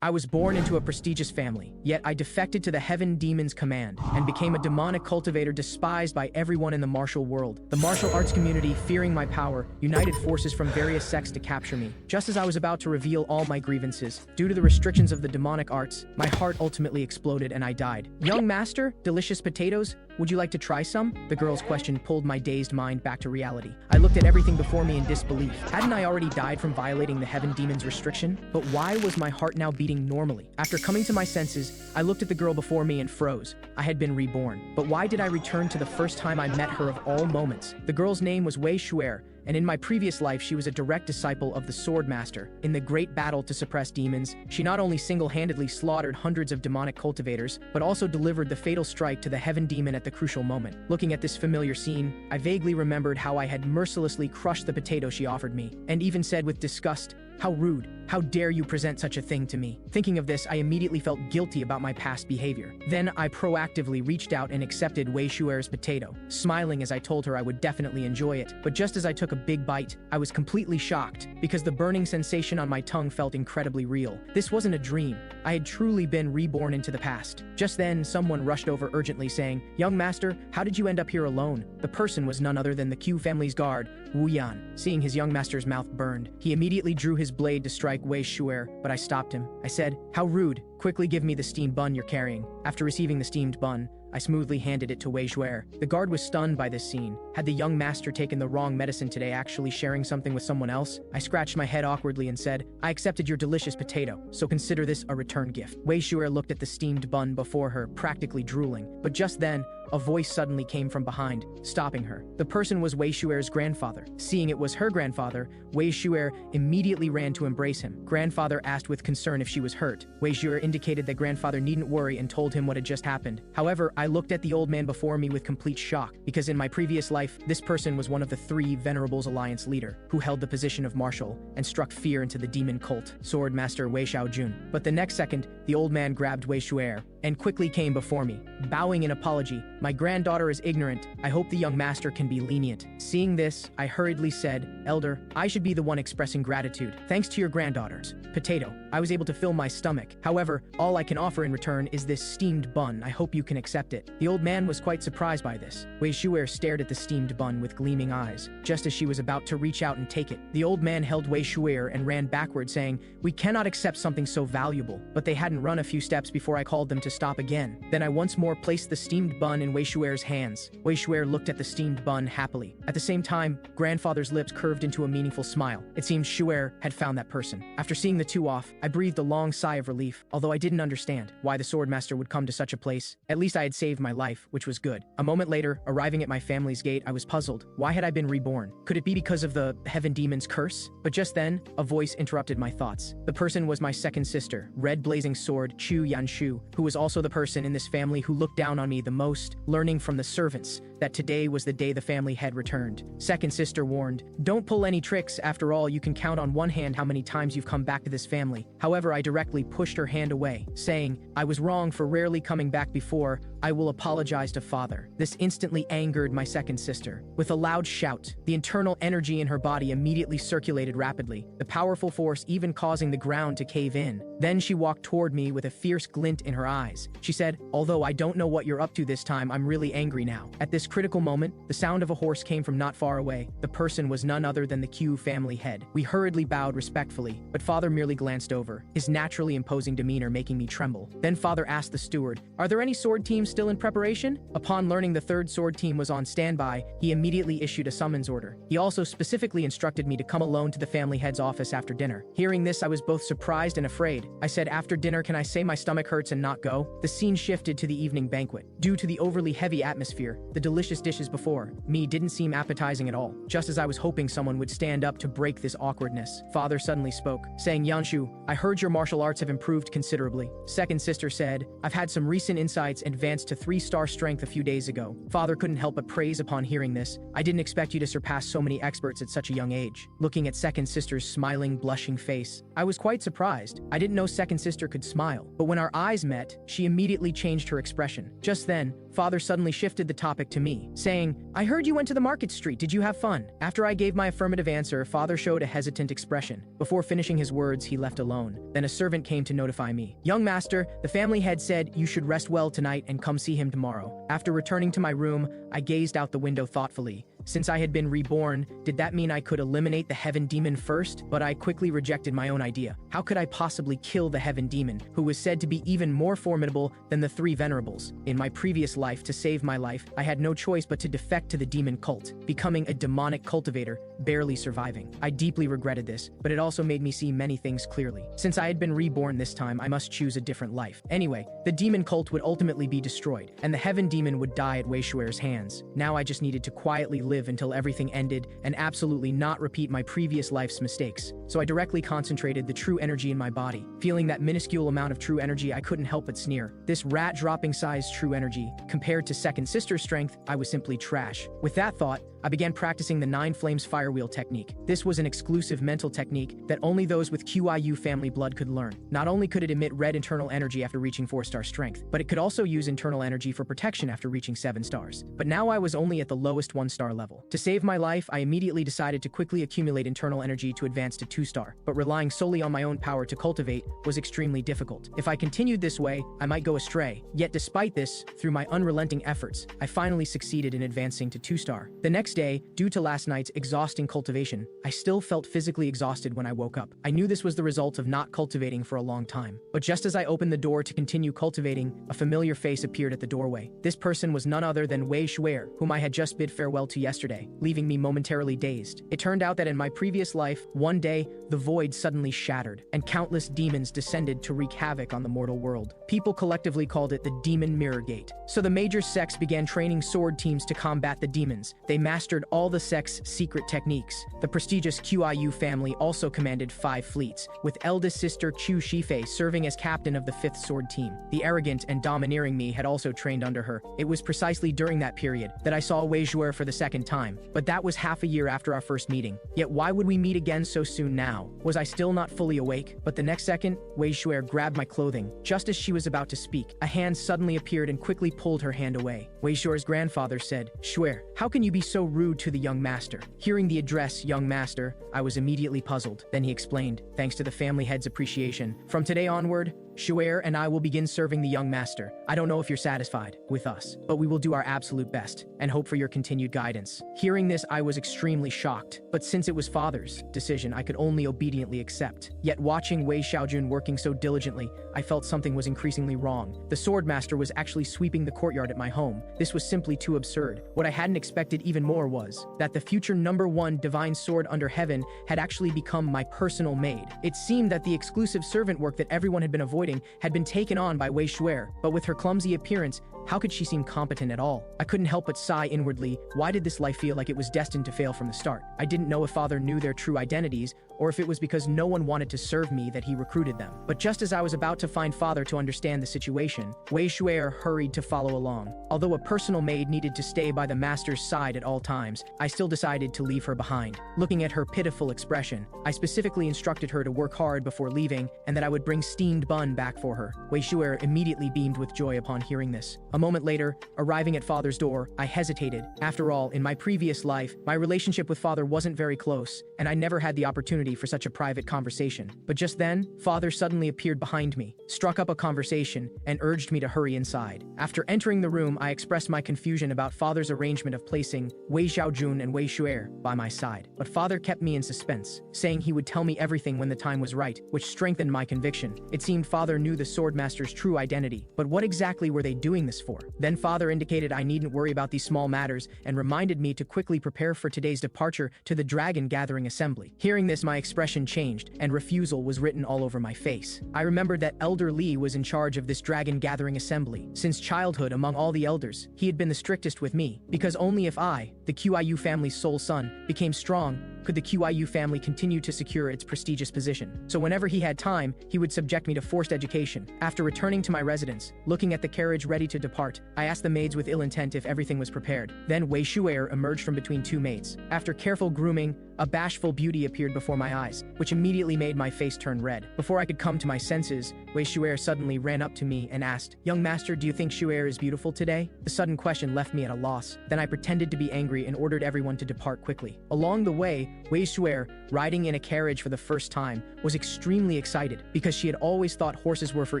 I was born into a prestigious family, yet I defected to the Heaven Demon's command and became a demonic cultivator despised by everyone in the martial world. The martial arts community, fearing my power, united forces from various sects to capture me. Just as I was about to reveal all my grievances, due to the restrictions of the demonic arts, my heart ultimately exploded and I died. Young master, delicious potatoes, would you like to try some? The girl's question pulled my dazed mind back to reality. I looked at everything before me in disbelief. Hadn't I already died from violating the Heaven Demon's restriction? But why was my heart now beating normally? After coming to my senses, I looked at the girl before me and froze. I had been reborn. But why did I return to the first time I met her of all moments? The girl's name was Wei Xue'er, and in my previous life she was a direct disciple of the swordmaster. In the great battle to suppress demons, she not only single-handedly slaughtered hundreds of demonic cultivators, but also delivered the fatal strike to the Heaven Demon at the crucial moment. Looking at this familiar scene, I vaguely remembered how I had mercilessly crushed the potato she offered me, and even said with disgust, "How rude. How dare you present such a thing to me?" Thinking of this, I immediately felt guilty about my past behavior. Then I proactively reached out and accepted Wei Xue'er's potato, smiling as I told her I would definitely enjoy it. But just as I took a big bite, I was completely shocked because the burning sensation on my tongue felt incredibly real. This wasn't a dream. I had truly been reborn into the past. Just then, someone rushed over urgently saying, "Young master, how did you end up here alone?" The person was none other than the Q family's guard, Wu Yan. Seeing his young master's mouth burned, he immediately drew his blade to strike Wei Xue'er, but I stopped him. I said, "How rude. Quickly give me the steamed bun you're carrying." After receiving the steamed bun, I smoothly handed it to Wei Xue'er. The guard was stunned by this scene. Had the young master taken the wrong medicine today, actually sharing something with someone else? I scratched my head awkwardly and said, "I accepted your delicious potato, so consider this a return gift." Wei Xue'er looked at the steamed bun before her, practically drooling. But just then, a voice suddenly came from behind, stopping her. The person was Wei Xue'er's grandfather. Seeing it was her grandfather, Wei Xue'er immediately ran to embrace him. Grandfather asked with concern if she was hurt. Wei Xue'er indicated that grandfather needn't worry and told him what had just happened. However, I looked at the old man before me with complete shock, because in my previous life, this person was one of the 3 Venerables Alliance leader, who held the position of marshal and struck fear into the demon cult, swordmaster Wei Xiaojun. But the next second, the old man grabbed Wei Xue'er and quickly came before me, bowing in apology. "My granddaughter is ignorant. I hope the young master can be lenient." Seeing this, I hurriedly said, "Elder, I should be the one expressing gratitude. Thanks to your granddaughter's potato, I was able to fill my stomach. However, all I can offer in return is this steamed bun. I hope you can accept it." The old man was quite surprised by this. Wei Xue'er stared at the steamed bun with gleaming eyes. Just as she was about to reach out and take it, the old man held Wei Xue'er and ran backward, saying, "We cannot accept something so valuable." But they hadn't run a few steps before I called them to stop again. Then I once more placed the steamed bun in Wei Xue'er's hands. Wei Xue'er looked at the steamed bun happily. At the same time, grandfather's lips curved into a meaningful smile. It seemed Xue'er had found that person. After seeing the two off, I breathed a long sigh of relief, although I didn't understand why the swordmaster would come to such a place. At least I had saved my life, which was good. A moment later, arriving at my family's gate, I was puzzled. Why had I been reborn? Could it be because of the Heaven Demon's curse? But just then, a voice interrupted my thoughts. The person was my second sister, Red Blazing Sword Chu Yanshu, who was also the person in this family who looked down on me the most, learning from the servants that today was the day the family had returned. Second sister warned, "Don't pull any tricks. After all, you can count on one hand how many times you've come back to this family." However, I directly pushed her hand away, saying, "I was wrong for rarely coming back before. I will apologize to father." This instantly angered my second sister. With a loud shout, the internal energy in her body immediately circulated rapidly, the powerful force even causing the ground to cave in. Then she walked toward me with a fierce glint in her eyes. She said, "Although I don't know what you're up to this time, I'm really angry now." At this critical moment, the sound of a horse came from not far away. The person was none other than the Q family head. We hurriedly bowed respectfully, but father merely glanced over, his naturally imposing demeanor making me tremble. Then father asked the steward, "Are there any sword teams still in preparation?" Upon learning the 3rd sword team was on standby, he immediately issued a summons order. He also specifically instructed me to come alone to the family head's office after dinner. Hearing this, I was both surprised and afraid. I said, "After dinner, can I say my stomach hurts and not go?" The scene shifted to the evening banquet. Due to the overly heavy atmosphere, the delicious dishes before me didn't seem appetizing at all. Just as I was hoping someone would stand up to break this awkwardness, father suddenly spoke, saying, "Yanshu, I heard your martial arts have improved considerably." Second sister said, "I've had some recent insights advanced to 3-star strength a few days ago." Father couldn't help but praise upon hearing this. "I didn't expect you to surpass so many experts at such a young age." Looking at second sister's smiling, blushing face, I was quite surprised. I didn't know second sister could smile, but when our eyes met, she immediately changed her expression. Just then, father suddenly shifted the topic to me, saying, "I heard you went to the market street. Did you have fun?" After I gave my affirmative answer, father showed a hesitant expression. Before finishing his words, he left alone. Then a servant came to notify me. "Young master, the family head said you should rest well tonight and come see him tomorrow." After returning to my room, I gazed out the window thoughtfully. Since I had been reborn, did that mean I could eliminate the heaven demon first? But I quickly rejected my own idea. How could I possibly kill the heaven demon, who was said to be even more formidable than the three venerables? In my previous life, to save my life, I had no choice but to defect to the demon cult, becoming a demonic cultivator, barely surviving. I deeply regretted this, but it also made me see many things clearly. Since I had been reborn this time, I must choose a different life. Anyway, the demon cult would ultimately be destroyed, and the heaven demon would die at Wei Xue'er's hands. Now I just needed to quietly live until everything ended and absolutely not repeat my previous life's mistakes. So I directly concentrated the true energy in my body. Feeling that minuscule amount of true energy, I couldn't help but sneer. This rat-dropping sized true energy, compared to second sister's strength, I was simply trash. With that thought, I began practicing the 9 Flames Firewheel technique. This was an exclusive mental technique that only those with QIU family blood could learn. Not only could it emit red internal energy after reaching 4-star strength, but it could also use internal energy for protection after reaching 7 stars. But now I was only at the lowest 1-star level. To save my life, I immediately decided to quickly accumulate internal energy to advance to 2-star, but relying solely on my own power to cultivate was extremely difficult. If I continued this way, I might go astray. Yet despite this, through my unrelenting efforts, I finally succeeded in advancing to 2-star. The next day, due to last night's exhausting cultivation, I still felt physically exhausted when I woke up. I knew this was the result of not cultivating for a long time. But just as I opened the door to continue cultivating, a familiar face appeared at the doorway. This person was none other than Wei Xue'er, whom I had just bid farewell to yesterday, leaving me momentarily dazed. It turned out that in my previous life, one day, the void suddenly shattered, and countless demons descended to wreak havoc on the mortal world. People collectively called it the Demon Mirror Gate. So the major sects began training sword teams to combat the demons. They mastered all the sect's secret techniques. The prestigious QIU family also commanded 5 fleets, with eldest sister Chu Shifei serving as captain of the 5th sword team. The arrogant and domineering me had also trained under her. It was precisely during that period that I saw Wei Xue'er for the second time, but that was half a year after our first meeting. Yet why would we meet again so soon now? Was I still not fully awake? But the next second, Wei Xue'er grabbed my clothing. Just as she was about to speak, a hand suddenly appeared and quickly pulled her hand away. Wei Xue'er's grandfather said, "Xue'er, how can you be so rude to the young master?" Hearing the address, young master, I was immediately puzzled. Then he explained, thanks to the family head's appreciation, "From today onward, Xue'er and I will begin serving the young master. I don't know if you're satisfied with us, but we will do our absolute best and hope for your continued guidance." Hearing this, I was extremely shocked, but since it was father's decision, I could only obediently accept. Yet watching Wei Xiaojun working so diligently, I felt something was increasingly wrong. The swordmaster was actually sweeping the courtyard at my home. This was simply too absurd. What I hadn't expected even more was that the future #1 divine sword under heaven had actually become my personal maid. It seemed that the exclusive servant work that everyone had been avoiding had been taken on by Wei Xue'er, but with her clumsy appearance, how could she seem competent at all? I couldn't help but sigh inwardly. Why did this life feel like it was destined to fail from the start? I didn't know if father knew their true identities, or if it was because no one wanted to serve me that he recruited them. But just as I was about to find father to understand the situation, Wei Xue'er hurried to follow along. Although a personal maid needed to stay by the master's side at all times, I still decided to leave her behind. Looking at her pitiful expression, I specifically instructed her to work hard before leaving, and that I would bring steamed bun back for her. Wei Xue'er immediately beamed with joy upon hearing this. A moment later, arriving at father's door, I hesitated. After all, in my previous life, my relationship with father wasn't very close, and I never had the opportunity for such a private conversation. But just then, father suddenly appeared behind me, struck up a conversation, and urged me to hurry inside. After entering the room, I expressed my confusion about father's arrangement of placing Wei Xiaojun and Wei Xue'er by my side. But father kept me in suspense, saying he would tell me everything when the time was right, which strengthened my conviction. It seemed father knew the swordmaster's true identity, but what exactly were they doing this for? Then father indicated I needn't worry about these small matters and reminded me to quickly prepare for today's departure to the Dragon Gathering Assembly. Hearing this, my expression changed, and refusal was written all over my face. I remembered that Elder Li was in charge of this Dragon Gathering Assembly. Since childhood, among all the elders, he had been the strictest with me, because only if I, the QIU family's sole son, became strong, could the QIU family continue to secure its prestigious position. So whenever he had time, he would subject me to forced education. After returning to my residence, looking at the carriage ready to depart, I asked the maids with ill intent if everything was prepared. Then Wei Xue'er emerged from between 2 maids. After careful grooming, A bashful beauty appeared before my eyes, which immediately made my face turn red. Before I could come to my senses, Wei Xue'er suddenly ran up to me and asked, "Young master, do you think Xue'er is beautiful today?" The sudden question left me at a loss. Then I pretended to be angry and ordered everyone to depart quickly. Along the way, Wei Xue'er, riding in a carriage for the first time, was extremely excited because she had always thought horses were for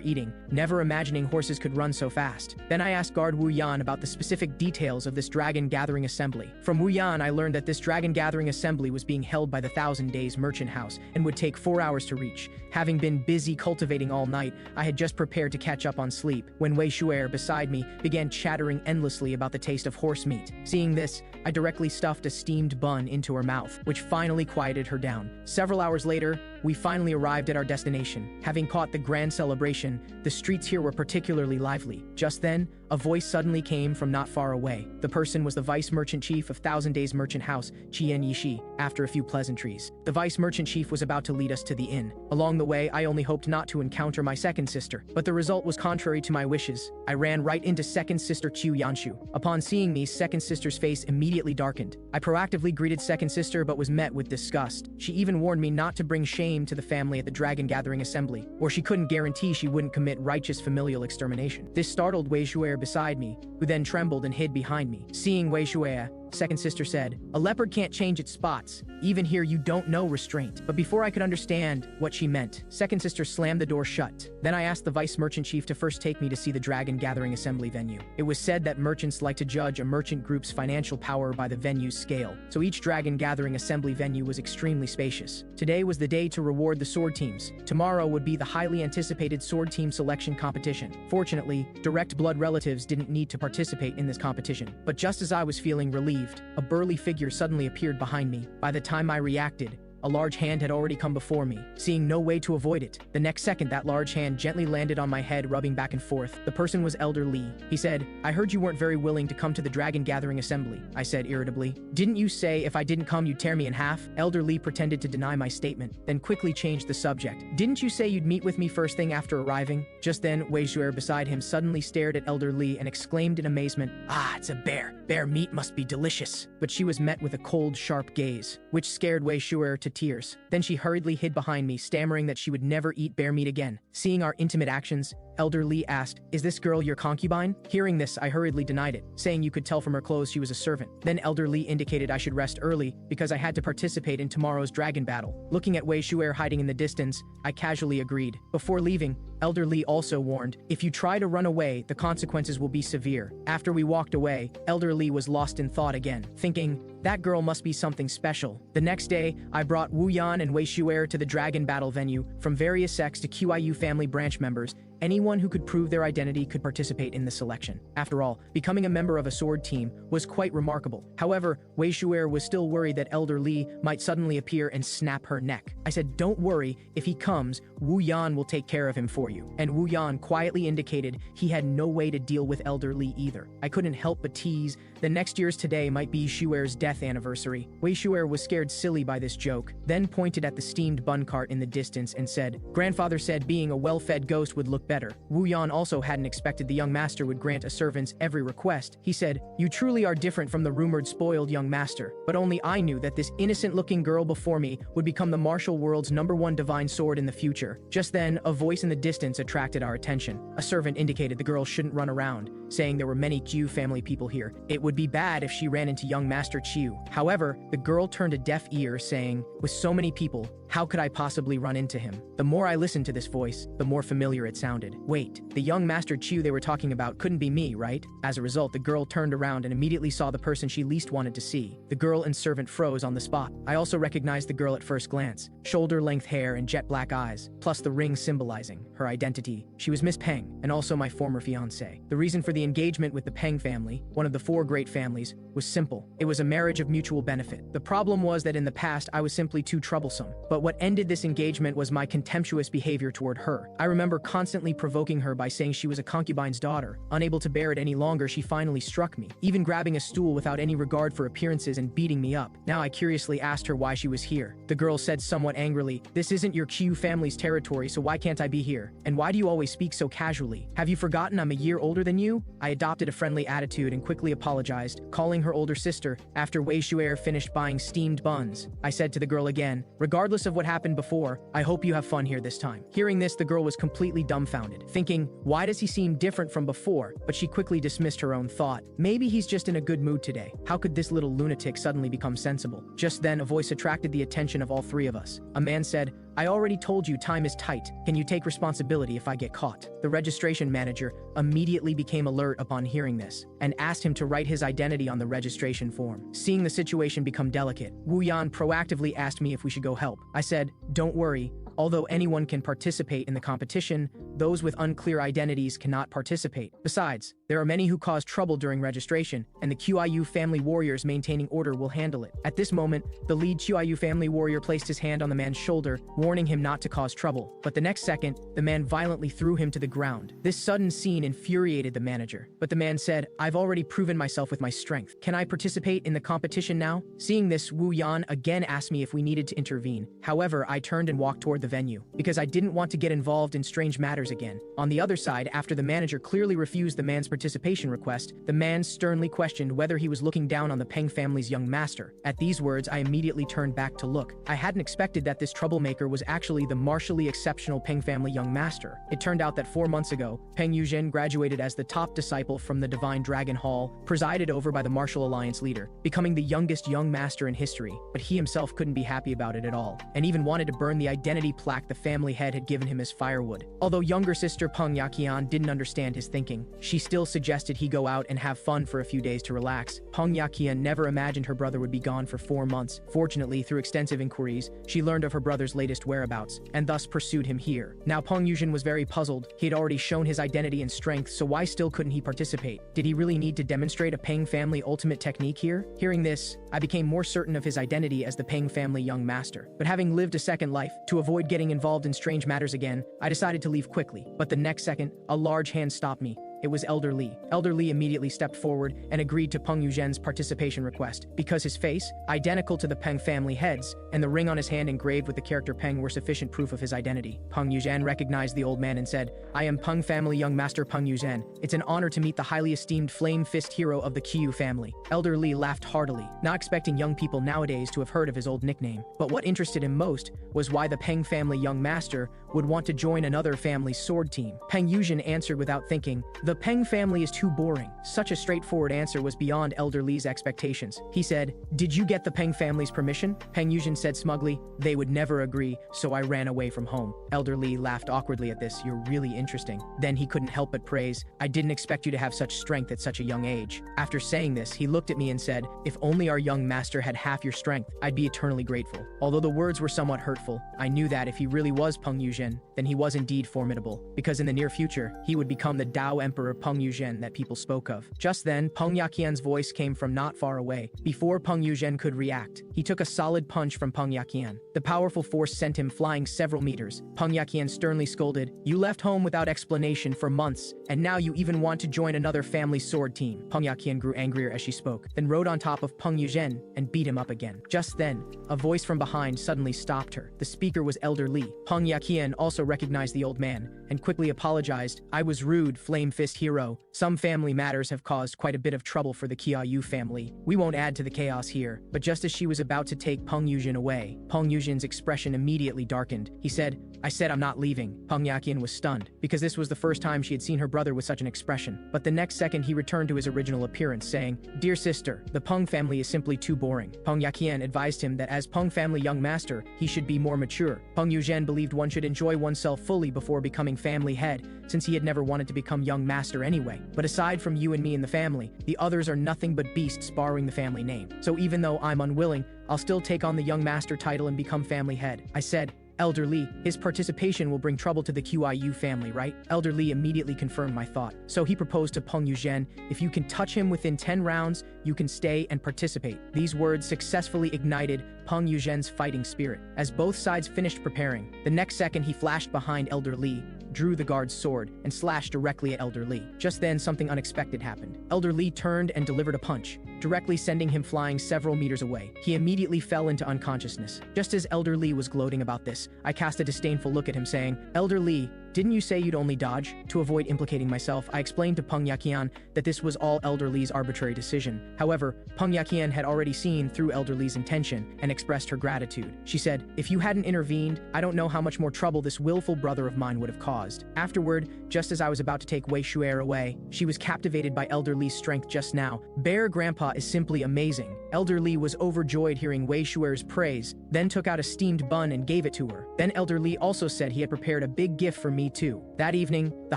eating, never imagining horses could run so fast. Then I asked guard Wu Yan about the specific details of this dragon gathering assembly. From Wu Yan, I learned that this dragon gathering assembly was being held by the 1,000 Days Merchant House and would take 4 hours to reach. Having been busy cultivating all night, I had just prepared to catch up on sleep when Wei Xue'er beside me began chattering endlessly about the taste of horse meat. Seeing this, I directly stuffed a steamed bun into her mouth, which finally quieted her down. Several hours later, we finally arrived at our destination. Having caught the grand celebration, the streets here were particularly lively. Just then, a voice suddenly came from not far away. The person was the vice merchant chief of 1,000 Days Merchant House, Qian Yishi. After a few pleasantries, the vice merchant chief was about to lead us to the inn. Along the way, I only hoped not to encounter my second sister, but the result was contrary to my wishes. I ran right into second sister Qiu Yanshu. Upon seeing me, second sister's face immediately darkened. I proactively greeted second sister but was met with disgust. She even warned me not to bring shame to the family at the dragon gathering assembly, or she couldn't guarantee she wouldn't commit righteous familial extermination. This startled Wei Xue'er beside me, who then trembled and hid behind me. Seeing Wei Xue'er, second sister said, "A leopard can't change its spots. Even here you don't know restraint." But before I could understand what she meant, second sister slammed the door shut. Then I asked the vice merchant chief to first take me to see the dragon gathering assembly venue. It was said that merchants like to judge a merchant group's financial power by the venue's scale, so each dragon gathering assembly venue was extremely spacious. Today was the day to reward the sword teams. Tomorrow would be the highly anticipated sword team selection competition. Fortunately, direct blood relatives didn't need to participate in this competition. But just as I was feeling relieved, a burly figure suddenly appeared behind me. By the time I reacted, a large hand had already come before me, seeing no way to avoid it. The next second, that large hand gently landed on my head, rubbing back and forth. The person was Elder Li. He said, "I heard you weren't very willing to come to the dragon gathering assembly," I said irritably. "Didn't you say if I didn't come you'd tear me in half?" Elder Li pretended to deny my statement, then quickly changed the subject. "Didn't you say you'd meet with me first thing after arriving?" Just then, Wei Xue'er beside him suddenly stared at Elder Li and exclaimed in amazement, "Ah, it's a bear. Bear meat must be delicious." But she was met with a cold, sharp gaze, which scared Wei Xue'er to tears. Then she hurriedly hid behind me, stammering that she would never eat bear meat again. Seeing our intimate actions, Elder Li asked, "Is this girl your concubine?" Hearing this, I hurriedly denied it, saying you could tell from her clothes she was a servant. Then Elder Li indicated I should rest early because I had to participate in tomorrow's dragon battle. Looking at Wei Xue'er hiding in the distance, I casually agreed. Before leaving, Elder Li also warned, "If you try to run away, the consequences will be severe." After we walked away, Elder Li was lost in thought again, thinking, that girl must be something special. The next day, I brought Wu Yan and Wei Xue'er to the dragon battle venue. From various sects to QIU family branch members, anyone who could prove their identity could participate in the selection. After all, becoming a member of a sword team was quite remarkable. However, Wei Xue'er was still worried that Elder Li might suddenly appear and snap her neck. I said, "Don't worry, if he comes, Wu Yan will take care of him for you." And Wu Yan quietly indicated he had no way to deal with Elder Li either. I couldn't help but tease, the next year's today might be Xue'er's death anniversary. Wei Xue'er was scared silly by this joke, then pointed at the steamed bun cart in the distance and said, "Grandfather said being a well-fed ghost would look better." Wu Yan also hadn't expected the young master would grant a servant's every request. He said, "You truly are different from the rumored spoiled young master." But only I knew that this innocent-looking girl before me would become the martial world's #1 divine sword in the future. Just then, a voice in the distance attracted our attention. A servant indicated the girl shouldn't run around, saying there were many Qiu family people here. It would be bad if she ran into young Master Qiu. However, the girl turned a deaf ear, saying, "With so many people, how could I possibly run into him?" The more I listened to this voice, the more familiar it sounded. Wait, the young Master Qiu they were talking about couldn't be me, right? As a result, the girl turned around and immediately saw the person she least wanted to see. The girl and servant froze on the spot. I also recognized the girl at first glance. Shoulder-length hair and jet black eyes, plus the ring symbolizing her identity. She was Miss Peng, and also my former fiancé. The reason for the engagement with the Peng family, one of the 4 great families, was simple. It was a marriage of mutual benefit. The problem was that in the past I was simply too troublesome. But But what ended this engagement was my contemptuous behavior toward her. I remember constantly provoking her by saying she was a concubine's daughter. Unable to bear it any longer, she finally struck me, even grabbing a stool without any regard for appearances and beating me up. Now I curiously asked her why she was here. The girl said somewhat angrily, "This isn't your Q family's territory, so why can't I be here? And why do you always speak so casually? Have you forgotten I'm a year older than you?" I adopted a friendly attitude and quickly apologized, calling her older sister. After Wei Xue'er finished buying steamed buns, I said to the girl again, "Regardless of what happened before, I hope you have fun here this time." Hearing this, the girl was completely dumbfounded, thinking, why does he seem different from before? But she quickly dismissed her own thought. Maybe he's just in a good mood today. How could this little lunatic suddenly become sensible? Just then, a voice attracted the attention of all three of us. A man said, "I already told you time is tight. Can you take responsibility if I get caught?" The registration manager immediately became alert upon hearing this and asked him to write his identity on the registration form. Seeing the situation become delicate, Wu Yan proactively asked me if we should go help. I said, "Don't worry. Although anyone can participate in the competition, those with unclear identities cannot participate. Besides, there are many who cause trouble during registration, and the QIU family warriors maintaining order will handle it." At this moment, the lead QIU family warrior placed his hand on the man's shoulder, warning him not to cause trouble. But the next second, the man violently threw him to the ground. This sudden scene infuriated the manager. But the man said, "I've already proven myself with my strength. Can I participate in the competition now?" Seeing this, Wu Yan again asked me if we needed to intervene. However, I turned and walked toward the venue, because I didn't want to get involved in strange matters again. On the other side, after the manager clearly refused the man's participation request, the man sternly questioned whether he was looking down on the Peng family's young master. At these words, I immediately turned back to look. I hadn't expected that this troublemaker was actually the martially exceptional Peng family young master. It turned out that 4 months ago, Peng Yuzhen graduated as the top disciple from the Divine Dragon Hall, presided over by the Martial Alliance leader, becoming the youngest young master in history. But he himself couldn't be happy about it at all, and even wanted to burn the identity plaque the family head had given him as firewood. Although younger sister Peng Yaqian didn't understand his thinking, she still suggested he go out and have fun for a few days to relax. Peng Yaqian never imagined her brother would be gone for 4 months. Fortunately, through extensive inquiries, she learned of her brother's latest whereabouts, and thus pursued him here. Now Peng Yuzhen was very puzzled. He had already shown his identity and strength, so why still couldn't he participate? Did he really need to demonstrate a Peng family ultimate technique here? Hearing this, I became more certain of his identity as the Peng family young master. But having lived a second life, to avoid getting involved in strange matters again, I decided to leave quickly. But the next second, a large hand stopped me. It was Elder Li. Elder Li immediately stepped forward and agreed to Peng Yuzhen's participation request, because his face, identical to the Peng family heads, and the ring on his hand engraved with the character Peng were sufficient proof of his identity. Peng Yuzhen recognized the old man and said, "I am Peng family young master Peng Yuzhen. It's an honor to meet the highly esteemed flame fist hero of the Qiu family." Elder Li laughed heartily, not expecting young people nowadays to have heard of his old nickname. But what interested him most was why the Peng family young master would want to join another family's sword team. Peng Yuzhen answered without thinking, "The Peng family is too boring." Such a straightforward answer was beyond Elder Li's expectations. He said, "Did you get the Peng family's permission?" Peng Yuzhen said smugly, "They would never agree, so I ran away from home." Elder Li laughed awkwardly at this. "You're really interesting." Then he couldn't help but praise, "I didn't expect you to have such strength at such a young age." After saying this, he looked at me and said, "If only our young master had half your strength, I'd be eternally grateful." Although the words were somewhat hurtful, I knew that if he really was Peng Yuzhen, then he was indeed formidable, because in the near future, he would become the Tao Emperor Peng Yuzhen that people spoke of. Just then, Peng Yaqian's voice came from not far away. Before Peng Yuzhen could react, he took a solid punch from Peng Yaqian. The powerful force sent him flying several meters. Peng Yaqian sternly scolded, "You left home without explanation for months, and now you even want to join another family sword team." Peng Yaqian grew angrier as she spoke, then rode on top of Peng Yuzhen and beat him up again. Just then, a voice from behind suddenly stopped her. The speaker was Elder Li. Peng Yaqian also recognized the old man and quickly apologized. "I was rude, Flame Fist hero. Some family matters have caused quite a bit of trouble for the Qiaoyu family. We won't add to the chaos here." But just as she was about to take Peng Yuzhen away, Peng Yuzhen's expression immediately darkened. He said, "I said I'm not leaving." Peng Yaqian was stunned, because this was the first time she had seen her brother with such an expression. But the next second he returned to his original appearance, saying, "Dear sister, the Peng family is simply too boring." Peng Yaqian advised him that as Peng family young master, he should be more mature. Peng Yuzhen believed one should enjoy oneself fully before becoming family head, since he had never wanted to become young master anyway. But aside from you and me in the family, the others are nothing but beasts borrowing the family name. So even though I'm unwilling, I'll still take on the young master title and become family head. I said, "Elder Li, his participation will bring trouble to the QIU family, right?" Elder Li immediately confirmed my thought. So he proposed to Peng Yuzhen, "If you can touch him within 10 rounds, you can stay and participate." These words successfully ignited Peng Yuzhen's fighting spirit. As both sides finished preparing, the next second he flashed behind Elder Li, drew the guard's sword, and slashed directly at Elder Li. Just then, something unexpected happened. Elder Li turned and delivered a punch, directly sending him flying several meters away. He immediately fell into unconsciousness. Just as Elder Li was gloating about this, I cast a disdainful look at him saying, "Elder Li, didn't you say you'd only dodge?" To avoid implicating myself, I explained to Peng Yaqian that this was all Elder Li's arbitrary decision. However, Peng Yaqian had already seen through Elder Li's intention and expressed her gratitude. She said, "If you hadn't intervened, I don't know how much more trouble this willful brother of mine would have caused." Afterward, just as I was about to take Wei Xue'er away, she was captivated by Elder Li's strength just now. "Bear Grandpa is simply amazing." Elder Li was overjoyed hearing Wei Xue'er's praise, then took out a steamed bun and gave it to her. Then Elder Li also said he had prepared a big gift for me too. That evening, the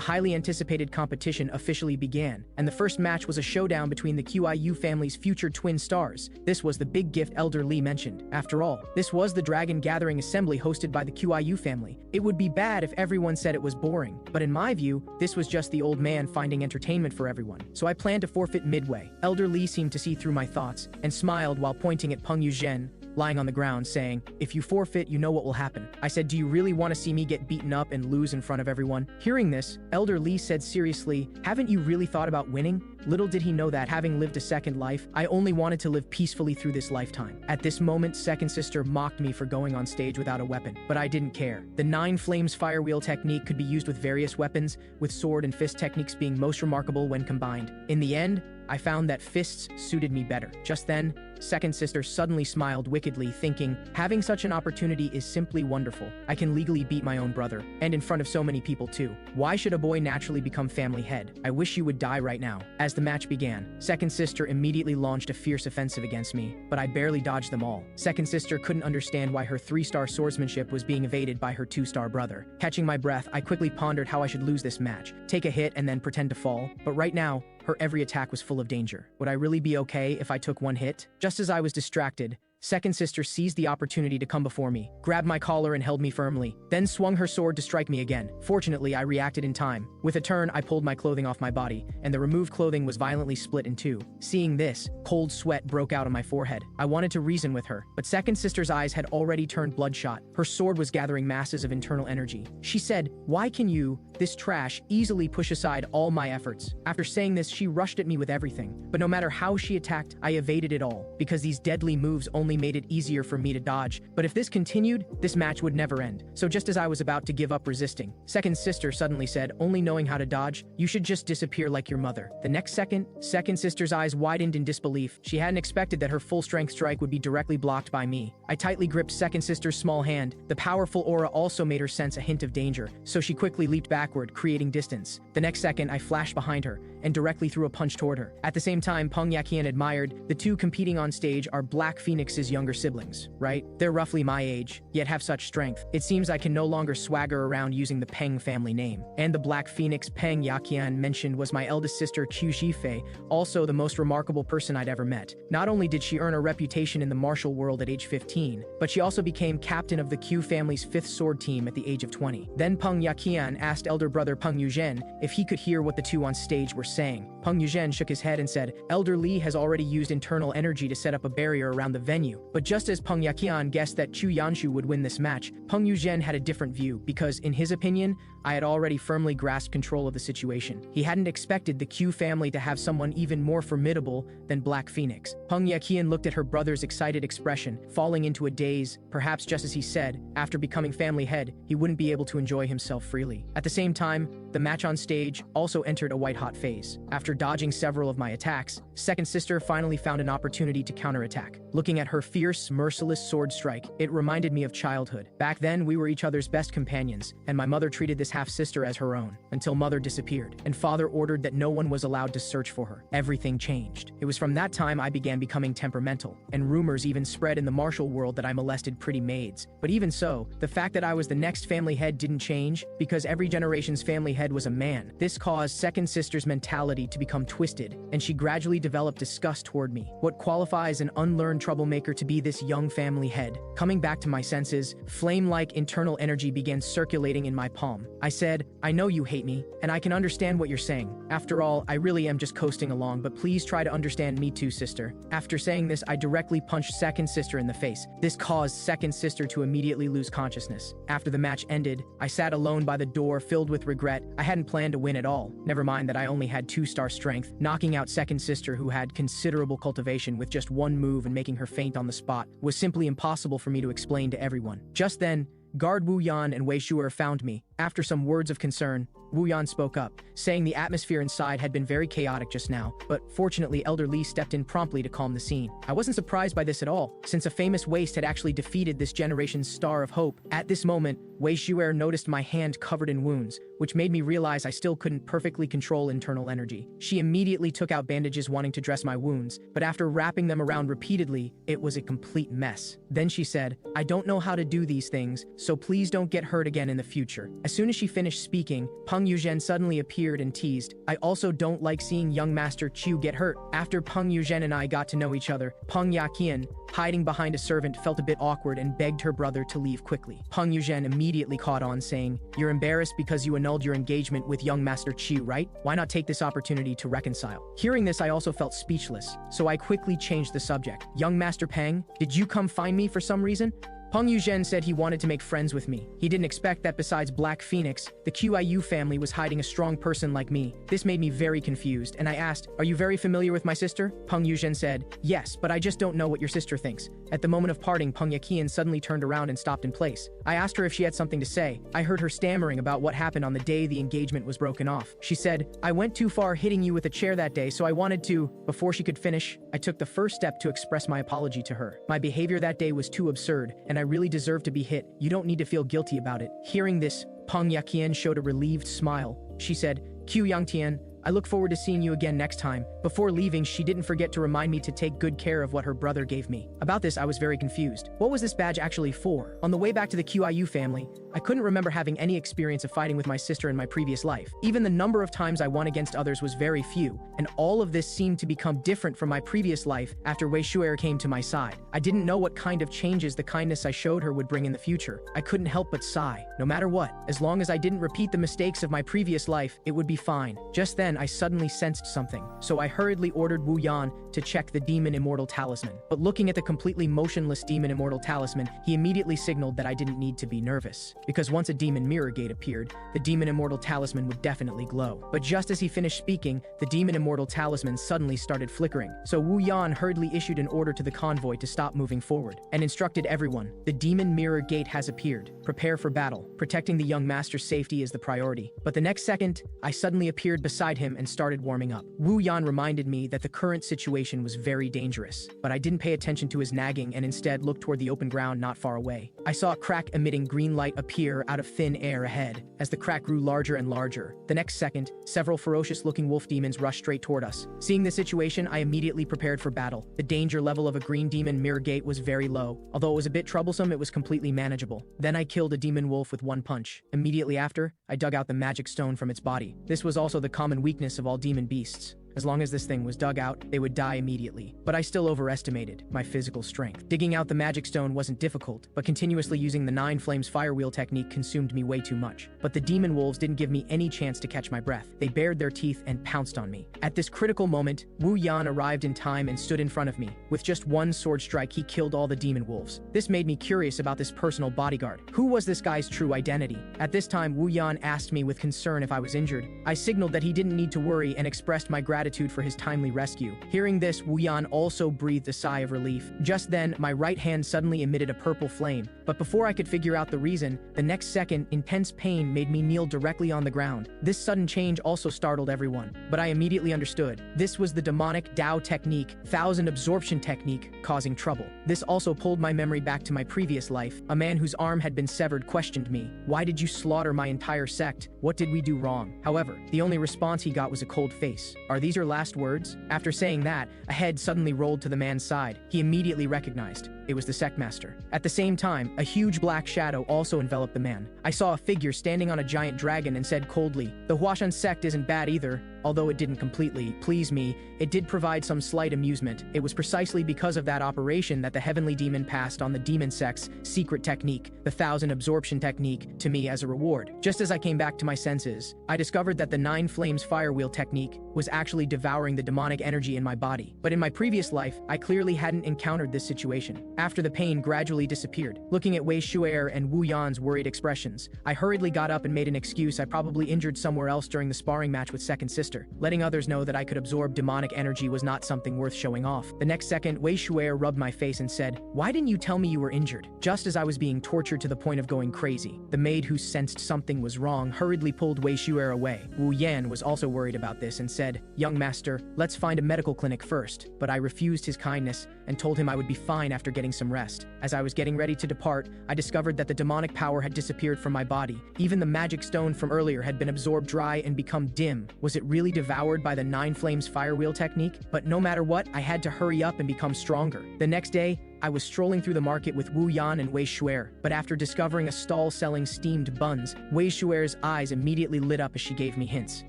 highly anticipated competition officially began, and the first match was a showdown between the QIU family's future twin stars. This was the big gift Elder Li mentioned. After all, this was the Dragon Gathering Assembly hosted by the QIU family. It would be bad if everyone said it was boring, but in my view, this was just the old man finding entertainment for everyone. So I planned to forfeit midway. Elder Li seemed to see through my thoughts, and smiled while pointing at Peng Yuzhen, lying on the ground, saying, "If you forfeit, you know what will happen." I said, "Do you really want to see me get beaten up and lose in front of everyone?" Hearing this, Elder Li said seriously, "Haven't you really thought about winning?" Little did he know that, having lived a second life, I only wanted to live peacefully through this lifetime. At this moment, second sister mocked me for going on stage without a weapon, but I didn't care. The 9 flames fire wheel technique could be used with various weapons, with sword and fist techniques being most remarkable when combined. In the end, I found that fists suited me better. Just then, second sister suddenly smiled wickedly, thinking, "Having such an opportunity is simply wonderful. I can legally beat my own brother, and in front of so many people too. Why should a boy naturally become family head? I wish you would die right now." As the match began, second sister immediately launched a fierce offensive against me, but I barely dodged them all. Second sister couldn't understand why her 3-star swordsmanship was being evaded by her 2-star brother. Catching my breath, I quickly pondered how I should lose this match. Take a hit and then pretend to fall. But right now, her every attack was full of danger. Would I really be okay if I took one hit? Just as I was distracted, second sister seized the opportunity to come before me, grabbed my collar and held me firmly, then swung her sword to strike me again. Fortunately, I reacted in time. With a turn, I pulled my clothing off my body, and the removed clothing was violently split in two. Seeing this, cold sweat broke out on my forehead. I wanted to reason with her, but second sister's eyes had already turned bloodshot. Her sword was gathering masses of internal energy. She said, "Why can you, this trash, easily push aside all my efforts?" After saying this, she rushed at me with everything. But no matter how she attacked, I evaded it all, because these deadly moves only made it easier for me to dodge. But if this continued, this match would never end. So just as I was about to give up resisting, second sister suddenly said, "Only knowing how to dodge, you should just disappear like your mother." The next second, second sister's eyes widened in disbelief. She hadn't expected that her full-strength strike would be directly blocked by me. I tightly gripped second sister's small hand. The powerful aura also made her sense a hint of danger, so she quickly leaped backward, creating distance. The next second, I flashed behind her and directly threw a punch toward her. At the same time, Peng Yaqian admired, "The two competing on stage are Black Phoenix's younger siblings, right? They're roughly my age, yet have such strength. It seems I can no longer swagger around using the Peng family name." And the Black Phoenix Peng Yaqian mentioned was my eldest sister Qiu Shifei, also the most remarkable person I'd ever met. Not only did she earn a reputation in the martial world at age 15, but she also became captain of the Qiu family's 5th sword team at the age of 20. Then Peng Yaqian asked elder brother Peng Yuzhen if he could hear what the two on stage were saying. Peng Yuzhen shook his head and said, "Elder Li has already used internal energy to set up a barrier around the venue." But just as Peng Yaqian guessed that Chu Yanshu would win this match, Peng Yuzhen had a different view because, in his opinion, I had already firmly grasped control of the situation. He hadn't expected the Qiu family to have someone even more formidable than Black Phoenix. Peng Yaqian looked at her brother's excited expression, falling into a daze, perhaps just as he said, after becoming family head, he wouldn't be able to enjoy himself freely. At the same time, the match on stage also entered a white-hot phase. After dodging several of my attacks, second sister finally found an opportunity to counterattack. Looking at her fierce, merciless sword strike, it reminded me of childhood. Back then, we were each other's best companions, and my mother treated this half-sister as her own, until mother disappeared, and father ordered that no one was allowed to search for her. Everything changed. It was from that time I began becoming temperamental, and rumors even spread in the martial world that I molested pretty maids. But even so, the fact that I was the next family head didn't change, because every generation's family head head was a man. This caused second sister's mentality to become twisted, and she gradually developed disgust toward me. What qualifies an unlearned troublemaker to be this young family head? Coming back to my senses, flame-like internal energy began circulating in my palm. I said, I know you hate me, and I can understand what you're saying. After all, I really am just coasting along, but please try to understand me too, sister. After saying this, I directly punched second sister in the face. This caused second sister to immediately lose consciousness. After the match ended, I sat alone by the door, filled with regret. I hadn't planned to win at all. Never mind that I only had 2-star strength. Knocking out second sister, who had considerable cultivation, with just one move and making her faint on the spot was simply impossible for me to explain to everyone. Just then, Guard Wu Yan and Wei Xue'er found me. After some words of concern, Wu Yan spoke up, saying the atmosphere inside had been very chaotic just now, but fortunately Elder Li stepped in promptly to calm the scene. I wasn't surprised by this at all, since a famous waste had actually defeated this generation's star of hope. At this moment, Wei Xue'er noticed my hand covered in wounds, which made me realize I still couldn't perfectly control internal energy. She immediately took out bandages wanting to dress my wounds, but after wrapping them around repeatedly, it was a complete mess. Then she said, I don't know how to do these things, so please don't get hurt again in the future. As soon as she finished speaking, Peng Yuzhen suddenly appeared and teased, I also don't like seeing young Master Chu get hurt. After Peng Yuzhen and I got to know each other, Peng Yaqian, hiding behind a servant, felt a bit awkward and begged her brother to leave quickly. Peng Yuzhen immediately caught on, saying, You're embarrassed because you annulled your engagement with young Master Chu, right? Why not take this opportunity to reconcile? Hearing this, I also felt speechless, so I quickly changed the subject. Young Master Peng, did you come find me for some reason? Peng Yuzhen said he wanted to make friends with me. He didn't expect that besides Black Phoenix, the QIU family was hiding a strong person like me. This made me very confused, and I asked, Are you very familiar with my sister? Peng Yuzhen said, Yes, but I just don't know what your sister thinks. At the moment of parting, Peng Yaqian suddenly turned around and stopped in place. I asked her if she had something to say. I heard her stammering about what happened on the day the engagement was broken off. She said, I went too far hitting you with a chair that day, so I wanted to. Before she could finish, I took the first step to express my apology to her. My behavior that day was too absurd, and I really deserve to be hit. You don't need to feel guilty about it. Hearing this, Peng Yaqian showed a relieved smile. She said, Q Yangtian, I look forward to seeing you again next time. Before leaving, she didn't forget to remind me to take good care of what her brother gave me. About this, I was very confused. What was this badge actually for? On the way back to the QIU family, I couldn't remember having any experience of fighting with my sister in my previous life. Even the number of times I won against others was very few, and all of this seemed to become different from my previous life after Wei Xue'er came to my side. I didn't know what kind of changes the kindness I showed her would bring in the future. I couldn't help but sigh. No matter what, as long as I didn't repeat the mistakes of my previous life, it would be fine. Just then, I suddenly sensed something, so I hurriedly ordered Wu Yan to check the Demon Immortal Talisman. But looking at the completely motionless Demon Immortal Talisman, he immediately signaled that I didn't need to be nervous, because once a Demon Mirror Gate appeared, the Demon Immortal Talisman would definitely glow. But just as he finished speaking, the Demon Immortal Talisman suddenly started flickering, so Wu Yan hurriedly issued an order to the convoy to stop moving forward, and instructed everyone, the Demon Mirror Gate has appeared. Prepare for battle. Protecting the young master's safety is the priority. But the next second, I suddenly appeared beside him and started warming up. Wu Yan reminded me that the current situation was very dangerous, but I didn't pay attention to his nagging and instead looked toward the open ground not far away. I saw a crack emitting green light appear out of thin air ahead. As the crack grew larger and larger, the next second, several ferocious-looking wolf demons rushed straight toward us. Seeing the situation, I immediately prepared for battle. The danger level of a green demon mirror gate was very low. Although it was a bit troublesome, it was completely manageable. Then I killed a demon wolf with one punch. Immediately after, I dug out the magic stone from its body. This was also the common weakness of all demon beasts. As long as this thing was dug out, they would die immediately. But I still overestimated my physical strength. Digging out the magic stone wasn't difficult, but continuously using the 9 flames fire wheel technique consumed me way too much. But the demon wolves didn't give me any chance to catch my breath. They bared their teeth and pounced on me. At this critical moment, Wu Yan arrived in time and stood in front of me. With just one sword strike, he killed all the demon wolves. This made me curious about this personal bodyguard. Who was this guy's true identity? At this time, Wu Yan asked me with concern if I was injured. I signaled that he didn't need to worry and expressed my gratitude for his timely rescue. Hearing this, Wu Yan also breathed a sigh of relief. Just then, my right hand suddenly emitted a purple flame, but before I could figure out the reason, the next second, intense pain made me kneel directly on the ground. This sudden change also startled everyone, but I immediately understood. This was the demonic Dao technique, thousand absorption technique, causing trouble. This also pulled my memory back to my previous life. A man whose arm had been severed questioned me. Why did you slaughter my entire sect? What did we do wrong? However, the only response he got was a cold face. Are these your last words? After saying that, a head suddenly rolled to the man's side. He immediately recognized It was the sect master. At the same time, a huge black shadow also enveloped the man. I saw a figure standing on a giant dragon and said coldly, "The Huashan sect isn't bad either." Although it didn't completely please me, it did provide some slight amusement. It was precisely because of that operation that the heavenly demon passed on the demon sect's secret technique, the 1000 absorption technique, to me as a reward. Just as I came back to my senses, I discovered that the 9 flames firewheel technique was actually devouring the demonic energy in my body. But in my previous life, I clearly hadn't encountered this situation. After the pain gradually disappeared, looking at Wei Xue'er and Wu Yan's worried expressions, I hurriedly got up and made an excuse I probably injured somewhere else during the sparring match with second sister. Letting others know that I could absorb demonic energy was not something worth showing off. The next second, Wei Xue'er rubbed my face and said, "Why didn't you tell me you were injured?" Just as I was being tortured to the point of going crazy, the maid, who sensed something was wrong, hurriedly pulled Wei Xue'er away. Wu Yan was also worried about this and said, "Young master, let's find a medical clinic first." But I refused his kindness and told him I would be fine after getting some rest. As I was getting ready to depart, I discovered that the demonic power had disappeared from my body. Even the magic stone from earlier had been absorbed dry and become dim. Was it really devoured by the 9 flames firewheel technique? But no matter what, I had to hurry up and become stronger. The next day, I was strolling through the market with Wu Yan and Wei Xue'er, but after discovering a stall selling steamed buns, Wei Xue'er's eyes immediately lit up as she gave me hints.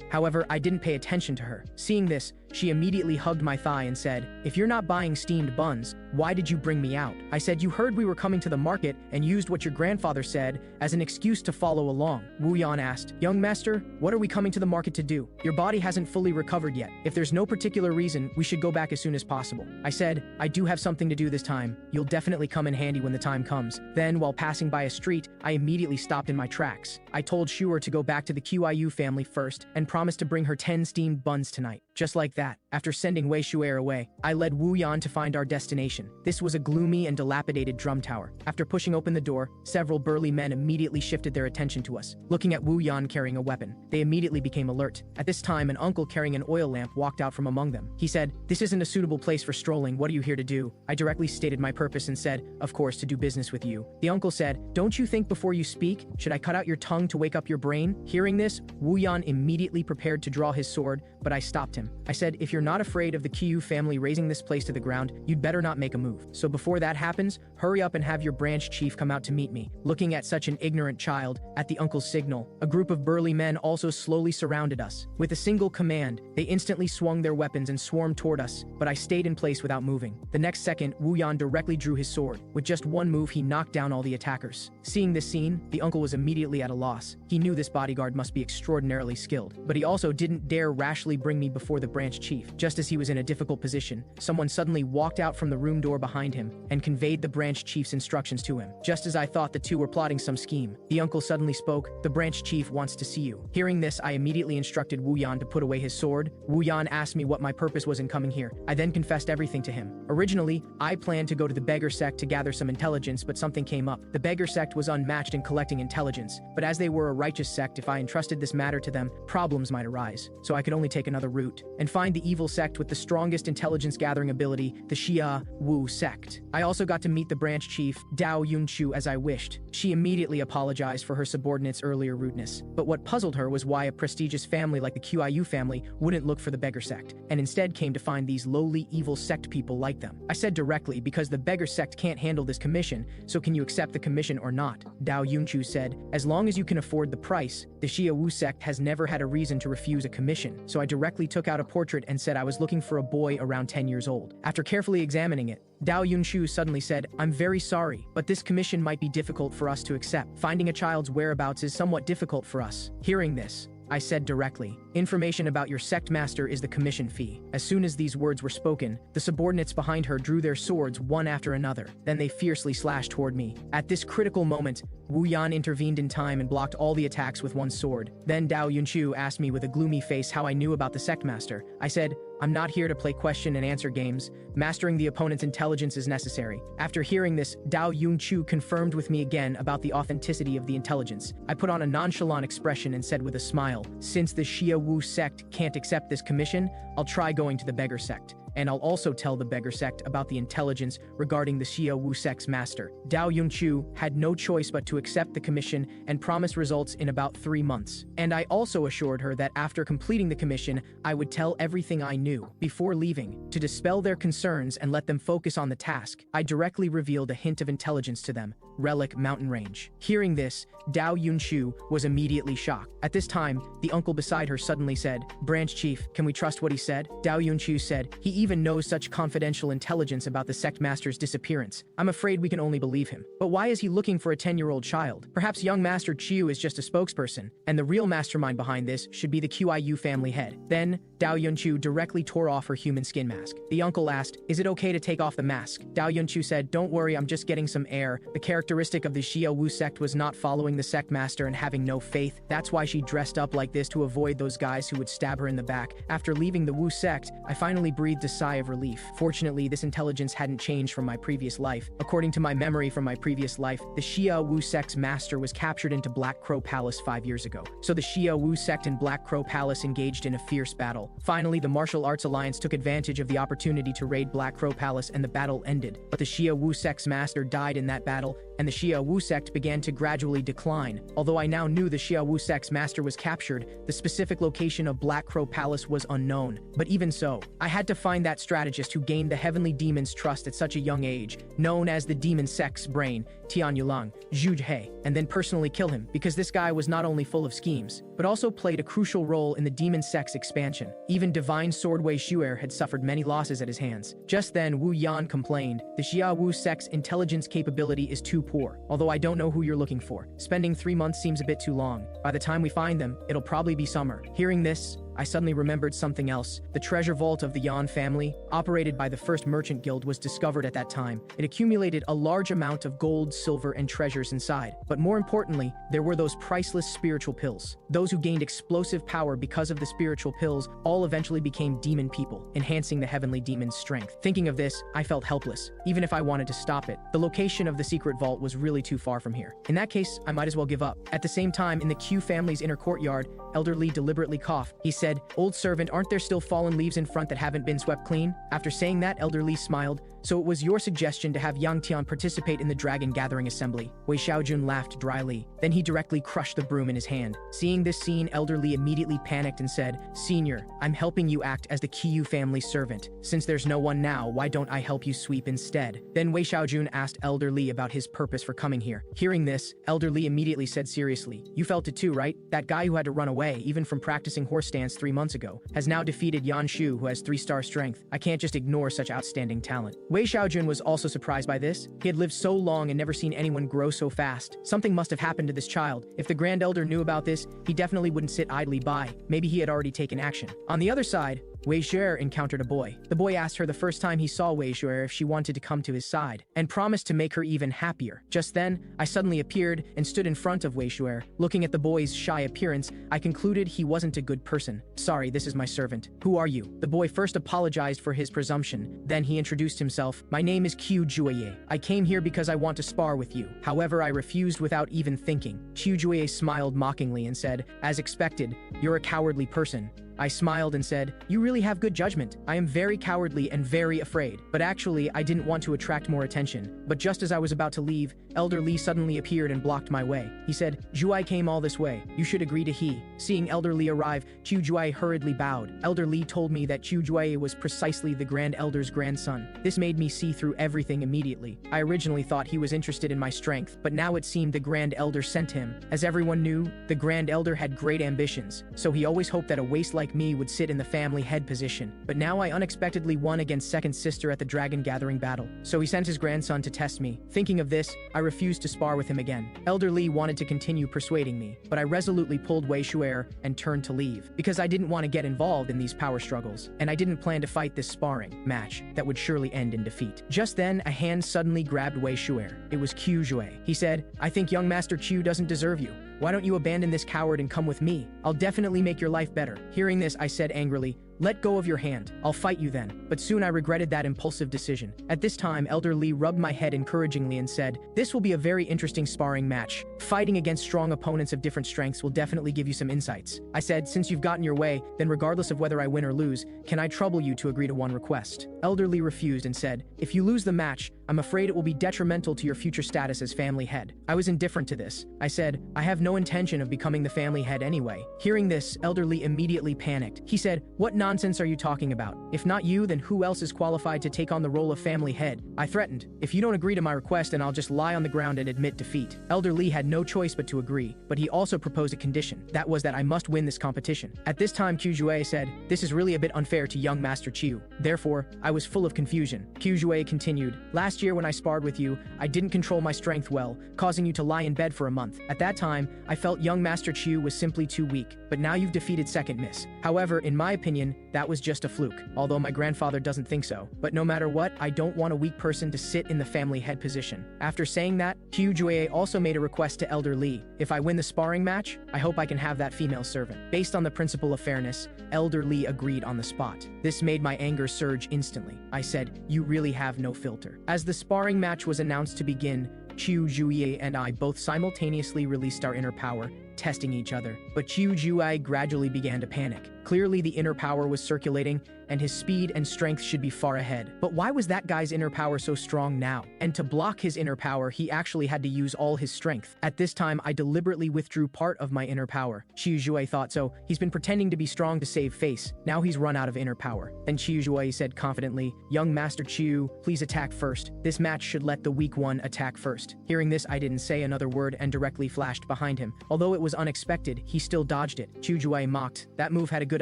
However, I didn't pay attention to her. Seeing this, she immediately hugged my thigh and said, "If you're not buying steamed buns, why did you bring me out?" I said, "You heard we were coming to the market and used what your grandfather said as an excuse to follow along." Wu Yan asked, "Young master, what are we coming to the market to do? Your body hasn't fully recovered yet. If there's no particular reason, we should go back as soon as possible." I said, "I do have something to do this time. You'll definitely come in handy when the time comes." Then, while passing by a street, I immediately stopped in my tracks. I told Xue'er to go back to the QIU family first and promised to bring her 10 steamed buns tonight. Just like that, after sending Wei Xue'er away, I led Wu Yan to find our destination. This was a gloomy and dilapidated drum tower. After pushing open the door, several burly men immediately shifted their attention to us. Looking at Wu Yan carrying a weapon, they immediately became alert. At this time, an uncle carrying an oil lamp walked out from among them. He said, "This isn't a suitable place for strolling. What are you here to do?" I directly stated my purpose and said, "Of course, to do business with you." The uncle said, "Don't you think before you speak? Should I cut out your tongue to wake up your brain?" Hearing this, Wu Yan immediately prepared to draw his sword, but I stopped him. I said, "If you're not afraid of the Qiyu family raising this place to the ground, you'd better not make a move. So before that happens, hurry up and have your branch chief come out to meet me." Looking at such an ignorant child, at the uncle's signal, a group of burly men also slowly surrounded us. With a single command, they instantly swung their weapons and swarmed toward us, but I stayed in place without moving. The next second, Wu Yan directly drew his sword. With just one move, he knocked down all the attackers. Seeing this scene, the uncle was immediately at a loss. He knew this bodyguard must be extraordinarily skilled, but he also didn't dare rashly bring me before the branch chief. Just as he was in a difficult position, someone suddenly walked out from the room door behind him and conveyed the branch chief's instructions to him. Just as I thought the two were plotting some scheme, the uncle suddenly spoke, "The branch chief wants to see you." Hearing this, I immediately instructed Wu Yan to put away his sword. Wu Yan asked me what my purpose was in coming here. I then confessed everything to him. Originally, I planned to go to the beggar sect to gather some intelligence, but something came up. The beggar sect was unmatched in collecting intelligence, but as they were a righteous sect, if I entrusted this matter to them, problems might arise. So I could only take another route and find the evil sect with the strongest intelligence gathering ability, the Xia Wu sect. I also got to meet the branch chief, Dao Yunchu, as I wished. She immediately apologized for her subordinate's earlier rudeness, but what puzzled her was why a prestigious family like the QIU family wouldn't look for the beggar sect, and instead came to find these lowly evil sect people like them. I said directly, "Because the beggar sect can't handle this commission, so can you accept the commission or not?" Dao Yunchu said, "As long as you can afford the price, the Xia Wu sect has never had a reason to refuse a commission." So I directly took out a portrait and said I was looking for a boy around 10 years old. After carefully examining it, Dao Yunchu suddenly said, "I'm very sorry, but this commission might be difficult for us to accept. Finding a child's whereabouts is somewhat difficult for us." Hearing this, I said directly, "Information about your sect master is the commission fee." As soon as these words were spoken, the subordinates behind her drew their swords one after another. Then they fiercely slashed toward me. At this critical moment, Wu Yan intervened in time and blocked all the attacks with one sword. Then Dao Yunchu asked me with a gloomy face how I knew about the sect master. I said, "I'm not here to play question and answer games. Mastering the opponent's intelligence is necessary." After hearing this, Dao Yunchu confirmed with me again about the authenticity of the intelligence. I put on a nonchalant expression and said with a smile, "Since the Xia Wu sect can't accept this commission, I'll try going to the beggar sect." and I'll also tell the beggar sect about the intelligence regarding the Xia Wu sect's master. Dao Yunqiu had no choice but to accept the commission and promise results in about 3 months. And I also assured her that after completing the commission, I would tell everything I knew. Before leaving, to dispel their concerns and let them focus on the task, I directly revealed a hint of intelligence to them: Relic Mountain Range. Hearing this, Dao Yunqiu was immediately shocked. At this time, the uncle beside her suddenly said, "Branch Chief, can we trust what he said?" Dao Yunqiu said, "He even knows such confidential intelligence about the sect master's disappearance. I'm afraid we can only believe him. But why is he looking for a 10-year-old child? Perhaps young Master Chiu is just a spokesperson, and the real mastermind behind this should be the QIU family head." Then, Dao Yunqiu directly tore off her human skin mask. The uncle asked, "Is it okay to take off the mask?" Dao Yunqiu said, "Don't worry, I'm just getting some air. The characteristic of the Xia Wu sect was not following the sect master and having no faith. That's why she dressed up like this, to avoid those guys who would stab her in the back." After leaving the Wu sect, I finally breathed a sigh of relief. Fortunately, this intelligence hadn't changed from my previous life. According to my memory from my previous life, the Xia Wu sect's master was captured into Black Crow Palace 5 years ago. So the Xia Wu sect and Black Crow Palace engaged in a fierce battle. Finally, the Martial Arts Alliance took advantage of the opportunity to raid Black Crow Palace, and the battle ended. But the Xia Wu sect's master died in that battle, and the Xia Wu sect began to gradually decline. Although I now knew the Xia Wu sect's master was captured, the specific location of Black Crow Palace was unknown. But even so, I had to find that strategist who gained the heavenly demon's trust at such a young age, known as the demon sect's brain, Tian Yulang, Zhu He, and then personally kill him, because this guy was not only full of schemes, but also played a crucial role in the demon sect's expansion. Even divine sword Wei Xue'er had suffered many losses at his hands. Just then, Wu Yan complained, "The Xia Wu sect's intelligence capability is too poor. Although I don't know who you're looking for. Spending 3 months seems a bit too long. By the time we find them, it'll probably be summer." Hearing this, I suddenly remembered something else. The treasure vault of the Yan family, operated by the First Merchant Guild, was discovered at that time. It accumulated a large amount of gold, silver, and treasures inside. But more importantly, there were those priceless spiritual pills. Those who gained explosive power because of the spiritual pills all eventually became demon people, enhancing the heavenly demon's strength. Thinking of this, I felt helpless, even if I wanted to stop it. The location of the secret vault was really too far from here. In that case, I might as well give up. At the same time, in the Q family's inner courtyard, Elder Li deliberately coughed. He said, "Old servant, aren't there still fallen leaves in front that haven't been swept clean?" After saying that, Elder Li smiled. "So it was your suggestion to have Yang Tian participate in the dragon gathering assembly?" Wei Xiaojun laughed dryly. Then he directly crushed the broom in his hand. Seeing this scene, Elder Li immediately panicked and said, "Senior, I'm helping you act as the Qiyu family's servant. Since there's no one now, why don't I help you sweep instead?" Then Wei Xiaojun asked Elder Li about his purpose for coming here. Hearing this, Elder Li immediately said seriously, "You felt it too, right? That guy who had to run away, even from practicing horse stance 3 months ago, has now defeated Yan Shu, who has 3-star strength. I can't just ignore such outstanding talent." Wei Xiaojun was also surprised by this. He had lived so long and never seen anyone grow so fast. Something must have happened to this child. If the Grand Elder knew about this, he definitely wouldn't sit idly by. Maybe he had already taken action. On the other side, Wei Xue'er encountered a boy. The boy asked her the first time he saw Wei Xue'er if she wanted to come to his side, and promised to make her even happier. Just then, I suddenly appeared and stood in front of Wei Xue'er. Looking at the boy's shy appearance, I concluded he wasn't a good person. "Sorry, this is my servant. Who are you?" The boy first apologized for his presumption. Then he introduced himself. "My name is Qiu Jueye. I came here because I want to spar with you." However, I refused without even thinking. Qiu Jueye smiled mockingly and said, "As expected, you're a cowardly person." I smiled and said, "You really have good judgment. I am very cowardly and very afraid." But actually, I didn't want to attract more attention. But just as I was about to leave, Elder Li suddenly appeared and blocked my way. He said, "Juai came all this way. You should agree to he." Seeing Elder Li arrive, Qiu Juai hurriedly bowed. Elder Li told me that Qiu Juai was precisely the Grand Elder's grandson. This made me see through everything immediately. I originally thought he was interested in my strength, but now it seemed the Grand Elder sent him. As everyone knew, the Grand Elder had great ambitions, so he always hoped that a waste like me would sit in the family head position. But now I unexpectedly won against second sister at the dragon gathering battle, so he sent his grandson to test me. Thinking of this, I refused to spar with him again. Elder Li wanted to continue persuading me, but I resolutely pulled Wei Xue'er and turned to leave, because I didn't want to get involved in these power struggles, and I didn't plan to fight this sparring match that would surely end in defeat. Just then, a hand suddenly grabbed Wei Xue'er. It was Qiu Juey. He said, "I think young Master Qiu doesn't deserve you. Why don't you abandon this coward and come with me? I'll definitely make your life better." Hearing this, I said angrily, "Let go of your hand. I'll fight you then." But soon I regretted that impulsive decision. At this time, Elder Lee rubbed my head encouragingly and said, "This will be a very interesting sparring match. Fighting against strong opponents of different strengths will definitely give you some insights." I said, "Since you've gotten your way, then regardless of whether I win or lose, can I trouble you to agree to one request?" Elder Lee refused and said, "If you lose the match, I'm afraid it will be detrimental to your future status as family head." I was indifferent to this. I said, "I have no intention of becoming the family head anyway." Hearing this, Elder Lee immediately panicked. He said, "What nonsense are you talking about? If not you, then who else is qualified to take on the role of family head?" I threatened, "If you don't agree to my request, then I'll just lie on the ground and admit defeat." Elder Lee had no choice but to agree, but he also proposed a condition. That was that I must win this competition. At this time, Xue'er said, "This is really a bit unfair to young Master Qiu." Therefore, I was full of confusion. Xue'er continued, "Last year when I sparred with you, I didn't control my strength well, causing you to lie in bed for a month. At that time, I felt young Master Qiu was simply too weak, but now you've defeated second miss. However, in my opinion, that was just a fluke, although my grandfather doesn't think so. But no matter what, I don't want a weak person to sit in the family head position." After saying that, Xue'er also made a request to Elder Lee. "If I win the sparring match, I hope I can have that female servant." Based on the principle of fairness, Elder Lee agreed on the spot. This made my anger surge instantly. I said, "You really have no filter." As the sparring match was announced to begin, Xue'er and I both simultaneously released our inner power, testing each other. But Xue'er gradually began to panic. Clearly the inner power was circulating, and his speed and strength should be far ahead. But why was that guy's inner power so strong now? And to block his inner power, he actually had to use all his strength. At this time, I deliberately withdrew part of my inner power. Xue'er thought so. He's been pretending to be strong to save face. Now he's run out of inner power. Then Xue'er said confidently, "Young Master Qiu, please attack first. This match should let the weak one attack first." Hearing this, I didn't say another word and directly flashed behind him. Although it was unexpected, he still dodged it. Xue'er mocked, "That move had a good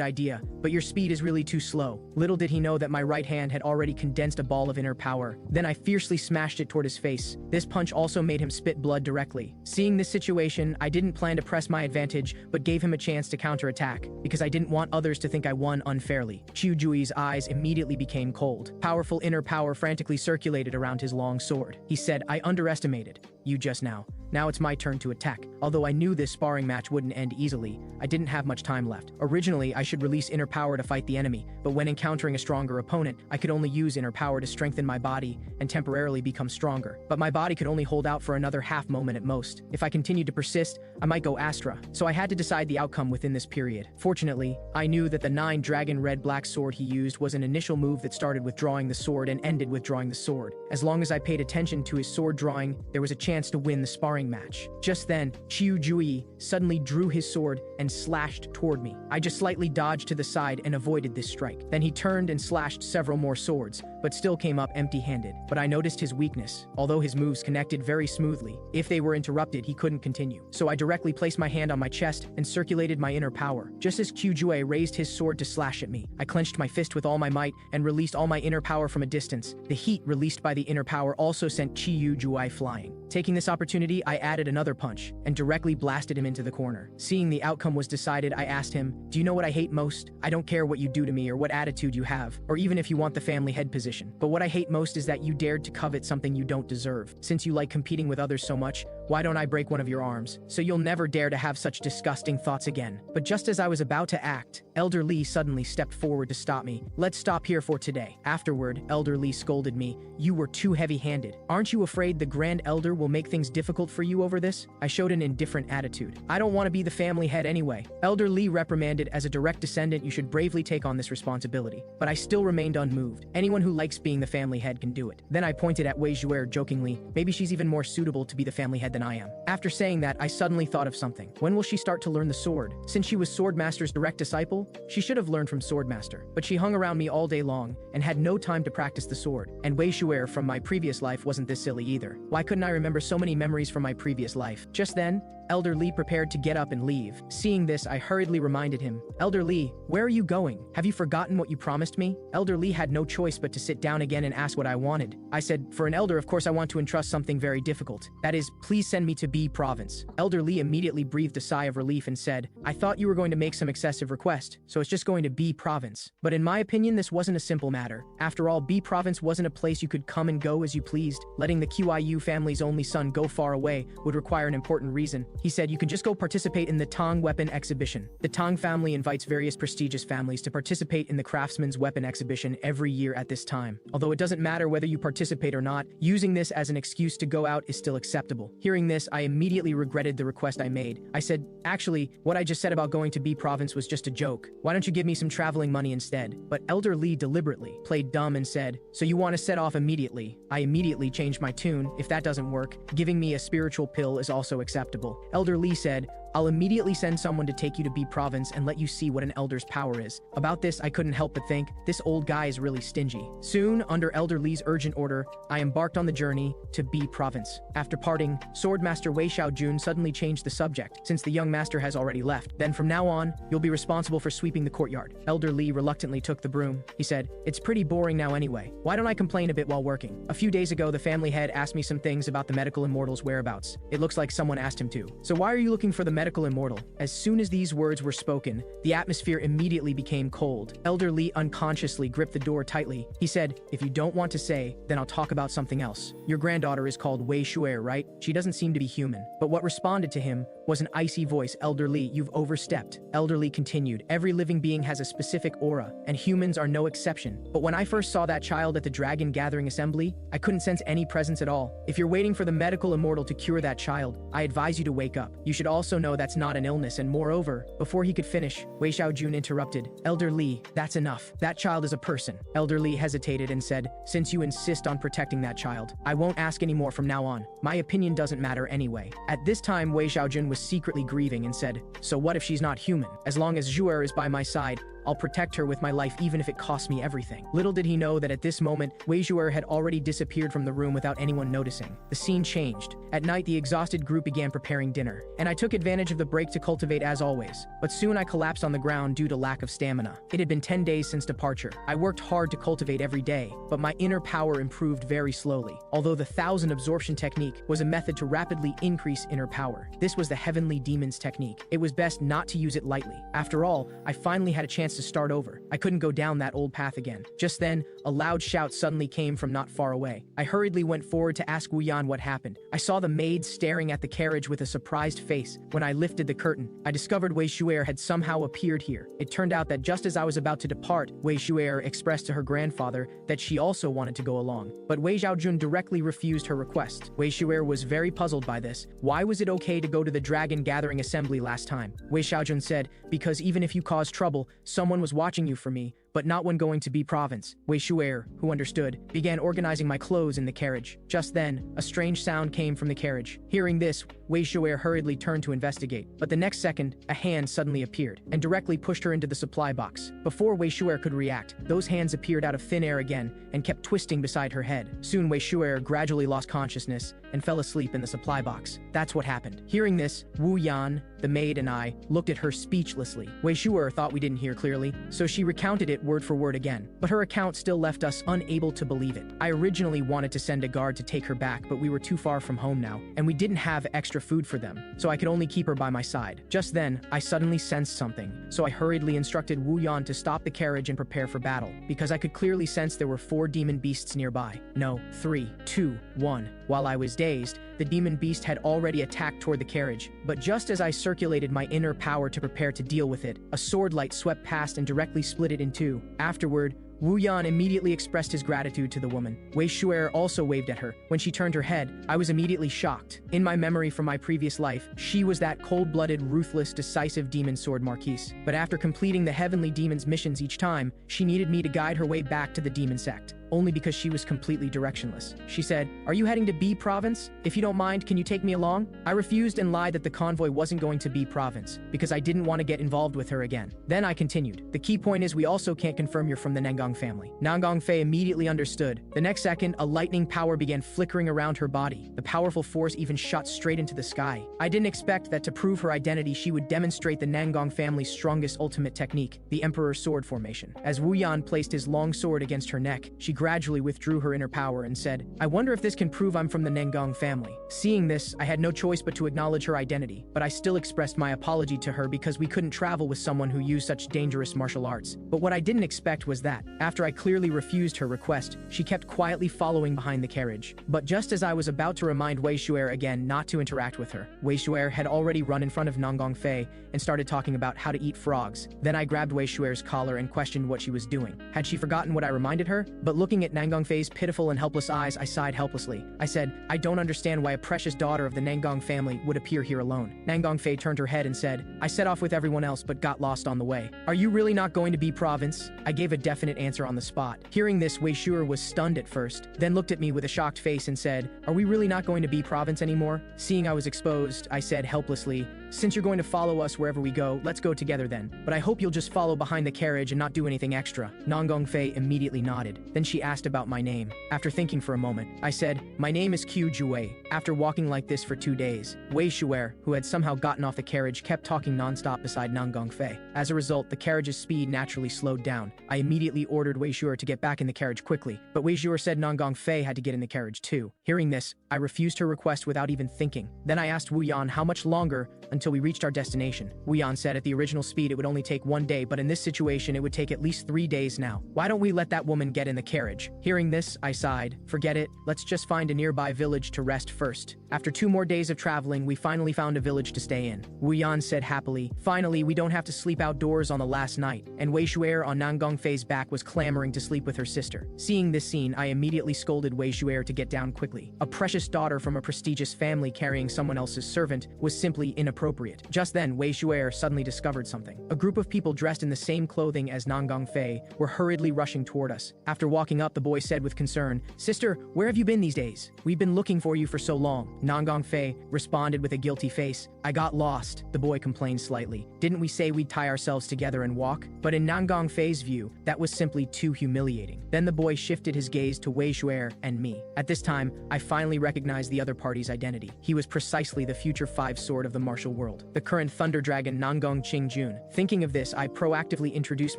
idea, but your speed is really too slow." Little did he know that my right hand had already condensed a ball of inner power. Then I fiercely smashed it toward his face. This punch also made him spit blood directly. Seeing this situation, I didn't plan to press my advantage, but gave him a chance to counterattack, because I didn't want others to think I won unfairly. Xue'er's eyes immediately became cold. Powerful inner power frantically circulated around his long sword. He said, "I underestimated you just now. Now it's my turn to attack." Although I knew this sparring match wouldn't end easily, I didn't have much time left. Originally, I should release inner power to fight the enemy, but when encountering a stronger opponent, I could only use inner power to strengthen my body and temporarily become stronger. But my body could only hold out for another half moment at most. If I continued to persist, I might go Astra, so I had to decide the outcome within this period. Fortunately, I knew that the 9-dragon red-black sword he used was an initial move that started with drawing the sword and ended with drawing the sword. As long as I paid attention to his sword drawing, there was a chance to win the sparring match. Just then, Xue'er suddenly drew his sword and slashed toward me. I just slightly dodged to the side and avoided this strike. Then he turned and slashed several more swords, but still came up empty-handed. But I noticed his weakness. Although his moves connected very smoothly, if they were interrupted, he couldn't continue. So I directly placed my hand on my chest and circulated my inner power. Just as Xue'er raised his sword to slash at me, I clenched my fist with all my might and released all my inner power from a distance. The heat released by the inner power also sent Xue'er flying. Taking this opportunity, I added another punch and directly blasted him into the corner. Seeing the outcome was decided, I asked him, "Do you know what I hate most? I don't care what you do to me or what attitude you have, or even if you want the family head position. But what I hate most is that you dared to covet something you don't deserve. Since you like competing with others so much, why don't I break one of your arms, so you'll never dare to have such disgusting thoughts again?" But just as I was about to act, Elder Lee suddenly stepped forward to stop me. "Let's stop here for today." Afterward, Elder Lee scolded me, "You were too heavy-handed. Aren't you afraid the Grand Elder will make things difficult for you over this?" I showed an indifferent attitude. "I don't want to be the family head anyway." Elder Lee reprimanded, "As a direct descendant, you should bravely take on this responsibility." But I still remained unmoved. Anyone who likes being the family head can do it. Then I pointed at Wei Xue'er jokingly, "Maybe she's even more suitable to be the family head than I am." After saying that, I suddenly thought of something. When will she start to learn the sword? Since she was Swordmaster's direct disciple, she should have learned from Swordmaster. But she hung around me all day long and had no time to practice the sword. And Wei Xue'er from my previous life wasn't this silly either. Why couldn't I remember so many memories from my previous life? Just then, Elder Lee prepared to get up and leave. Seeing this, I hurriedly reminded him, "Elder Lee, where are you going? Have you forgotten what you promised me?" Elder Lee had no choice but to sit down again and ask what I wanted. I said, "For an elder, of course I want to entrust something very difficult. That is, please send me to B Province." Elder Lee immediately breathed a sigh of relief and said, "I thought you were going to make some excessive request, so it's just going to B Province." But in my opinion, this wasn't a simple matter. After all, B Province wasn't a place you could come and go as you pleased. Letting the Qiu family's only son go far away would require an important reason. He said you can just go participate in the Tang weapon exhibition. The Tang family invites various prestigious families to participate in the craftsman's weapon exhibition every year at this time. Although it doesn't matter whether you participate or not, using this as an excuse to go out is still acceptable. Hearing this, I immediately regretted the request I made. I said, actually, what I just said about going to B province was just a joke. Why don't you give me some traveling money instead? But Elder Lee deliberately played dumb and said, so you want to set off immediately? I immediately changed my tune. If that doesn't work, giving me a spiritual pill is also acceptable. Elder Lee said, I'll immediately send someone to take you to B province and let you see what an elder's power is. About this, I couldn't help but think, this old guy is really stingy. Soon, under Elder Lee's urgent order, I embarked on the journey to B province. After parting, Swordmaster Wei Xue'er suddenly changed the subject, since the young master has already left. Then from now on, you'll be responsible for sweeping the courtyard. Elder Lee reluctantly took the broom. He said, it's pretty boring now anyway. Why don't I complain a bit while working? A few days ago, the family head asked me some things about the medical immortal's whereabouts. It looks like someone asked him to. So why are you looking for the medical immortal? As soon as these words were spoken, the atmosphere immediately became cold. Elder Lee unconsciously gripped the door tightly. He said, if you don't want to say, then I'll talk about something else. Your granddaughter is called Wei Xue'er, right? She doesn't seem to be human. But what responded to him was an icy voice. Elder Lee, you've overstepped. Elder Lee continued, every living being has a specific aura, and humans are no exception. But when I first saw that child at the Dragon Gathering Assembly, I couldn't sense any presence at all. If you're waiting for the medical immortal to cure that child, I advise you to wake up. You should also know that's not an illness, and moreover, before he could finish, Wei Xue'er interrupted. Elder Lee, that's enough. That child is a person. Elder Lee hesitated and said, since you insist on protecting that child, I won't ask any more from now on. My opinion doesn't matter anyway. At this time, Wei Xue'er was secretly grieving and said, so what if she's not human? As long as Xue'er is by my side, I'll protect her with my life even if it costs me everything. Little did he know that at this moment, Wei Xue'er had already disappeared from the room without anyone noticing. The scene changed. At night, the exhausted group began preparing dinner, and I took advantage of the break to cultivate as always. But soon I collapsed on the ground due to lack of stamina. It had been 10 days since departure. I worked hard to cultivate every day, but my inner power improved very slowly. Although the 1000 absorption technique was a method to rapidly increase inner power, this was the heavenly demon's technique. It was best not to use it lightly. After all, I finally had a chance to start over. I couldn't go down that old path again. Just then, a loud shout suddenly came from not far away. I hurriedly went forward to ask Wu Yan what happened. I saw the maid staring at the carriage with a surprised face. When I lifted the curtain, I discovered Wei Xue'er had somehow appeared here. It turned out that just as I was about to depart, Wei Xue'er expressed to her grandfather that she also wanted to go along. But Wei Xue'er directly refused her request. Wei Xue'er was very puzzled by this. Why was it okay to go to the Dragon Gathering Assembly last time? Wei Xue'er said, because even if you cause trouble, someone was watching you for me, but not when going to B province. Wei Xue'er, who understood, began organizing my clothes in the carriage. Just then, a strange sound came from the carriage. Hearing this, Wei Xue'er hurriedly turned to investigate, but the next second, a hand suddenly appeared and directly pushed her into the supply box. Before Wei Xue'er could react, those hands appeared out of thin air again and kept twisting beside her head. Soon Wei Xue'er gradually lost consciousness and fell asleep in the supply box. That's what happened. Hearing this, Wu Yan, the maid, and I looked at her speechlessly. Wei Xue'er thought we didn't hear clearly, so she recounted it word for word again, but her account still left us unable to believe it. I originally wanted to send a guard to take her back, but we were too far from home now, and we didn't have extra food for them, so I could only keep her by my side. Just then, I suddenly sensed something, so I hurriedly instructed Wu Yan to stop the carriage and prepare for battle, because I could clearly sense there were 4 demon beasts nearby. No, 3, 2, 1. While I was dazed, the demon beast had already attacked toward the carriage, but just as I circulated my inner power to prepare to deal with it, a sword light swept past and directly split it in two. Afterward, Wu Yan immediately expressed his gratitude to the woman. Wei Xue'er also waved at her. When she turned her head, I was immediately shocked. In my memory from my previous life, she was that cold-blooded, ruthless, decisive demon sword marquise. But after completing the heavenly demon's missions each time, she needed me to guide her way back to the demon sect, only because she was completely directionless. She said, "Are you heading to B province? If you don't mind, can you take me along?" I refused and lied that the convoy wasn't going to B province, because I didn't want to get involved with her again. Then I continued, "The key point is we also can't confirm you're from the Nangong family." Nangong Fei immediately understood. The next second, a lightning power began flickering around her body. The powerful force even shot straight into the sky. I didn't expect that to prove her identity, she would demonstrate the Nangong family's strongest ultimate technique, the Emperor's Sword Formation. As Wu Yan placed his long sword against her neck, she gradually withdrew her inner power and said, "I wonder if this can prove I'm from the Nangong family." Seeing this, I had no choice but to acknowledge her identity, but I still expressed my apology to her because we couldn't travel with someone who used such dangerous martial arts. But what I didn't expect was that, After I clearly refused her request, she kept quietly following behind the carriage. But just as I was about to remind Wei Xue'er again not to interact with her, Wei Xue'er had already run in front of Nangang Fei and started talking about how to eat frogs. Then I grabbed Wei Xue'er's collar and questioned what she was doing. Had she forgotten what I reminded her? But looking at Nangang Fei's pitiful and helpless eyes, I sighed helplessly. I said, I don't understand why a precious daughter of the Nangang family would appear here alone. Nangang Fei turned her head and said, I set off with everyone else but got lost on the way. Are you really not going to be province? I gave a definite answer on the spot. Hearing this, Wei Xue'er was stunned at first, then looked at me with a shocked face and said, are we really not going to be province anymore? Seeing I was exposed, I said helplessly, since you're going to follow us wherever we go, let's go together then. But I hope you'll just follow behind the carriage and not do anything extra. Nangang Fei immediately nodded. Then she asked about my name. After thinking for a moment, I said, my name is Qiu Juwei. After walking like this for 2 days, Wei Xue'er, who had somehow gotten off the carriage, kept talking non-stop beside Nangang Fei. As a result, the carriage's speed naturally slowed down. I immediately ordered Wei Xue'er to get back in the carriage quickly, but Wei Xue'er said Nangang Fei had to get in the carriage too. Hearing this, I refused her request without even thinking. Then I asked Wu Yan how much longer until we reached our destination. Wu Yan said at the original speed it would only take 1 day, but in this situation it would take at least 3 days now. Why don't we let that woman get in the carriage? Hearing this, I sighed. Forget it, let's just find a nearby village to rest first. After 2 more days of traveling, we finally found a village to stay in. Wu Yan said happily, finally we don't have to sleep outdoors on the last night, and Wei Xue'er on Nangang Fei's back was clamoring to sleep with her sister. Seeing this scene, I immediately scolded Wei Xue'er to get down quickly. A precious daughter from a prestigious family carrying someone else's servant was simply inappropriate. Just then, Wei Xue'er suddenly discovered something. A group of people dressed in the same clothing as Nangang Fei were hurriedly rushing toward us. After walking up, the boy said with concern, sister, where have you been these days? We've been looking for you for so long. Nangang Fei responded with a guilty face. I got lost, the boy complained slightly. Didn't we say we'd tie ourselves together and walk? But in Nangang Fei's view, that was simply too humiliating. Then the boy shifted his gaze to Wei Xue'er and me. At this time, I finally recognized the other party's identity. He was precisely the future 5 sword of the martial world, the current thunder dragon Nangang Qingjun. Thinking of this, I proactively introduced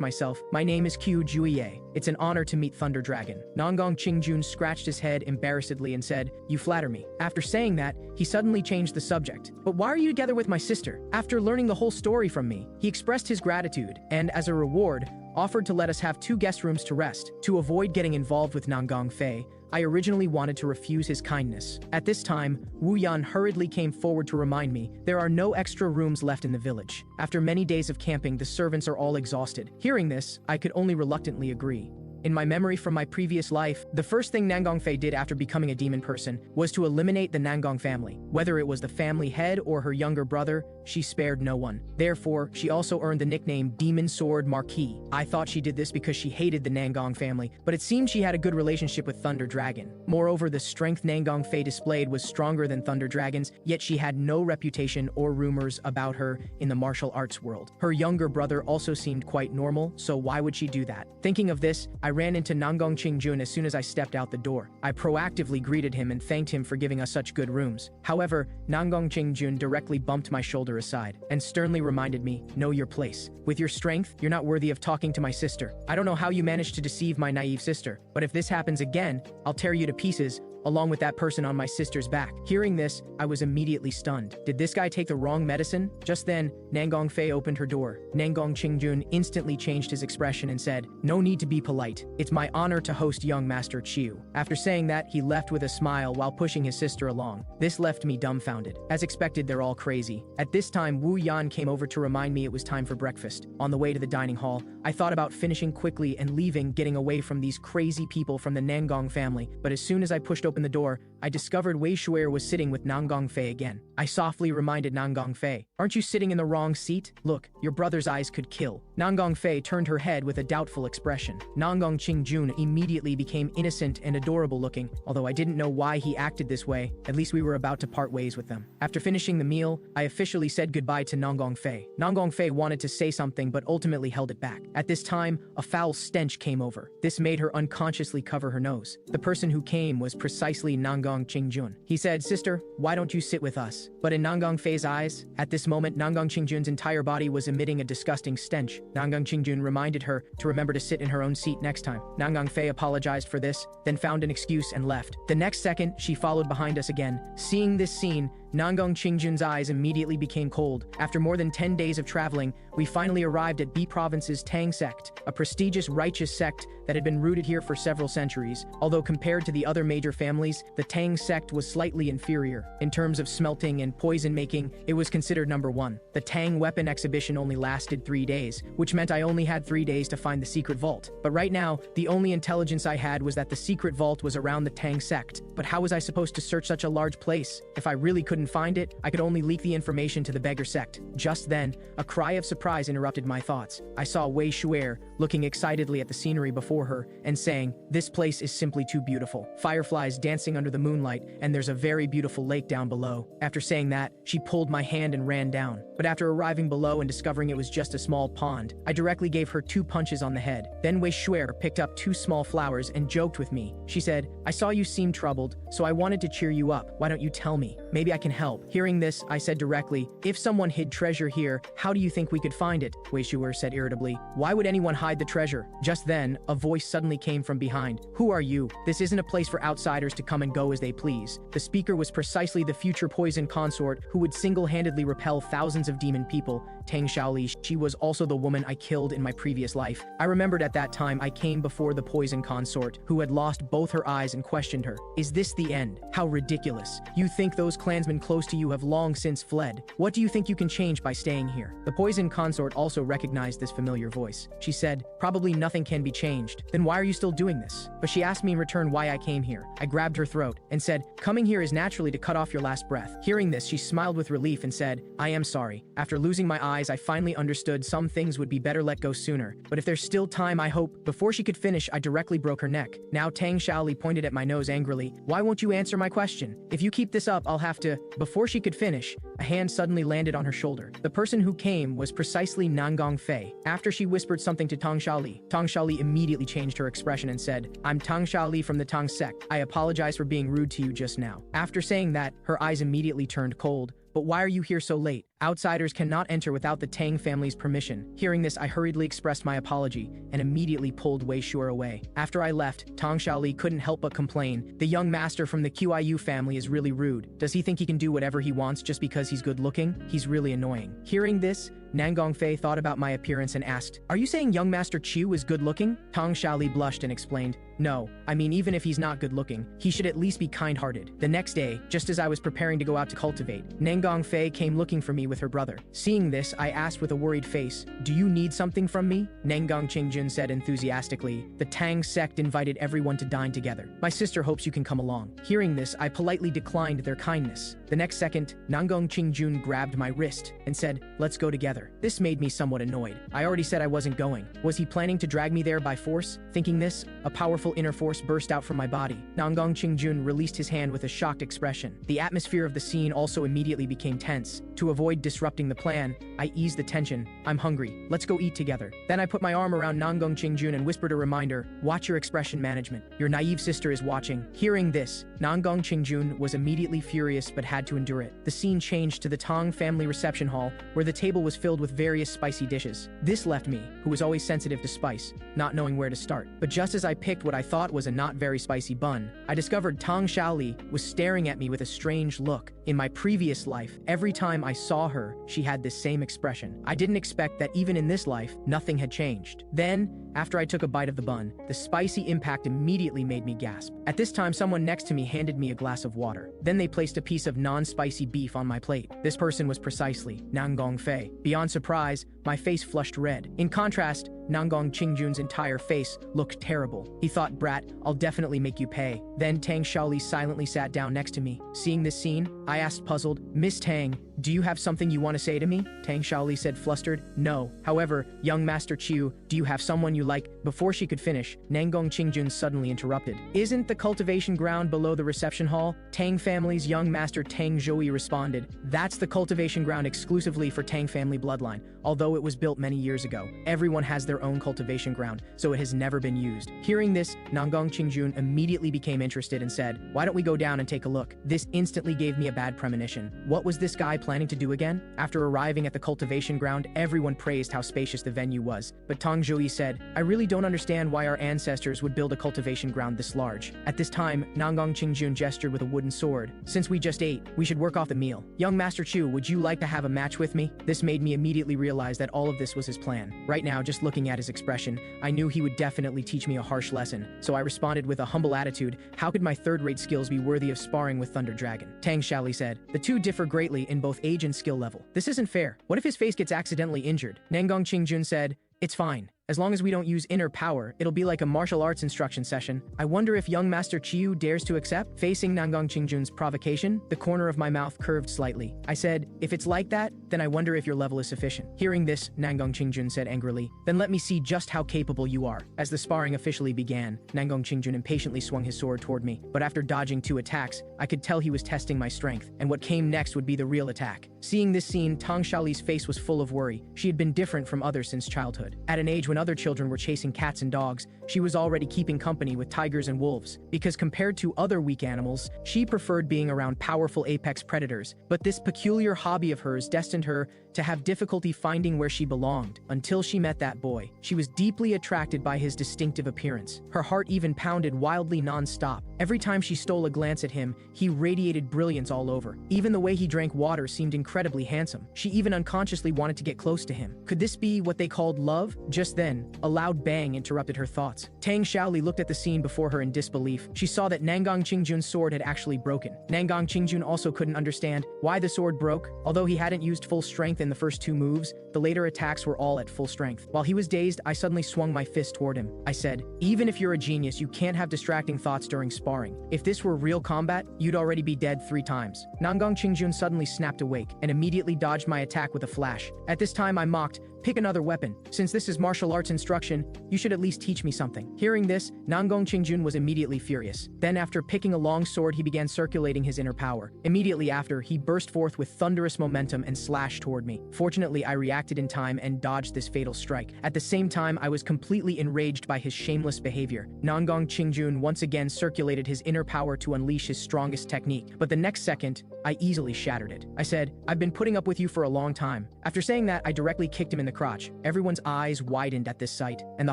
myself. My name is Qiu Juye. It's an honor to meet Thunder Dragon. Nangang Qingjun scratched his head embarrassedly and said, you flatter me. After saying that, he suddenly changed the subject. But why are you together with my sister? After learning the whole story from me, he expressed his gratitude, and as a reward, offered to let us have 2 guest rooms to rest. To avoid getting involved with Nangang Fei, I originally wanted to refuse his kindness. At this time, Wu Yan hurriedly came forward to remind me there are no extra rooms left in the village. After many days of camping, the servants are all exhausted. Hearing this, I could only reluctantly agree. In my memory from my previous life, the first thing Nangang Fei did after becoming a demon person was to eliminate the Nangang family. Whether it was the family head or her younger brother, she spared no one. Therefore, she also earned the nickname Demon Sword Marquis. I thought she did this because she hated the Nangang family, but it seemed she had a good relationship with Thunder Dragon. Moreover, the strength Nangang Fei displayed was stronger than Thunder Dragon's, yet she had no reputation or rumors about her in the martial arts world. Her younger brother also seemed quite normal, so why would she do that? Thinking of this, I ran into Nangang Qingjun as soon as I stepped out the door. I proactively greeted him and thanked him for giving us such good rooms. However, Nangang Qingjun directly bumped my shoulder aside and sternly reminded me, know your place. With your strength, you're not worthy of talking to my sister. I don't know how you managed to deceive my naive sister, but if this happens again, I'll tear you to pieces, along with that person on my sister's back. Hearing this, I was immediately stunned. Did this guy take the wrong medicine? Just then, Nangang Fei opened her door. Nangang Qingjun instantly changed his expression and said, no need to be polite. It's my honor to host young Master Qiu. After saying that, he left with a smile while pushing his sister along. This left me dumbfounded. As expected, they're all crazy. At this time, Wu Yan came over to remind me it was time for breakfast. On the way to the dining hall, I thought about finishing quickly and leaving, getting away from these crazy people from the Nangang family, but as soon as I pushed open the door, I discovered Wei Xue'er was sitting with Nangang Fei again. I softly reminded Nangang Fei, aren't you sitting in the wrong seat? Look, your brother's eyes could kill. Nangang Fei turned her head with a doubtful expression. Nangang Qingjun immediately became innocent and adorable looking, although I didn't know why he acted this way. At least we were about to part ways with them. After finishing the meal, I officially said goodbye to Nangang Fei. Nangang Fei wanted to say something but ultimately held it back. At this time, a foul stench came over. This made her unconsciously cover her nose. The person who came was precisely Nangang Qingjun. He said, sister, why don't you sit with us? But in Nangang Fei's eyes, at this moment, Nangang Qingjun's entire body was emitting a disgusting stench. Nangang Qingjun reminded her to remember to sit in her own seat next time. Nangang Fei apologized for this, then found an excuse and left. The next second, she followed behind us again. Seeing this scene, Nangong Qingjun's eyes immediately became cold. After more than 10 days of traveling, we finally arrived at B Province's Tang sect, a prestigious righteous sect that had been rooted here for several centuries. Although compared to the other major families, the Tang sect was slightly inferior. In terms of smelting and poison making, it was considered number one. The Tang weapon exhibition only lasted 3 days, which meant I only had 3 days to find the secret vault. But right now, the only intelligence I had was that the secret vault was around the Tang sect. But how was I supposed to search such a large place? If I really couldn't find it, I could only leak the information to the beggar sect. Just then, a cry of surprise interrupted my thoughts. I saw Wei Xue'er looking excitedly at the scenery before her and saying, "This place is simply too beautiful. Fireflies dancing under the moonlight, and there's a very beautiful lake down below." After saying that, she pulled my hand and ran down. But after arriving below and discovering it was just a small pond, I directly gave her 2 punches on the head. Then Wei Xue'er picked up 2 small flowers and joked with me. She said, "I saw you seem troubled, so I wanted to cheer you up. Why don't you tell me? Maybe I can help." Hearing this, I said directly, "If someone hid treasure here, how do you think we could find it?" Wei Xue'er said irritably, "Why would anyone hide the treasure?" Just then, a voice suddenly came from behind. "Who are you? This isn't a place for outsiders to come and go as they please." The speaker was precisely the future poison consort who would single-handedly repel thousands of demon people, Tang Xiaoli. She was also the woman I killed in my previous life. I remembered at that time I came before the poison consort, who had lost both her eyes, and questioned her. "Is this the end? How ridiculous. You think those clansmen close to you have long since fled? What do you think you can change by staying here?" The poison consort also recognized this familiar voice. She said, "Probably nothing can be changed. Then why are you still doing this?" But she asked me in return why I came here. I grabbed her throat and said, "Coming here is naturally to cut off your last breath." Hearing this, she smiled with relief and said, "I am sorry. After losing my eyes, I finally understood some things would be better let go sooner. But if there's still time, I hope." Before she could finish, I directly broke her neck. Now Tang Xiaoli pointed at my nose angrily. "Why won't you answer my question? If you keep this up, I'll have to..." Before she could finish, a hand suddenly landed on her shoulder. The person who came was precisely Nangong Fei. After she whispered something to Tang Xiaoli immediately changed her expression and said, "I'm Tang Xiaoli from the Tang sect. I apologize for being rude to you just now." After saying that, her eyes immediately turned cold. "But why are you here so late? Outsiders cannot enter without the Tang family's permission." Hearing this, I hurriedly expressed my apology and immediately pulled Wei Xue'er away. After I left, Tang Xiaoli couldn't help but complain. "The young master from the Qiu family is really rude. Does he think he can do whatever he wants just because he's good looking? He's really annoying." Hearing this, Nangong Fei thought about my appearance and asked, "Are you saying young Master Qiu is good looking?" Tang Xiaoli blushed and explained, "No, I mean even if he's not good looking, he should at least be kind-hearted." The next day, just as I was preparing to go out to cultivate, Nangong Fei came looking for me with her brother. Seeing this, I asked with a worried face, "Do you need something from me?" Nangong Qingjun said enthusiastically, "The Tang sect invited everyone to dine together. My sister hopes you can come along." Hearing this, I politely declined their kindness. The next second, Nangong Qingjun grabbed my wrist and said, "Let's go together." This made me somewhat annoyed. I already said I wasn't going. Was he planning to drag me there by force? Thinking this, a powerful inner force burst out from my body. Nangong Qingjun released his hand with a shocked expression. The atmosphere of the scene also immediately became tense. To avoid disrupting the plan, I eased the tension. "I'm hungry. Let's go eat together." Then I put my arm around Nangong Qingjun and whispered a reminder, "Watch your expression management. Your naive sister is watching." Hearing this, Nangong Qingjun was immediately furious but had to endure it. The scene changed to the Tang family reception hall, where the table was filled with various spicy dishes. This left me, who was always sensitive to spice, not knowing where to start. But just as I picked what I thought was a not very spicy bun, I discovered Tang Xiaoli was staring at me with a strange look. In my previous life, every time I saw her, she had this same expression. I didn't expect that even in this life, nothing had changed. Then, after I took a bite of the bun, the spicy impact immediately made me gasp. At this time, someone next to me handed me a glass of water. Then they placed a piece of non-spicy beef on my plate. This person was precisely Nangong Fei. Beyond surprise, my face flushed red. In contrast, Nangong Qingjun's entire face looked terrible. He thought, "Brat, I'll definitely make you pay." Then Tang Xiaoli silently sat down next to me. Seeing this scene, I asked puzzled, "Miss Tang, do you have something you want to say to me?" Tang Xiaoli said flustered, "No. However, young Master Qiu, do you have someone you like?" Before she could finish, Nangong Qingjun suddenly interrupted. "Isn't the cultivation ground below the reception hall?" Tang family's young master Tang Zhouyi responded, "That's the cultivation ground exclusively for Tang family bloodline. Although it was built many years ago, everyone has their their own cultivation ground, so it has never been used. Hearing this, Nangang Qingjun immediately became interested and said, "Why don't we go down and take a look?" This instantly gave me a bad premonition. What was this guy planning to do again? After arriving at the cultivation ground, everyone praised how spacious the venue was, but Tang Zhuyi said, "I really don't understand why our ancestors would build a cultivation ground this large." At this time, Nangang Qingjun gestured with a wooden sword. "Since we just ate, we should work off the meal. Young Master Chu, would you like to have a match with me?" This made me immediately realize that all of this was his plan. Right now, just looking at his expression, I knew he would definitely teach me a harsh lesson, so I responded with a humble attitude, "How could my third-rate skills be worthy of sparring with Thunder Dragon?" Tang Shaoli said, "The two differ greatly in both age and skill level. This isn't fair. What if his face gets accidentally injured?" Nangang Qingjun said, "It's fine. As long as we don't use inner power, it'll be like a martial arts instruction session. I wonder if young Master Chiyu dares to accept?" Facing Nangang Qingjun's provocation, the corner of my mouth curved slightly. I said, "If it's like that, then I wonder if your level is sufficient." Hearing this, Nangang Qingjun said angrily, "Then let me see just how capable you are." As the sparring officially began, Nangang Qingjun impatiently swung his sword toward me, but after dodging 2 attacks, I could tell he was testing my strength, and what came next would be the real attack. Seeing this scene, Tang Shaoli's face was full of worry. She had been different from others since childhood. At an age when other children were chasing cats and dogs, she was already keeping company with tigers and wolves, because compared to other weak animals, she preferred being around powerful apex predators. But this peculiar hobby of hers destined her to have difficulty finding where she belonged, until she met that boy. She was deeply attracted by his distinctive appearance. Her heart even pounded wildly non-stop. Every time she stole a glance at him, he radiated brilliance all over. Even the way he drank water seemed incredibly handsome. She even unconsciously wanted to get close to him. Could this be what they called love? Just then, a loud bang interrupted her thoughts. Tang Shaoli looked at the scene before her in disbelief. She saw that Nangang Qingjun's sword had actually broken. Nangang Qingjun also couldn't understand why the sword broke. Although he hadn't used full strength in the first 2 moves, the later attacks were all at full strength. While he was dazed, I suddenly swung my fist toward him. I said, "Even if you're a genius, you can't have distracting thoughts during sparring. If this were real combat, you'd already be dead 3 times." Nangang Qingjun suddenly snapped awake and immediately dodged my attack with a flash. At this time, I mocked, "Pick another weapon. Since this is martial arts instruction, you should at least teach me something." Hearing this, Nangang Qingjun was immediately furious. Then after picking a long sword, he began circulating his inner power. Immediately after, he burst forth with thunderous momentum and slashed toward me. Fortunately, I reacted in time and dodged this fatal strike. At the same time, I was completely enraged by his shameless behavior. Nangang Qingjun once again circulated his inner power to unleash his strongest technique, but the next second, I easily shattered it. I said, "I've been putting up with you for a long time." After saying that, I directly kicked him in the crotch. Everyone's eyes widened at this sight, and the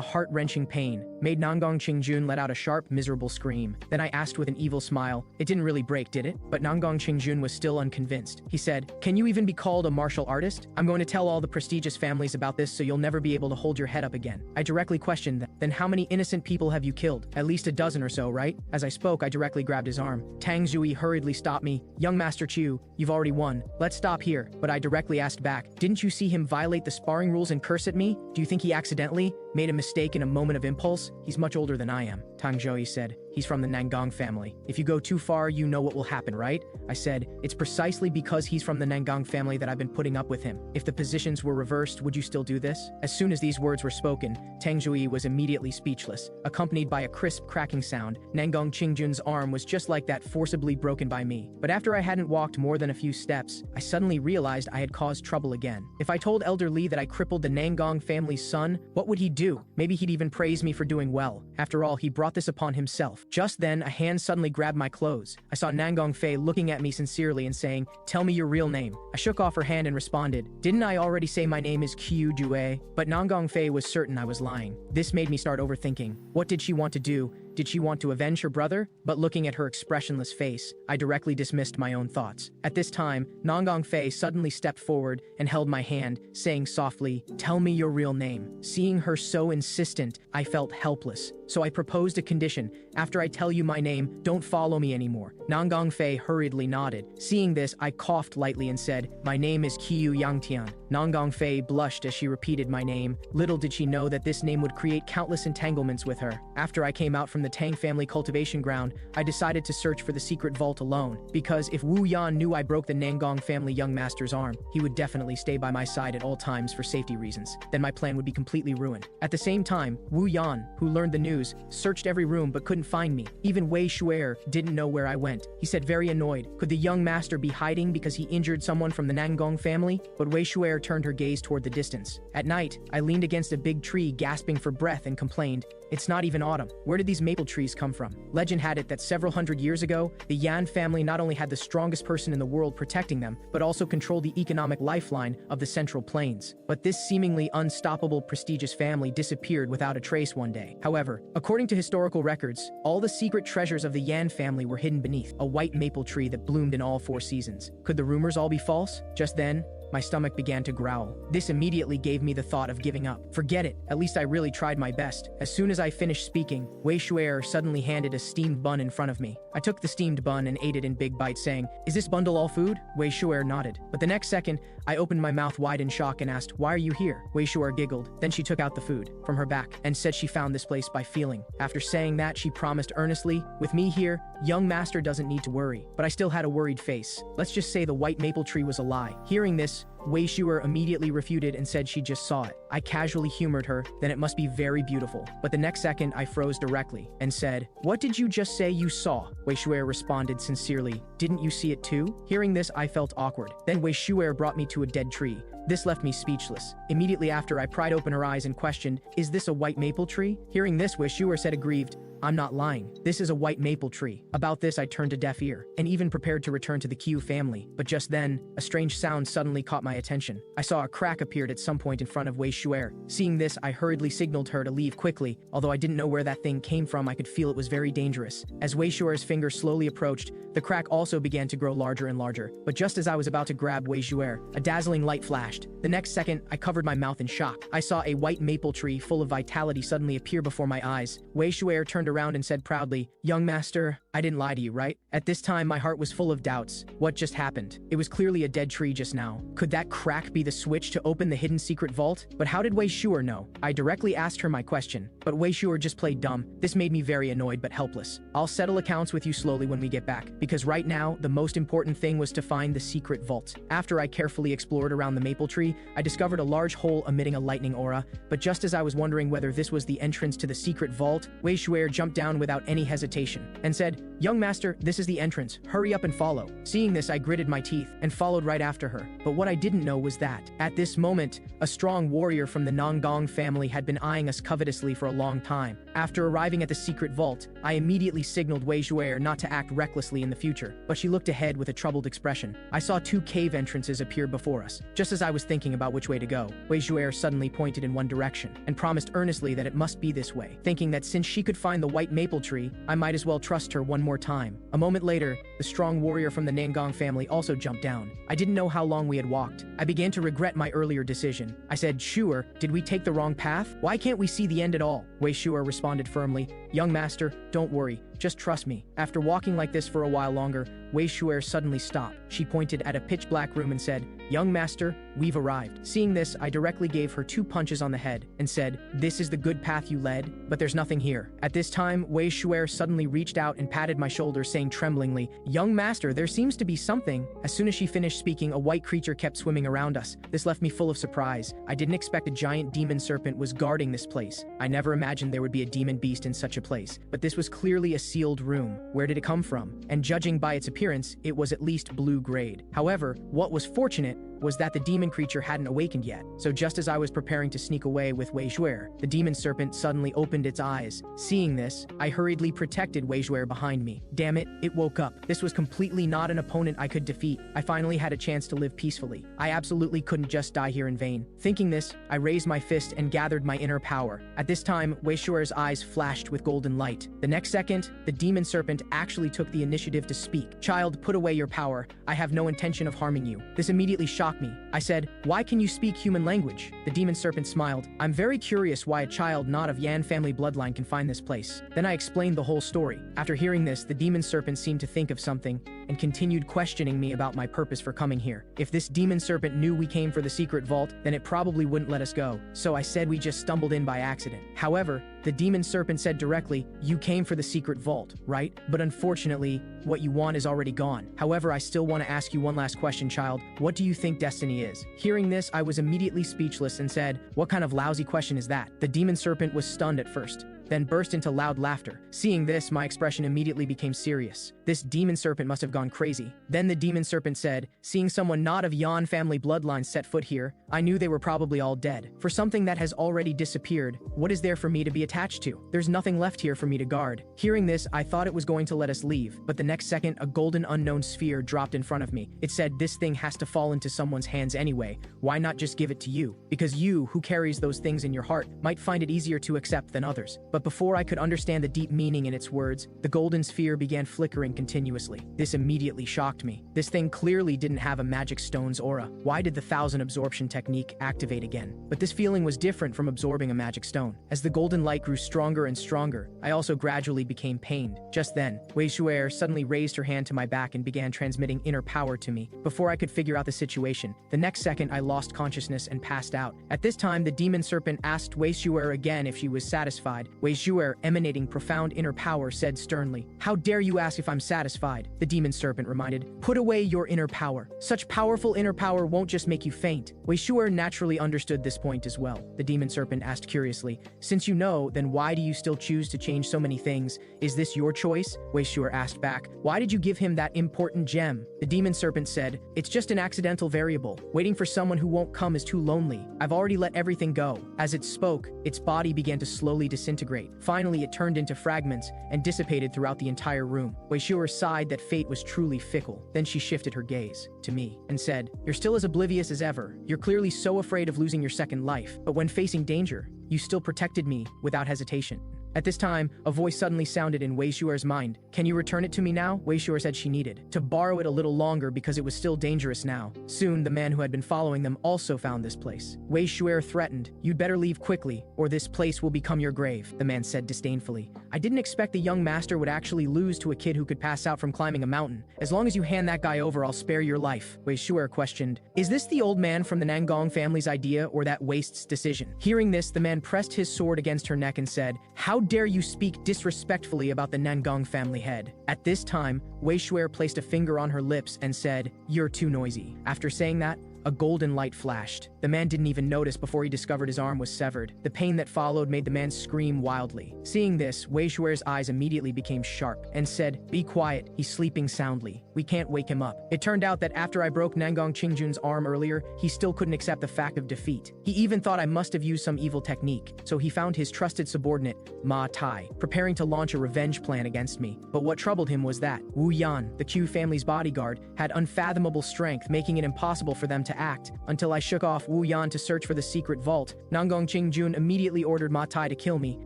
heart-wrenching pain made Nangang Qingjun let out a sharp, miserable scream. Then I asked with an evil smile, "It didn't really break, did it?" But Nangang Qingjun was still unconvinced. He said, "Can you even be called a martial artist? I'm going to tell all the prestigious families about this so you'll never be able to hold your head up again." I directly questioned them, "Then how many innocent people have you killed? At least a dozen or so, right?" As I spoke, I directly grabbed his arm. Tang Zhuyi hurriedly stopped me. "Young Master Chu, you've already won. Let's stop here." But I directly asked back, "Didn't you see him violate the sparring rules and curse at me? Do you think he accidentally made a mistake in a moment of impulse? He's much older than I am." Tang Zhuyi said, "He's from the Nangang family. If you go too far, you know what will happen, right?" I said, "It's precisely because he's from the Nangang family that I've been putting up with him. If the positions were reversed, would you still do this?" As soon as these words were spoken, Tang Zhuyi was immediately speechless. Accompanied by a crisp cracking sound, Nangang Qingjun's arm was just like that, forcibly broken by me. But after I hadn't walked more than a few steps, I suddenly realized I had caused trouble again. If I told Elder Li that I crippled the Nangang family's son, what would he do? Maybe he'd even praise me for doing well. After all, he brought this upon himself. Just then, a hand suddenly grabbed my clothes. I saw Nangang Fei looking at me sincerely and saying, "Tell me your real name." I shook off her hand and responded, "Didn't I already say my name is Qiu Jue?" But Nangang Fei was certain I was lying. This made me start overthinking. What did she want to do? Did she want to avenge her brother? But looking at her expressionless face, I directly dismissed my own thoughts. At this time, Nangang Fei suddenly stepped forward and held my hand, saying softly, "Tell me your real name." Seeing her so insistent, I felt helpless. So I proposed a condition. "After I tell you my name, don't follow me anymore." Nangang Fei hurriedly nodded. Seeing this, I coughed lightly and said, "My name is Qiu Yangtian." Nangang Fei blushed as she repeated my name. Little did she know that this name would create countless entanglements with her. After I came out from from the Tang family cultivation ground, I decided to search for the secret vault alone, because if Wu Yan knew I broke the Nangong family young master's arm, he would definitely stay by my side at all times for safety reasons. Then my plan would be completely ruined. At the same time, Wu Yan, who learned the news, searched every room but couldn't find me. Even Wei Xue'er didn't know where I went. He said very annoyed, could the young master be hiding because he injured someone from the Nangong family? But Wei Xue'er turned her gaze toward the distance. At night, I leaned against a big tree gasping for breath and complained, it's not even autumn. Where did these maple trees come from? Legend had it that several hundred years ago, the Yan family not only had the strongest person in the world protecting them, but also controlled the economic lifeline of the Central Plains. But this seemingly unstoppable, prestigious family disappeared without a trace one day. However, according to historical records, all the secret treasures of the Yan family were hidden beneath a white maple tree that bloomed in all 4 seasons. Could the rumors all be false? Just then, my stomach began to growl. This immediately gave me the thought of giving up. Forget it, at least I really tried my best. As soon as I finished speaking, Wei Xue'er suddenly handed a steamed bun in front of me. I took the steamed bun and ate it in big bites, saying, "Is this bundle all food?" Wei Xue'er nodded. But the next second, I opened my mouth wide in shock and asked, "Why are you here?" Wei Xue'er giggled. Then she took out the food from her back and said she found this place by feeling. After saying that, she promised earnestly, "With me here, young master doesn't need to worry." But I still had a worried face. Let's just say the white maple tree was a lie. Hearing this, Wei Xue'er immediately refuted and said she just saw it. I casually humored her, then it must be very beautiful. But the next second, I froze directly and said, "What did you just say you saw?" Wei Xue'er responded sincerely, "Didn't you see it too?" Hearing this, I felt awkward. Then Wei Xue'er brought me to a dead tree. This left me speechless. Immediately after, I pried open her eyes and questioned, "Is this a white maple tree?" Hearing this, Wei Xue'er said aggrieved, "I'm not lying. This is a white maple tree." About this, I turned a deaf ear, and even prepared to return to the Qiu family. But just then, a strange sound suddenly caught my attention. I saw a crack appeared at some point in front of Wei Xue'er. Seeing this, I hurriedly signaled her to leave quickly. Although I didn't know where that thing came from, I could feel it was very dangerous. As Wei Xue'er's finger slowly approached, the crack also began to grow larger and larger. But just as I was about to grab Wei Xue'er, a dazzling light flashed. The next second, I covered my mouth in shock. I saw a white maple tree full of vitality suddenly appear before my eyes. Wei Xue'er turned around and said proudly, "Young master, I didn't lie to you, right?" At this time, my heart was full of doubts. What just happened? It was clearly a dead tree just now. Could that crack be the switch to open the hidden secret vault? But how did Wei Xue'er know? I directly asked her my question, but Wei Xue'er just played dumb. This made me very annoyed but helpless. "I'll settle accounts with you slowly when we get back, because right now, the most important thing was to find the secret vault." After I carefully explored around the maple tree, I discovered a large hole emitting a lightning aura, but just as I was wondering whether this was the entrance to the secret vault, Wei Xue'er jumped down without any hesitation and said, "Young master, this is the entrance. Hurry up and follow." Seeing this, I gritted my teeth and followed right after her. But what I didn't know was that, at this moment, a strong warrior from the Nangong family had been eyeing us covetously for a long time. After arriving at the secret vault, I immediately signaled Wei Xue'er not to act recklessly in the future, but she looked ahead with a troubled expression. I saw 2 cave entrances appear before us. Just as I was thinking about which way to go, Wei Xue'er suddenly pointed in one direction and promised earnestly that it must be this way, thinking that since she could find the white maple tree, I might as well trust her one more time. A moment later, the strong warrior from the Nangong family also jumped down. I didn't know how long we had walked. I began to regret my earlier decision. I said, "Xue'er, did we take the wrong path? Why can't we see the end at all?" Wei Xue'er responded firmly, "Young master, don't worry. Just trust me." After walking like this for a while longer, Wei Xue'er suddenly stopped. She pointed at a pitch-black room and said, "Young master, we've arrived." Seeing this, I directly gave her 2 punches on the head and said, "This is the good path you led, but there's nothing here." At this time, Wei Xue'er suddenly reached out and patted my shoulder, saying tremblingly, "Young master, there seems to be something." As soon as she finished speaking, a white creature kept swimming around us. This left me full of surprise. I didn't expect a giant demon serpent was guarding this place. I never imagined there would be a demon beast in such a place, but this was clearly a sealed room. Where did it come from? And judging by its appearance, it was at least blue grade. However, what was fortunate was that the demon creature hadn't awakened yet. So just as I was preparing to sneak away with Wei Xue'er, the demon serpent suddenly opened its eyes. Seeing this, I hurriedly protected Wei Xue'er behind me. Damn it, it woke up. This was completely not an opponent I could defeat. I finally had a chance to live peacefully. I absolutely couldn't just die here in vain. Thinking this, I raised my fist and gathered my inner power. At this time, Wei Xue'er's eyes flashed with golden light. The next second, the demon serpent actually took the initiative to speak. "Child, put away your power. I have no intention of harming you." This immediately shocked me. I said, "Why can you speak human language?" The demon serpent smiled. "I'm very curious why a child not of Yan family bloodline can find this place." Then I explained the whole story. After hearing this, the demon serpent seemed to think of something and continued questioning me about my purpose for coming here. If this demon serpent knew we came for the secret vault, then it probably wouldn't let us go. So I said we just stumbled in by accident. However, The demon serpent said directly, "You came for the secret vault, right? But unfortunately, what you want is already gone. However, I still want to ask you one last question, child. What do you think destiny is?" Hearing this, I was immediately speechless and said, "What kind of lousy question is that?" The demon serpent was stunned at first, then burst into loud laughter. Seeing this, my expression immediately became serious. This demon serpent must have gone crazy. Then the demon serpent said, "Seeing someone not of Yan family bloodline set foot here, I knew they were probably all dead. For something that has already disappeared, what is there for me to be attached to? There's nothing left here for me to guard." Hearing this, I thought it was going to let us leave, but the next second, a golden unknown sphere dropped in front of me. It said, "This thing has to fall into someone's hands anyway. Why not just give it to you? Because you, who carries those things in your heart, might find it easier to accept than others." But before I could understand the deep meaning in its words, the golden sphere began flickering continuously. This immediately shocked me. This thing clearly didn't have a magic stone's aura. Why did the 1000 absorption technique activate again? But this feeling was different from absorbing a magic stone. As the golden light grew stronger and stronger, I also gradually became pained. Just then, Wei Xue'er suddenly raised her hand to my back and began transmitting inner power to me. Before I could figure out the situation, the next second I lost consciousness and passed out. At this time, the demon serpent asked Wei Xue'er again if she was satisfied. Wei Xue'er, emanating profound inner power, said sternly, "How dare you ask if I'm satisfied?" The demon serpent reminded, "Put away your inner power. Such powerful inner power won't just make you faint." Wei Xue'er naturally understood this point as well. The demon serpent asked curiously, "Since you know, then why do you still choose to change so many things? Is this your choice?" Wei Xue'er asked back, "Why did you give him that important gem?" The demon serpent said, "It's just an accidental variable. Waiting for someone who won't come is too lonely. I've already let everything go." As it spoke, its body began to slowly disintegrate. Finally, it turned into fragments and dissipated throughout the entire room. Wei Xue'er sighed that fate was truly fickle. Then she shifted her gaze to me and said, "You're still as oblivious as ever. You're clearly so afraid of losing your second life, but when facing danger, you still protected me without hesitation." At this time, a voice suddenly sounded in Wei Xue'er's mind. "Can you return it to me now?" Wei Xue'er said she needed to borrow it a little longer because it was still dangerous now. Soon, the man who had been following them also found this place. Wei Xue'er threatened, "You'd better leave quickly, or this place will become your grave," the man said disdainfully. "I didn't expect the young master would actually lose to a kid who could pass out from climbing a mountain. As long as you hand that guy over, I'll spare your life." Wei Xue'er questioned, "Is this the old man from the Nangong family's idea or that waste's decision?" Hearing this, the man pressed his sword against her neck and said, "How dare you speak disrespectfully about the Nangong family head?" At this time, Wei Xue'er placed a finger on her lips and said, "You're too noisy." After saying that, a golden light flashed. The man didn't even notice before he discovered his arm was severed. The pain that followed made the man scream wildly. Seeing this, Wei Xue'er's eyes immediately became sharp and said, "Be quiet, he's sleeping soundly. We can't wake him up." It turned out that after I broke Nangong Qingjun's arm earlier, he still couldn't accept the fact of defeat. He even thought I must have used some evil technique, so he found his trusted subordinate, Ma Tai, preparing to launch a revenge plan against me. But what troubled him was that Wu Yan, the Q family's bodyguard, had unfathomable strength, making it impossible for them to act. Until I shook off Wu Yan to search for the secret vault, Nangong Qingjun immediately ordered Ma Tai to kill me.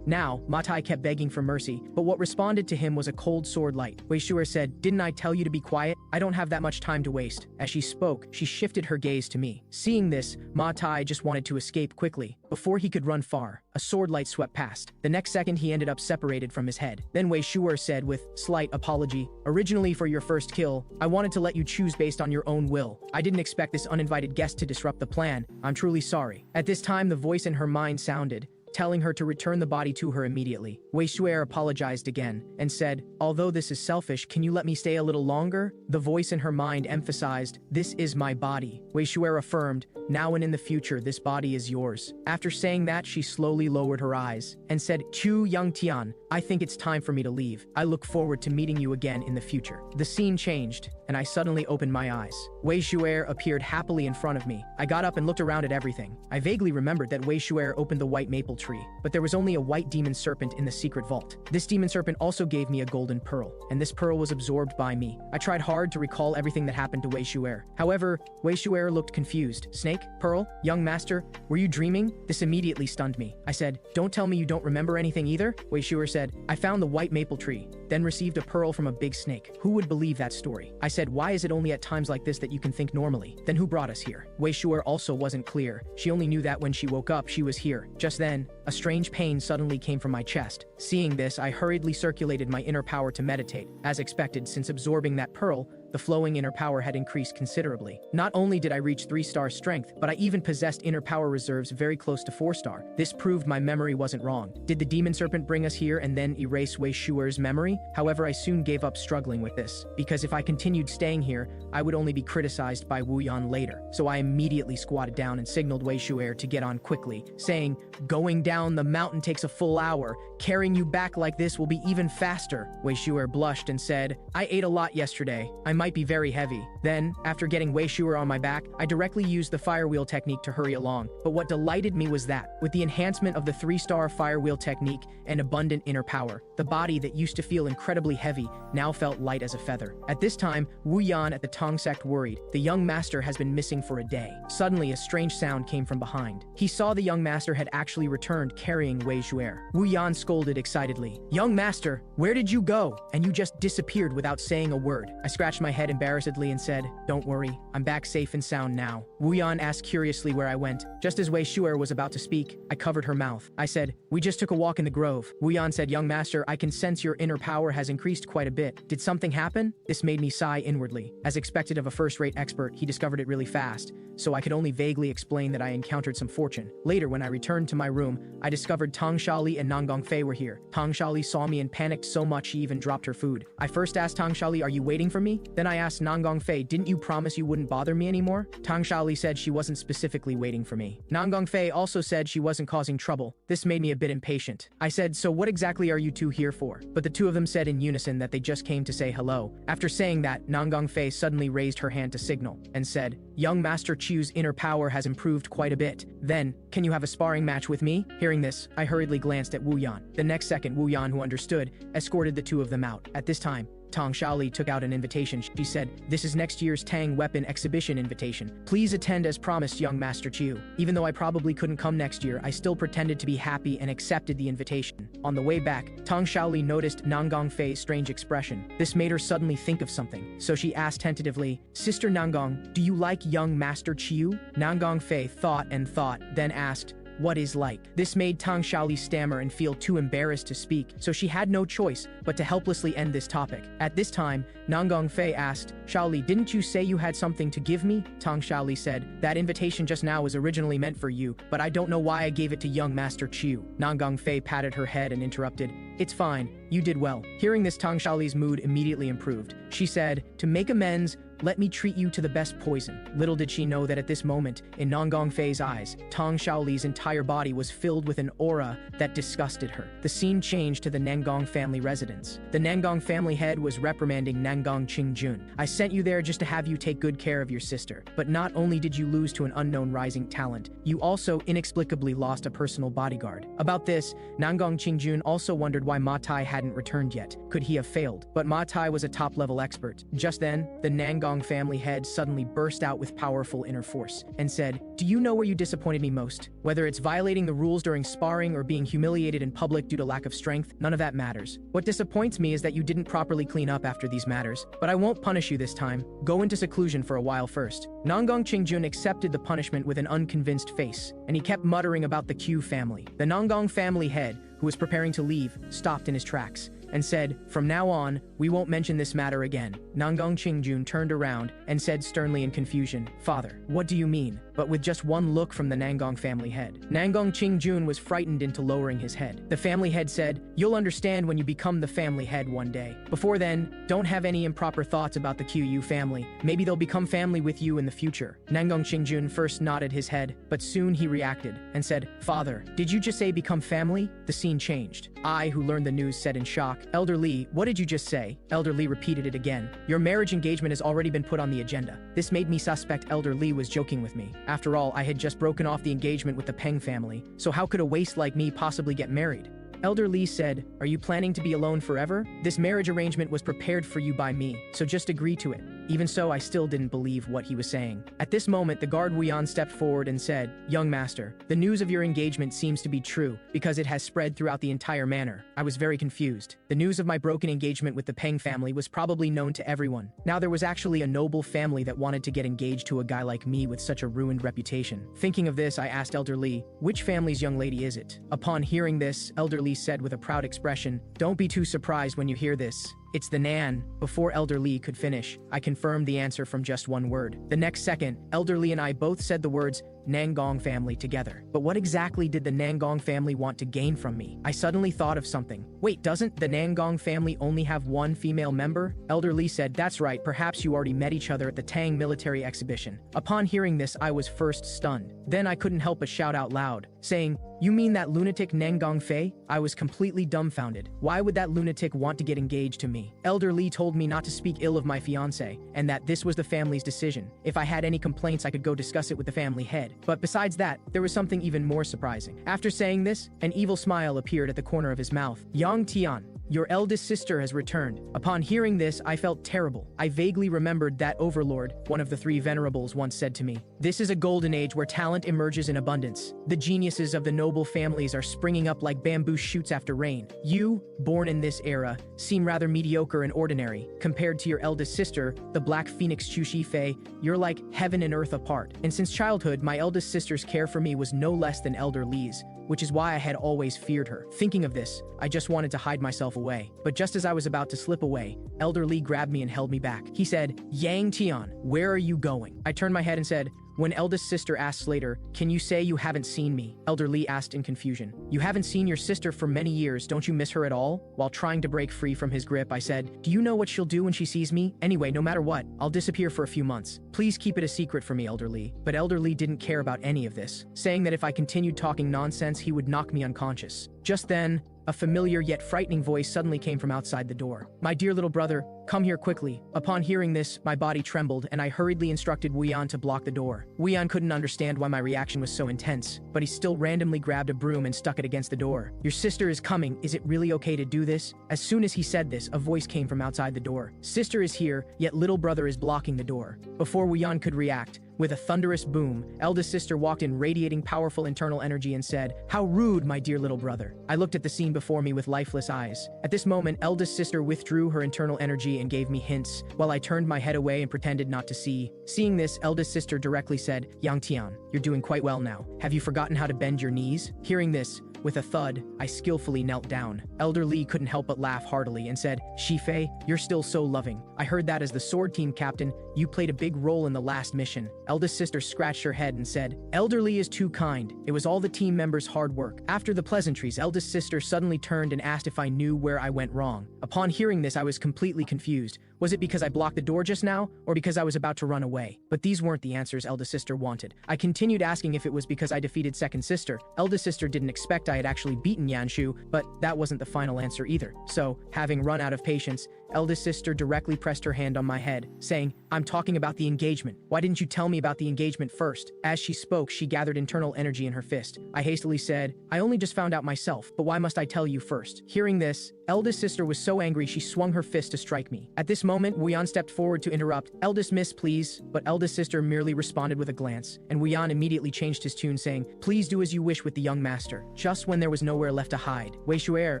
Now, Ma Tai kept begging for mercy, but what responded to him was a cold sword light. Wei Xue'er said, "Didn't I tell you to be quiet? I don't have that much time to waste." As she spoke, she shifted her gaze to me. Seeing this, Ma Tai just wanted to escape quickly. Before he could run far, a sword light swept past. The next second, he ended up separated from his head. Then Wei Xue'er said with slight apology, "Originally for your first kill, I wanted to let you choose based on your own will. I didn't expect this uninvited guest to disrupt the plan. I'm truly sorry." At this time, the voice in her mind sounded, telling her to return the body to her immediately. Wei Xue'er apologized again and said, "Although this is selfish, can you let me stay a little longer?" The voice in her mind emphasized, "This is my body." Wei Xue'er affirmed, "Now and in the future, this body is yours." After saying that, she slowly lowered her eyes and said, "Chu Young Tian, I think it's time for me to leave. I look forward to meeting you again in the future." The scene changed, and I suddenly opened my eyes. Wei Xue'er appeared happily in front of me. I got up and looked around at everything. I vaguely remembered that Wei Xue'er opened the white maple tree, but there was only a white demon serpent in the secret vault. This demon serpent also gave me a golden pearl, and this pearl was absorbed by me. I tried hard to recall everything that happened to Wei Xue'er. However, Wei Xue'er looked confused. "Snake? Pearl? Young master? Were you dreaming?" This immediately stunned me. I said, "Don't tell me you don't remember anything either?" Wei Xue'er said, "I found the white maple tree, then received a pearl from a big snake." Who would believe that story? I said, "Why is it only at times like this that you can think normally? Then who brought us here?" Wei Xue'er also wasn't clear. She only knew that when she woke up, she was here. Just then, a strange pain suddenly came from my chest. Seeing this, I hurriedly circulated my inner power to meditate. As expected, since absorbing that pearl, the flowing inner power had increased considerably. Not only did I reach 3-star strength, but I even possessed inner power reserves very close to 4-star. This proved my memory wasn't wrong. Did the demon serpent bring us here and then erase Wei Xue'er's memory? However, I soon gave up struggling with this, because if I continued staying here, I would only be criticized by Wu Yan later. So I immediately squatted down and signaled Wei Xue'er to get on quickly, saying, "Going down the mountain takes a full hour. Carrying you back like this will be even faster." Wei Xue'er blushed and said, "I ate a lot yesterday. I might be very heavy." Then, after getting Wei Xue'er on my back, I directly used the fire wheel technique to hurry along. But what delighted me was that, with the enhancement of the 3-star fire wheel technique and abundant inner power, the body that used to feel incredibly heavy now felt light as a feather. At this time, Wu Yan at the Tong sect worried. The young master has been missing for a day. Suddenly, a strange sound came from behind. He saw the young master had actually returned carrying Wei Xue'er. Wu Yan scolded excitedly, "Young master, where did you go? And you just disappeared without saying a word." I scratched my head embarrassedly and said, "Don't worry, I'm back safe and sound now." Wu Yan asked curiously where I went. Just as Wei Xue'er was about to speak, I covered her mouth. I said, "We just took a walk in the grove." Wu Yan said, "Young master, I can sense your inner power has increased quite a bit. Did something happen?" This made me sigh inwardly. As expected of a first-rate expert, he discovered it really fast, so I could only vaguely explain that I encountered some fortune. Later, when I returned to my room, I discovered Tang Xiaoli and Nan Gongfei were here. Tang Xiaoli saw me and panicked so much she even dropped her food. I first asked Tang Xiaoli, "Are you waiting for me?" Then I asked Nan Gongfei, "Didn't you promise you wouldn't bother me anymore?" Tang Xiaoli said she wasn't specifically waiting for me. Nan Gongfei also said she wasn't causing trouble. This made me a bit impatient. I said, "So what exactly are you two here for?" But the two of them said in unison that they just came to say hello. After saying that, Nan Gongfei suddenly raised her hand to signal and said, "Young Master Chiu's inner power has improved quite a bit. Then, can you have a sparring match with me?" Hearing this, I hurriedly glanced at Wu Yan. The next second, Wu Yan, who understood, escorted the two of them out. At this time, Tang Xiaoli took out an invitation. She said, "This is next year's Tang Weapon Exhibition invitation. Please attend as promised, young Master Chiu." Even though I probably couldn't come next year, I still pretended to be happy and accepted the invitation. On the way back, Tang Xiaoli noticed Nan Gongfei's strange expression. This made her suddenly think of something, so she asked tentatively, "Sister Nangong, do you like young Master Chiu?" Nan Gongfei thought and thought, then asked, "What is like?" This made Tang Xiaoli stammer and feel too embarrassed to speak, so she had no choice but to helplessly end this topic. At this time, Nan Gongfei asked, "Xiaoli, didn't you say you had something to give me?" Tang Xiaoli said, "That invitation just now was originally meant for you, but I don't know why I gave it to young Master Chiu." Nan Gongfei patted her head and interrupted, "It's fine, you did well." Hearing this, Tang Xiaoli's mood immediately improved. She said, "To make amends, let me treat you to the best poison." Little did she know that at this moment, in Nan Gongfei's eyes, Tang Xiaoli's entire body was filled with an aura that disgusted her. The scene changed to the Nangong family residence. The Nangong family head was reprimanding Nangong Qingjun. "I sent you there just to have you take good care of your sister. But not only did you lose to an unknown rising talent, you also inexplicably lost a personal bodyguard." About this, Nangong Qingjun also wondered why Ma Tai hadn't returned yet. Could he have failed? But Ma Tai was a top-level expert. Just then, the Nangong family head suddenly burst out with powerful inner force and said, "Do you know where you disappointed me most? Whether it's violating the rules during sparring or being humiliated in public due to lack of strength, none of that matters. What disappoints me is that you didn't properly clean up after these matters. But I won't punish you this time. Go into seclusion for a while first." Nangong Qingjun accepted the punishment with an unconvinced face, and he kept muttering about the Q family. The Nangong family head, who was preparing to leave, stopped in his tracks and said, "From now on, we won't mention this matter again." Nangong Qingjun turned around and said sternly in confusion, "Father, what do you mean?" But with just one look from the Nangong family head, Nangong Qingjun was frightened into lowering his head. The family head said, "You'll understand when you become the family head one day. Before then, don't have any improper thoughts about the QU family. Maybe they'll become family with you in the future." Nangong Qingjun first nodded his head, but soon he reacted and said, "Father, did you just say become family?" The scene changed. I, who learned the news, said in shock, "Elder Li, what did you just say?" Elder Li repeated it again. "Your marriage engagement has already been put on the agenda." This made me suspect Elder Li was joking with me. After all, I had just broken off the engagement with the Peng family, so how could a waste like me possibly get married? Elder Li said, "Are you planning to be alone forever? This marriage arrangement was prepared for you by me, so just agree to it." Even so, I still didn't believe what he was saying. At this moment, the guard Wu Yan stepped forward and said, "Young master, the news of your engagement seems to be true, because it has spread throughout the entire manor." I was very confused. The news of my broken engagement with the Peng family was probably known to everyone. Now there was actually a noble family that wanted to get engaged to a guy like me with such a ruined reputation. Thinking of this, I asked Elder Li, "Which family's young lady is it?" Upon hearing this, Elder Li said with a proud expression, "Don't be too surprised when you hear this. "It's the Nan." Before Elder Lee could finish, I confirmed the answer from just one word. The next second, Elder Lee and I both said the words Nangong family together. But what exactly did the Nangong family want to gain from me? I suddenly thought of something. Wait, doesn't the Nangong family only have one female member? Elder Lee said, "That's right, perhaps you already met each other at the Tang military exhibition." Upon hearing this, I was first stunned. Then I couldn't help but shout out loud, saying, "You mean that lunatic Nangong Fei?" I was completely dumbfounded. Why would that lunatic want to get engaged to me? Elder Lee told me not to speak ill of my fiancé, and that this was the family's decision. If I had any complaints, I could go discuss it with the family head. But besides that, there was something even more surprising. After saying this, an evil smile appeared at the corner of his mouth. "Yang Tian, your eldest sister has returned." Upon hearing this, I felt terrible. I vaguely remembered that Overlord, one of the three venerables, once said to me, "This is a golden age where talent emerges in abundance. The geniuses of the noble families are springing up like bamboo shoots after rain. You, born in this era, seem rather mediocre and ordinary. Compared to your eldest sister, the Black Phoenix Chushi Fei, you're like heaven and earth apart." And since childhood, my eldest sister's care for me was no less than Elder Lee's, which is why I had always feared her. Thinking of this, I just wanted to hide myself away. But just as I was about to slip away, Elder Lee grabbed me and held me back. He said, "Yang Tian, where are you going?" I turned my head and said, "When eldest sister asks later, can you say you haven't seen me?" Elder Lee asked in confusion. "You haven't seen your sister for many years, don't you miss her at all?" While trying to break free from his grip, I said, "Do you know what she'll do when she sees me? Anyway, no matter what, I'll disappear for a few months. Please keep it a secret for me, Elder Lee." But Elder Lee didn't care about any of this, saying that if I continued talking nonsense, he would knock me unconscious. Just then, a familiar yet frightening voice suddenly came from outside the door. "My dear little brother, come here quickly." Upon hearing this, my body trembled and I hurriedly instructed Wuyan to block the door. Wuyan couldn't understand why my reaction was so intense, but he still randomly grabbed a broom and stuck it against the door. "Your sister is coming. Is it really okay to do this?" As soon as he said this, a voice came from outside the door. "Sister is here, yet little brother is blocking the door." Before Wuyan could react, with a thunderous boom, eldest sister walked in radiating powerful internal energy and said, "How rude, my dear little brother." I looked at the scene before me with lifeless eyes. At this moment, eldest sister withdrew her internal energy and gave me hints, while I turned my head away and pretended not to see. Seeing this, eldest sister directly said, "Yang Tian, you're doing quite well now. Have you forgotten how to bend your knees?" Hearing this, with a thud, I skillfully knelt down. Elder Lee couldn't help but laugh heartily and said, "Shifei, you're still so loving. I heard that as the sword team captain, you played a big role in the last mission." Eldest sister scratched her head and said, "Elder Lee is too kind. It was all the team members' hard work." After the pleasantries, eldest sister suddenly turned and asked if I knew where I went wrong. Upon hearing this, I was completely confused. Was it because I blocked the door just now, or because I was about to run away? But these weren't the answers eldest sister wanted. I continued asking if it was because I defeated second sister. Eldest sister didn't expect I had actually beaten Yanshu, but that wasn't the final answer either. So, having run out of patience, eldest sister directly pressed her hand on my head, saying, "I'm talking about the engagement. Why didn't you tell me about the engagement first?" As she spoke, she gathered internal energy in her fist. I hastily said, "I only just found out myself, but why must I tell you first?" Hearing this, eldest sister was so angry she swung her fist to strike me. At this moment, Wuyan stepped forward to interrupt. "Eldest miss, please," but eldest sister merely responded with a glance, and Wuyan immediately changed his tune, saying, "Please do as you wish with the young master." Just when there was nowhere left to hide, Wei Xue'er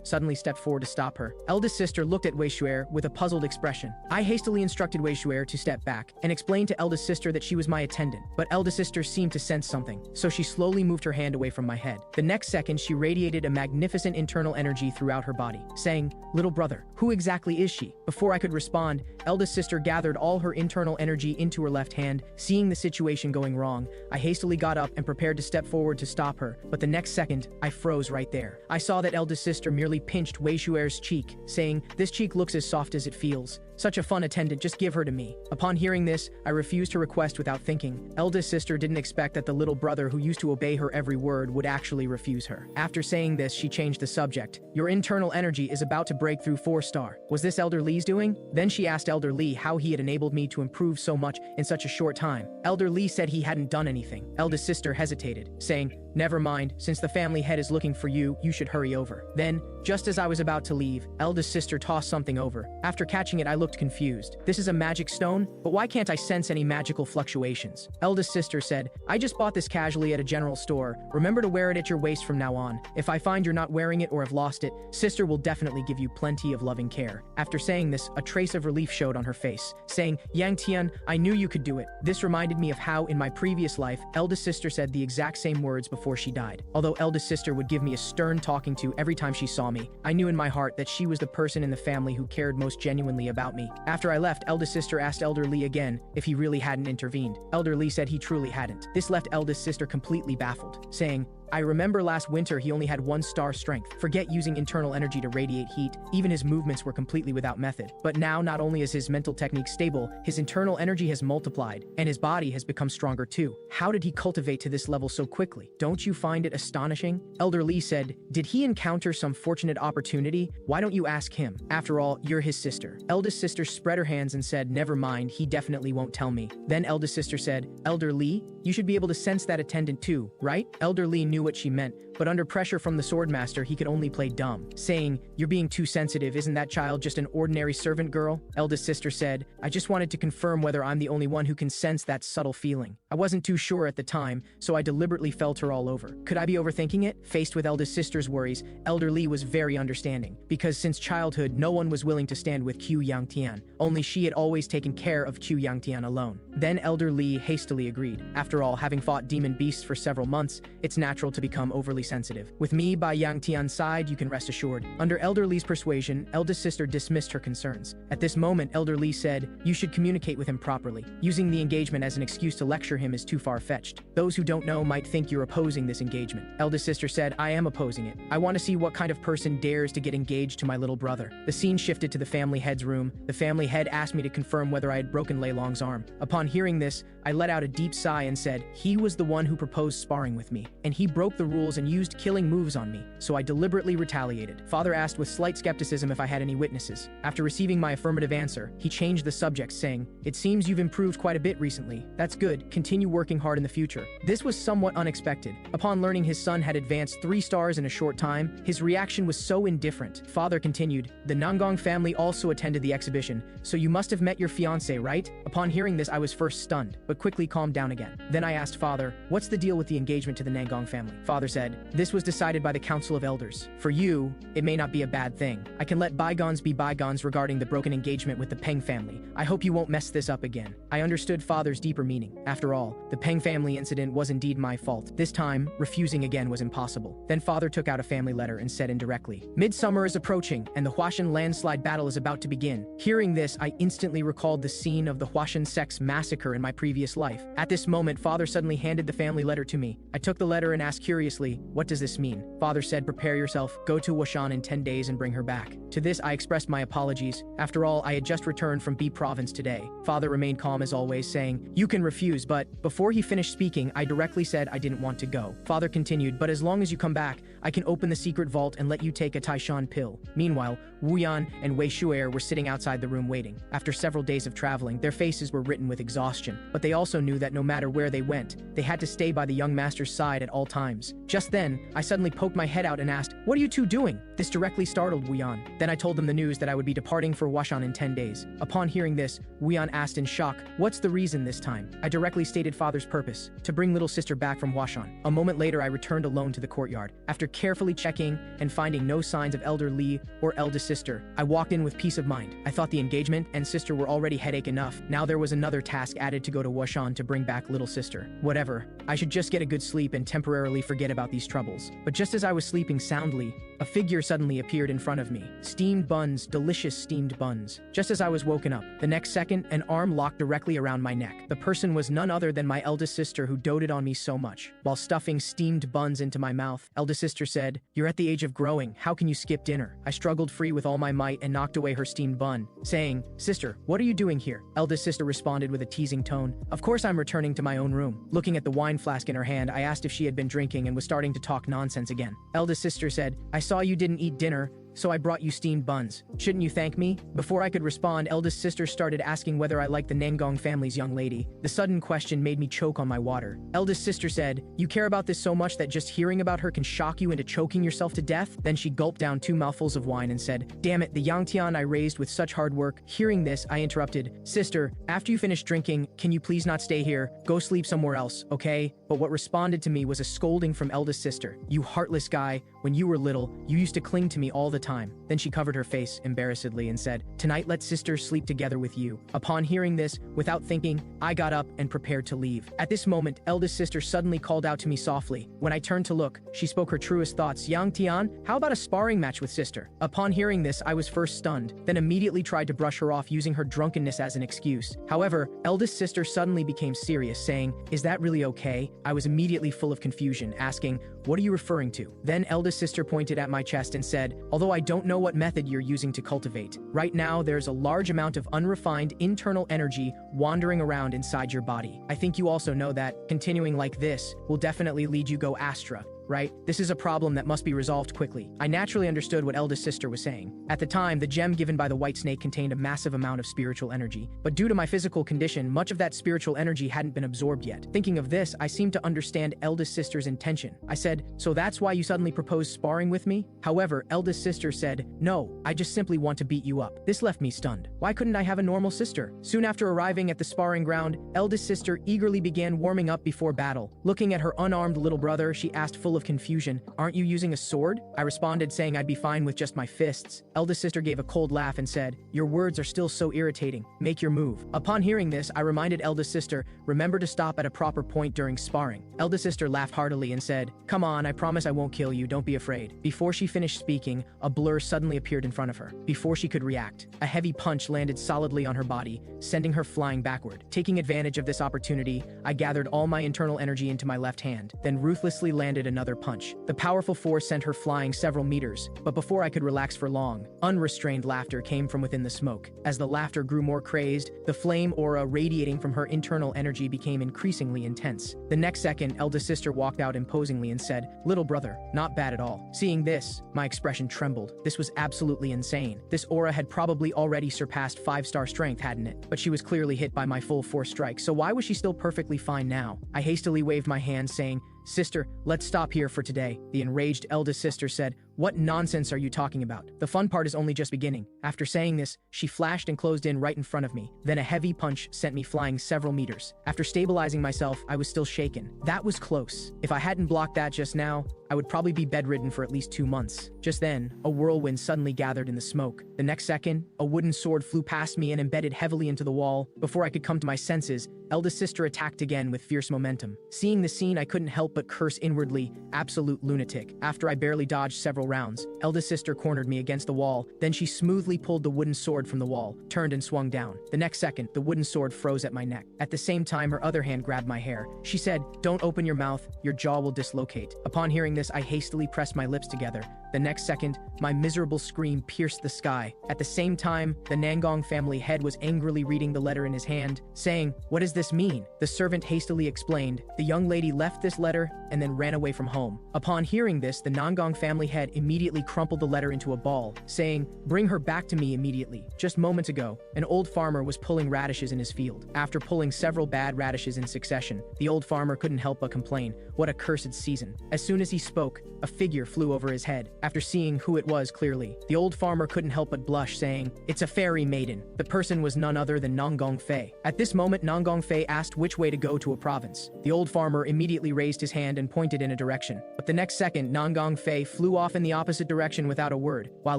suddenly stepped forward to stop her. Eldest sister looked at Wei Xue'er with a puzzled expression. I hastily instructed Wei Xue'er to step back and explained to eldest sister that she was my attendant, but eldest sister seemed to sense something, so she slowly moved her hand away from my head. The next second, she radiated a magnificent internal energy throughout her body, saying, "Little brother, who exactly is she?" Before I could respond, eldest sister gathered all her internal energy into her left hand. Seeing the situation going wrong, I hastily got up and prepared to step forward to stop her, but the next second, I froze right there. I saw that eldest sister merely pinched Wei Xue'er's cheek, saying, "This cheek looks as soft as it feels. Such a fun attendant, just give her to me." Upon hearing this, I refused her request without thinking. Eldest sister didn't expect that the little brother who used to obey her every word would actually refuse her. After saying this, she changed the subject. "Your internal energy is about to break through 4-star. Was this Elder Lee's doing?" Then she asked Elder Lee how he had enabled me to improve so much in such a short time. Elder Lee said he hadn't done anything. Eldest sister hesitated, saying, "Never mind, since the family head is looking for you, you should hurry over." Then, just as I was about to leave, eldest sister tossed something over. After catching it, I looked confused. "This is a magic stone? But why can't I sense any magical fluctuations?" Eldest sister said, "I just bought this casually at a general store. Remember to wear it at your waist from now on. If I find you're not wearing it or have lost it, sister will definitely give you plenty of loving care." After saying this, a trace of relief showed on her face, saying, "Yang Tian, I knew you could do it." This reminded me of how, in my previous life, eldest sister said the exact same words before she died. Although eldest sister would give me a stern talking to every time she saw me, me, I knew in my heart that she was the person in the family who cared most genuinely about me. After I left, eldest sister asked Elder Lee again if he really hadn't intervened. Elder Lee said he truly hadn't. This left eldest sister completely baffled, saying, I remember last winter he only had 1 star strength. Forget using internal energy to radiate heat, even his movements were completely without method. But now not only is his mental technique stable, his internal energy has multiplied, and his body has become stronger too. How did he cultivate to this level so quickly? Don't you find it astonishing? Elder Lee said, did he encounter some fortunate opportunity? Why don't you ask him? After all, you're his sister. Eldest sister spread her hands and said, never mind, he definitely won't tell me. Then eldest sister said, Elder Lee, you should be able to sense that attendant too, right? Elder Lee knew what she meant, but under pressure from the swordmaster, he could only play dumb, saying, you're being too sensitive, isn't that child just an ordinary servant girl? Eldest sister said, I just wanted to confirm whether I'm the only one who can sense that subtle feeling. I wasn't too sure at the time, so I deliberately felt her all over. Could I be overthinking it? Faced with eldest sister's worries, Elder Lee was very understanding, because since childhood, no one was willing to stand with Qiu Yangtian. Only she had always taken care of Qiu Yangtian alone. Then Elder Lee hastily agreed. After all, having fought demon beasts for several months, it's natural to become overly sensitive. With me by Yang Tian's side, you can rest assured. Under Elder Lee's persuasion, eldest sister dismissed her concerns. At this moment, Elder Lee said, you should communicate with him properly. Using the engagement as an excuse to lecture him is too far-fetched. Those who don't know might think you're opposing this engagement. Eldest sister said, I am opposing it. I want to see what kind of person dares to get engaged to my little brother. The scene shifted to the family head's room. The family head asked me to confirm whether I had broken Lei Long's arm. Upon hearing this, I let out a deep sigh and said, he was the one who proposed sparring with me, and he broke the rules and used killing moves on me, so I deliberately retaliated. Father asked with slight skepticism if I had any witnesses. After receiving my affirmative answer, he changed the subject, saying, it seems you've improved quite a bit recently. That's good. Continue working hard in the future. This was somewhat unexpected. Upon learning his son had advanced 3 stars in a short time, his reaction was so indifferent. Father continued, the Nangong family also attended the exhibition, so you must have met your fiancé, right? Upon hearing this, I was first stunned, but quickly calmed down again. Then I asked Father, what's the deal with the engagement to the Nangong family? Father said, this was decided by the Council of Elders. For you, it may not be a bad thing. I can let bygones be bygones regarding the broken engagement with the Peng family. I hope you won't mess this up again. I understood Father's deeper meaning. After all, the Peng family incident was indeed my fault. This time, refusing again was impossible. Then Father took out a family letter and said indirectly, midsummer is approaching, and the Huashan landslide battle is about to begin. Hearing this, I instantly recalled the scene of the Huashan sex massacre in my previous life. At this moment, Father suddenly handed the family letter to me. I took the letter and asked curiously, what does this mean? Father said, prepare yourself, go to Huashan in 10 days and bring her back. To this, I expressed my apologies. After all, I had just returned from B province today. Father remained calm as always, saying, you can refuse, but before he finished speaking, I directly said I didn't want to go. Father continued, but as long as you come back, I can open the secret vault and let you take a Taishan pill. Meanwhile, Wu Yan and Wei Xue'er were sitting outside the room waiting. After several days of traveling, their faces were written with exhaustion, but they also knew that no matter where they went, they had to stay by the young master's side at all times. Just then, I suddenly poked my head out and asked, what are you two doing? This directly startled Wu Yan. Then I told them the news that I would be departing for Huashan in 10 days. Upon hearing this, Wu Yan asked in shock, what's the reason this time? I directly stated Father's purpose, to bring little sister back from Huashan. A moment later, I returned alone to the courtyard. After carefully checking and finding no signs of Elder Lee or eldest sister, I walked in with peace of mind. I thought the engagement and sister were already headache enough. Now there was another task added to go to Huashan to bring back little sister. Whatever. I should just get a good sleep and temporarily forget about these troubles. But just as I was sleeping soundly, a figure suddenly appeared in front of me. Steamed buns, delicious steamed buns. Just as I was woken up, the next second, an arm locked directly around my neck. The person was none other than my eldest sister who doted on me so much. While stuffing steamed buns into my mouth, eldest sister said, you're at the age of growing, how can you skip dinner? I struggled free with all my might and knocked away her steamed bun, saying, sister, what are you doing here? Eldest sister responded with a teasing tone, of course I'm returning to my own room. Looking at the wine flask in her hand, I asked if she had been drinking and was starting to talk nonsense again. Eldest sister said, I saw you didn't eat dinner, so I brought you steamed buns. Shouldn't you thank me? Before I could respond, eldest sister started asking whether I liked the Nangong family's young lady. The sudden question made me choke on my water. Eldest sister said, you care about this so much that just hearing about her can shock you into choking yourself to death? Then she gulped down 2 mouthfuls of wine and said, damn it, the Yangtian I raised with such hard work. Hearing this, I interrupted, sister, after you finish drinking, can you please not stay here? Go sleep somewhere else, okay? But what responded to me was a scolding from eldest sister. You heartless guy, when you were little, you used to cling to me all the time. Then she covered her face embarrassedly and said, "Tonight let sisters sleep together with you." Upon hearing this, without thinking, I got up and prepared to leave. At this moment, eldest sister suddenly called out to me softly. When I turned to look, she spoke her truest thoughts. "Yang Tian, how about a sparring match with sister?" Upon hearing this, I was first stunned, then immediately tried to brush her off using her drunkenness as an excuse. However, eldest sister suddenly became serious, saying, "Is that really okay?" I was immediately full of confusion, asking, "What are you referring to?" Then eldest sister pointed at my chest and said, "Although I don't know what method you're using to cultivate, right now there's a large amount of unrefined internal energy wandering around inside your body. I think you also know that continuing like this will definitely lead you go Astra, right? This is a problem that must be resolved quickly." I naturally understood what eldest sister was saying. At the time, the gem given by the white snake contained a massive amount of spiritual energy, but due to my physical condition, much of that spiritual energy hadn't been absorbed yet. Thinking of this, I seemed to understand eldest sister's intention. I said, "So that's why you suddenly proposed sparring with me?" However, eldest sister said, "No, I just simply want to beat you up." This left me stunned. Why couldn't I have a normal sister? Soon after arriving at the sparring ground, eldest sister eagerly began warming up before battle. Looking at her unarmed little brother, she asked full of confusion, "Aren't you using a sword?" I responded saying I'd be fine with just my fists. Eldest sister gave a cold laugh and said, "Your words are still so irritating. Make your move." Upon hearing this, I reminded eldest sister, "Remember to stop at a proper point during sparring." Eldest sister laughed heartily and said, "Come on, I promise I won't kill you, don't be afraid." Before she finished speaking, a blur suddenly appeared in front of her. Before she could react, a heavy punch landed solidly on her body, sending her flying backward. Taking advantage of this opportunity, I gathered all my internal energy into my left hand, then ruthlessly landed another punch. The powerful force sent her flying several meters, but before I could relax for long, unrestrained laughter came from within the smoke. As the laughter grew more crazed, the flame aura radiating from her internal energy became increasingly intense. The next second, eldest sister walked out imposingly and said, "Little brother, not bad at all." Seeing this, my expression trembled. This was absolutely insane. This aura had probably already surpassed 5-star strength, hadn't it? But she was clearly hit by my full force strike, so why was she still perfectly fine now? I hastily waved my hand saying, "Sister, let's stop here for today." The enraged eldest sister said, "What nonsense are you talking about? The fun part is only just beginning." After saying this, she flashed and closed in right in front of me. Then a heavy punch sent me flying several meters. After stabilizing myself, I was still shaken. That was close. If I hadn't blocked that just now, I would probably be bedridden for at least 2 months. Just then, a whirlwind suddenly gathered in the smoke. The next second, a wooden sword flew past me and embedded heavily into the wall. Before I could come to my senses, eldest sister attacked again with fierce momentum. Seeing the scene, I couldn't help but curse inwardly, "Absolute lunatic." After I barely dodged several rounds, eldest sister cornered me against the wall. Then she smoothly pulled the wooden sword from the wall, turned and swung down. The next second, the wooden sword froze at my neck. At the same time, her other hand grabbed my hair. She said, "Don't open your mouth, your jaw will dislocate." Upon hearing this, I hastily pressed my lips together. The next second, my miserable scream pierced the sky. At the same time, the Nangong family head was angrily reading the letter in his hand, saying, "What does this mean?" The servant hastily explained, "The young lady left this letter and then ran away from home." Upon hearing this, the Nangong family head immediately crumpled the letter into a ball, saying, "Bring her back to me immediately." Just moments ago, an old farmer was pulling radishes in his field. After pulling several bad radishes in succession, the old farmer couldn't help but complain, "What a cursed season." As soon as he spoke, a figure flew over his head. After seeing who it was clearly, the old farmer couldn't help but blush, saying, "It's a fairy maiden." The person was none other than Nangong Fei. At this moment, Nangong Fei asked which way to go to a province. The old farmer immediately raised his hand and pointed in a direction. But the next second, Nangong Fei flew off in the opposite direction without a word, while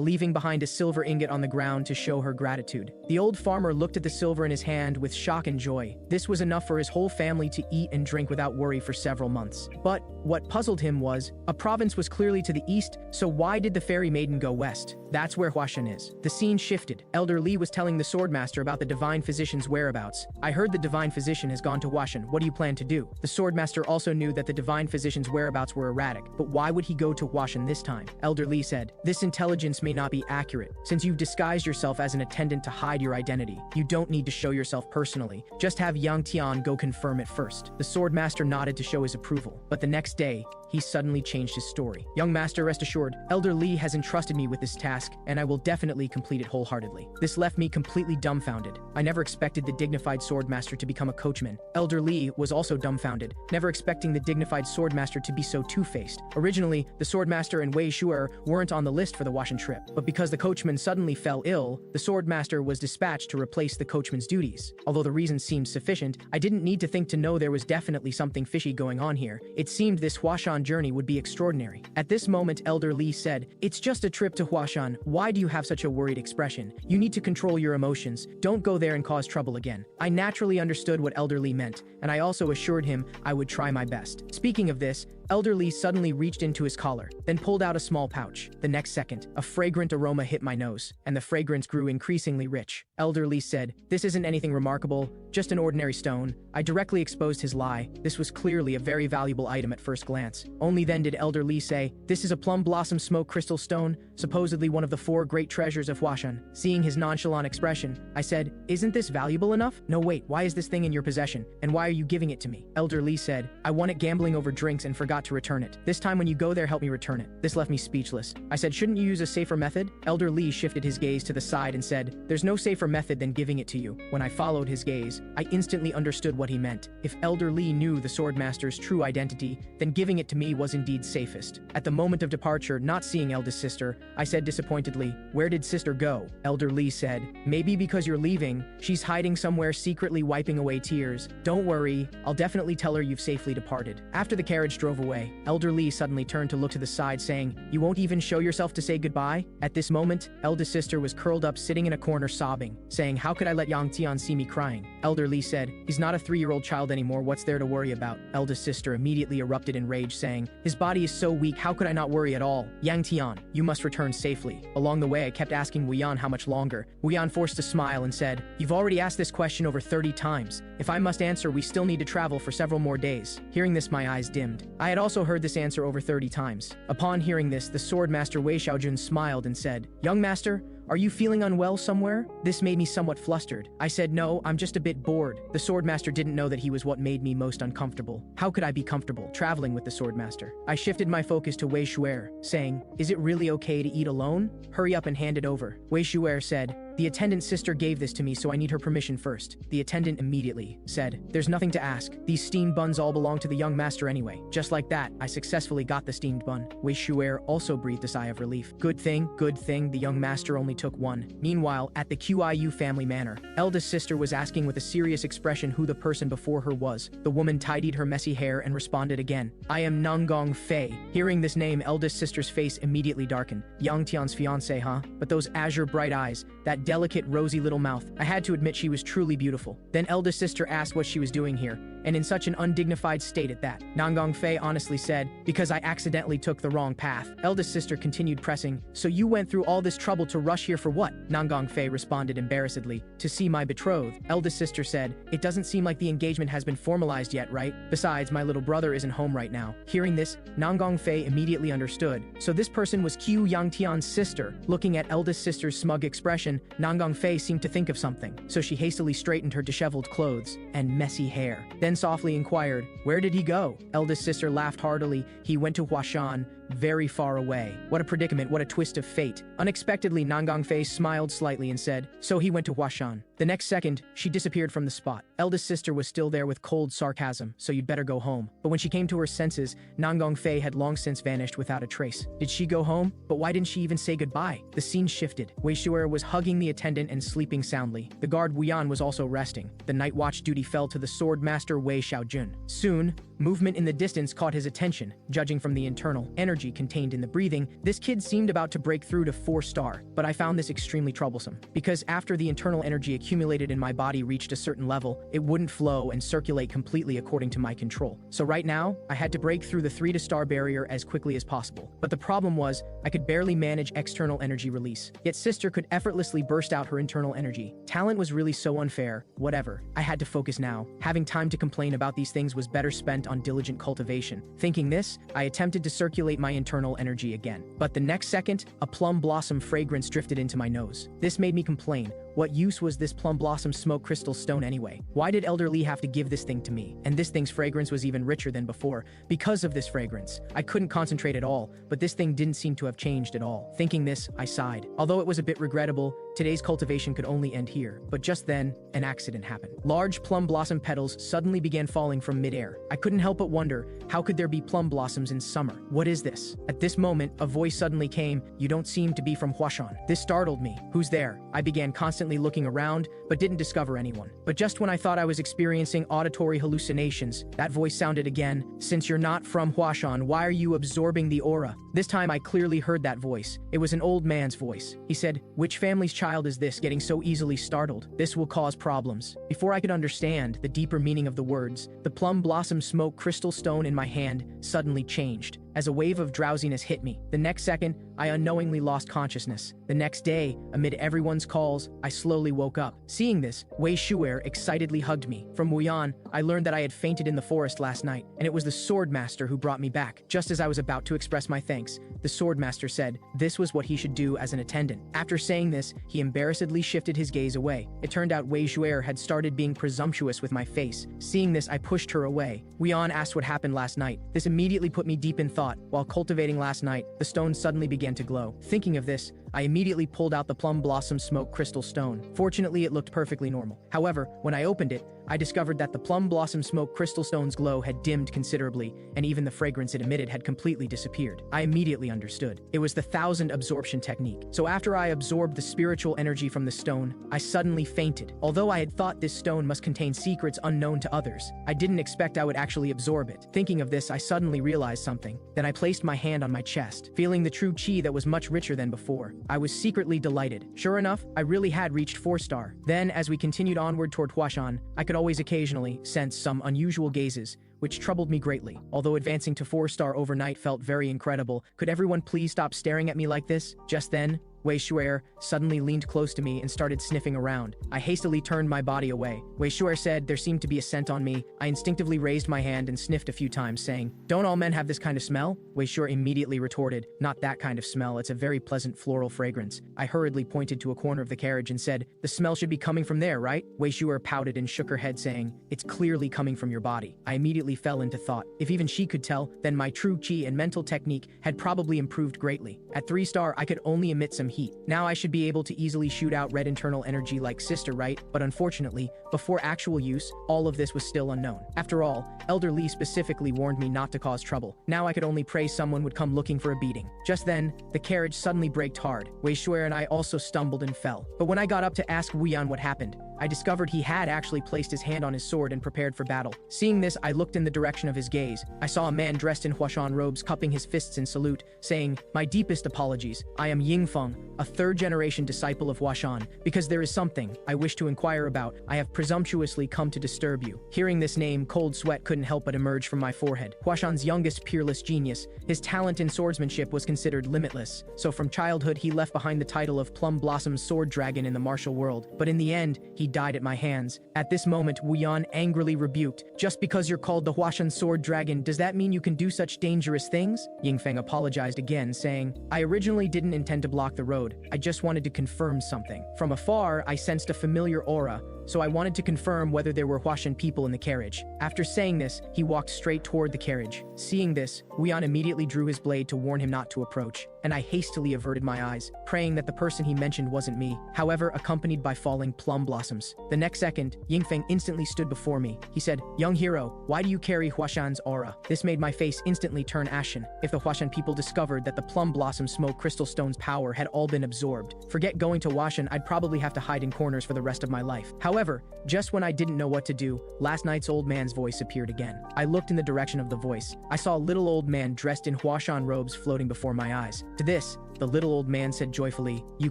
leaving behind a silver ingot on the ground to show her gratitude. The old farmer looked at the silver in his hand with shock and joy. This was enough for his whole family to eat and drink without worry for several months. But what puzzled him was, a province was clearly to the east, so why did the fairy maiden go west? That's where Huashan is. The scene shifted. Elder Li was telling the swordmaster about the divine physician's whereabouts. "I heard the divine physician has gone to Huashan. What do you plan to do?" The swordmaster also knew that the divine physician's whereabouts were erratic, but why would he go to Huashan this time? Elder Li said, "This intelligence may not be accurate. Since you've disguised yourself as an attendant to hide your identity, you don't need to show yourself personally. Just have Yang Tian go confirm it first." The swordmaster nodded to show his approval, but the next day, he suddenly changed his story. "Young master, rest assured, Elder Li has entrusted me with this task, and I will definitely complete it wholeheartedly." This left me completely dumbfounded. I never expected the dignified swordmaster to become a coachman. Elder Li was also dumbfounded, never expecting the dignified swordmaster to be so two-faced. Originally, the swordmaster and Wei Xue'er weren't on the list for the Huashan trip, but because the coachman suddenly fell ill, the swordmaster was dispatched to replace the coachman's duties. Although the reason seemed sufficient, I didn't need to think to know there was definitely something fishy going on here. It seemed this Huashan journey would be extraordinary. At this moment, Elder Li Lee said, "It's just a trip to Huashan. Why do you have such a worried expression? You need to control your emotions. Don't go there and cause trouble again." I naturally understood what Elder Lee meant, and I also assured him I would try my best. Speaking of this, Elder Lee suddenly reached into his collar, then pulled out a small pouch. The next second, a fragrant aroma hit my nose, and the fragrance grew increasingly rich. Elder Lee said, "This isn't anything remarkable, just an ordinary stone." I directly exposed his lie. This was clearly a very valuable item at first glance. Only then did Elder Lee say, "This is a plum blossom smoke crystal stone, supposedly one of the 4 great treasures of Huashan." Seeing his nonchalant expression, I said, "Isn't this valuable enough?" "No, wait, why is this thing in your possession? And why are you giving it to me?" Elder Lee said, "I won it gambling over drinks and forgot to return it. This time when you go there, help me return it." This left me speechless. I said, "Shouldn't you use a safer method?" Elder Lee shifted his gaze to the side and said, "There's no safer method than giving it to you." When I followed his gaze, I instantly understood what he meant. If Elder Lee knew the swordmaster's true identity, then giving it to me was indeed safest. At the moment of departure, not seeing eldest sister, I said disappointedly, "Where did sister go?" Elder Lee said, "Maybe because you're leaving, she's hiding somewhere secretly wiping away tears. Don't worry, I'll definitely tell her you've safely departed." After the carriage drove away, Elder Lee suddenly turned to look to the side, saying, "You won't even show yourself to say goodbye?" At this moment, eldest sister was curled up sitting in a corner sobbing, saying, "How could I let Yang Tian see me crying?" Elder Lee said, "He's not a 3-year-old child anymore, what's there to worry about?" Eldest sister immediately erupted in rage, saying, "His body is so weak, how could I not worry at all? Yang Tian, you must return safely." Along the way, I kept asking Wuyan how much longer. Wuyan forced a smile and said, "You've already asked this question over 30 times. If I must answer, we still need to travel for several more days." Hearing this, my eyes dimmed. I had also heard this answer over 30 times. Upon hearing this, the swordmaster Wei Xue'er smiled and said, "Young master, are you feeling unwell somewhere?" This made me somewhat flustered. I said, "No, I'm just a bit bored." The swordmaster didn't know that he was what made me most uncomfortable. How could I be comfortable traveling with the swordmaster? I shifted my focus to Wei Xue'er, saying, "Is it really okay to eat alone? Hurry up and hand it over." Wei Xue'er said, "The attendant's sister gave this to me, so I need her permission first." The attendant immediately said, "There's nothing to ask. These steamed buns all belong to the young master anyway." Just like that, I successfully got the steamed bun. Wei Xue'er also breathed a sigh of relief. Good thing, the young master only took one. Meanwhile, at the Qiu family manor, eldest sister was asking with a serious expression who the person before her was. The woman tidied her messy hair and responded again, "I am Nanggong Fei." Hearing this name, eldest sister's face immediately darkened. Yang Tian's fiancé, huh? But those azure bright eyes, that delicate rosy little mouth, I had to admit she was truly beautiful. Then eldest sister asked what she was doing here, and in such an undignified state at that. Nanggong Fei honestly said, "Because I accidentally took the wrong path." Eldest sister continued pressing, "So you went through all this trouble to rush here for what?" Nanggong Fei responded embarrassedly, "To see my betrothed." Eldest sister said, "It doesn't seem like the engagement has been formalized yet, right? Besides, my little brother isn't home right now." Hearing this, Nanggong Fei immediately understood. So this person was Qiu Yangtian's sister. Looking at eldest sister's smug expression, Nanggong Fei seemed to think of something, so she hastily straightened her disheveled clothes and messy hair. Then softly inquired, "Where did he go?" Eldest sister laughed heartily. "He went to Huashan, very far away." What a predicament, what a twist of fate. Unexpectedly, Nanggong Fei smiled slightly and said, "So he went to Huashan." The next second, she disappeared from the spot. Eldest sister was still there with cold sarcasm, "So you'd better go home." But when she came to her senses, Nanggong Fei had long since vanished without a trace. Did she go home? But why didn't she even say goodbye? The scene shifted. Wei Xue'er was hugging the attendant and sleeping soundly. The guard Wuyan was also resting. The night watch duty fell to the swordmaster Wei Xue'er. Soon, movement in the distance caught his attention. Judging from the internal energy contained in the breathing, this kid seemed about to break through to 4-star. But I found this extremely troublesome, because after the internal energy accumulated in my body reached a certain level, it wouldn't flow and circulate completely according to my control. So right now, I had to break through the 3-star barrier as quickly as possible. But the problem was, I could barely manage external energy release. Yet sister could effortlessly burst out her internal energy. Talent was really so unfair. Whatever. I had to focus now. Having time to complain about these things was better spent on diligent cultivation. Thinking this, I attempted to circulate my internal energy again. But the next second, a plum blossom fragrance drifted into my nose. This made me complain. What use was this plum blossom smoke crystal stone anyway? Why did Elder Lee have to give this thing to me? And this thing's fragrance was even richer than before. Because of this fragrance, I couldn't concentrate at all, but this thing didn't seem to have changed at all. Thinking this, I sighed. Although it was a bit regrettable, today's cultivation could only end here. But just then, an accident happened. Large plum blossom petals suddenly began falling from midair. I couldn't help but wonder, how could there be plum blossoms in summer? What is this? At this moment, a voice suddenly came, "You don't seem to be from Huashan." This startled me. Who's there? I began constantly looking around, but didn't discover anyone. But just when I thought I was experiencing auditory hallucinations, that voice sounded again, "Since you're not from Huashan, why are you absorbing the aura?" This time I clearly heard that voice. It was an old man's voice. He said, "Which family's child is this getting so easily startled? This will cause problems." Before I could understand the deeper meaning of the words, the plum blossom smoke crystal stone in my hand suddenly changed. As a wave of drowsiness hit me, the next second, I unknowingly lost consciousness. The next day, amid everyone's calls, I slowly woke up. Seeing this, Wei Xue'er excitedly hugged me. From Wuyan, I learned that I had fainted in the forest last night, and it was the swordmaster who brought me back. Just as I was about to express my thanks, the swordmaster said this was what he should do as an attendant. After saying this, he embarrassedly shifted his gaze away. It turned out Wei Xue'er had started being presumptuous with my face. Seeing this, I pushed her away. Wuyan asked what happened last night. This immediately put me deep in thought. While cultivating last night, the stone suddenly began to glow. Thinking of this, I immediately pulled out the plum blossom smoke crystal stone. Fortunately, it looked perfectly normal. However, when I opened it, I discovered that the plum blossom smoke crystal stone's glow had dimmed considerably, and even the fragrance it emitted had completely disappeared. I immediately understood. It was the 1,000 absorption technique. So after I absorbed the spiritual energy from the stone, I suddenly fainted. Although I had thought this stone must contain secrets unknown to others, I didn't expect I would actually absorb it. Thinking of this, I suddenly realized something. Then I placed my hand on my chest, feeling the true chi that was much richer than before. I was secretly delighted. Sure enough, I really had reached 4-star. Then, as we continued onward toward Huashan, I could always occasionally sense some unusual gazes, which troubled me greatly. Although advancing to 4-star overnight felt very incredible, could everyone please stop staring at me like this? Just then, Wei Xue'er suddenly leaned close to me and started sniffing around. I hastily turned my body away. Wei Xue'er said there seemed to be a scent on me. I instinctively raised my hand and sniffed a few times, saying, "Don't all men have this kind of smell?" Wei Xue'er immediately retorted, "Not that kind of smell, it's a very pleasant floral fragrance." I hurriedly pointed to a corner of the carriage and said, "The smell should be coming from there, right?" Wei Xue'er pouted and shook her head, saying, "It's clearly coming from your body." I immediately fell into thought. If even she could tell, then my true chi and mental technique had probably improved greatly. At 3-star, I could only emit some heat. Now I should be able to easily shoot out red internal energy like sister, right? But unfortunately, before actual use, all of this was still unknown. After all, Elder Lee specifically warned me not to cause trouble. Now I could only pray someone would come looking for a beating. Just then, the carriage suddenly braked hard. Wei Xue'er and I also stumbled and fell. But when I got up to ask Wuyan what happened, I discovered he had actually placed his hand on his sword and prepared for battle. Seeing this, I looked in the direction of his gaze. I saw a man dressed in Huashan robes cupping his fists in salute, saying, "My deepest apologies. I am Yingfeng, a third-generation disciple of Huashan. Because there is something I wish to inquire about, I have presumptuously come to disturb you." Hearing this name, cold sweat couldn't help but emerge from my forehead. Huashan's youngest peerless genius, his talent in swordsmanship was considered limitless. So from childhood, he left behind the title of Plum Blossom's sword dragon in the martial world. But in the end, he died at my hands. At this moment, Wuyan angrily rebuked, "Just because you're called the Huashan sword dragon, does that mean you can do such dangerous things?" Yingfeng apologized again, saying, "I originally didn't intend to block the road. I just wanted to confirm something. From afar, I sensed a familiar aura, so I wanted to confirm whether there were Huashan people in the carriage." After saying this, he walked straight toward the carriage. Seeing this, Wuyan immediately drew his blade to warn him not to approach, and I hastily averted my eyes, praying that the person he mentioned wasn't me, however accompanied by falling plum blossoms. The next second, Yingfeng instantly stood before me. He said, "Young hero, why do you carry Huashan's aura?" This made my face instantly turn ashen. If the Huashan people discovered that the plum blossom smoke crystal stone's power had all been absorbed, forget going to Huashan, I'd probably have to hide in corners for the rest of my life. However, just when I didn't know what to do, last night's old man's voice appeared again. I looked in the direction of the voice. I saw a little old man dressed in Huashan robes floating before my eyes. To this, the little old man said joyfully, "You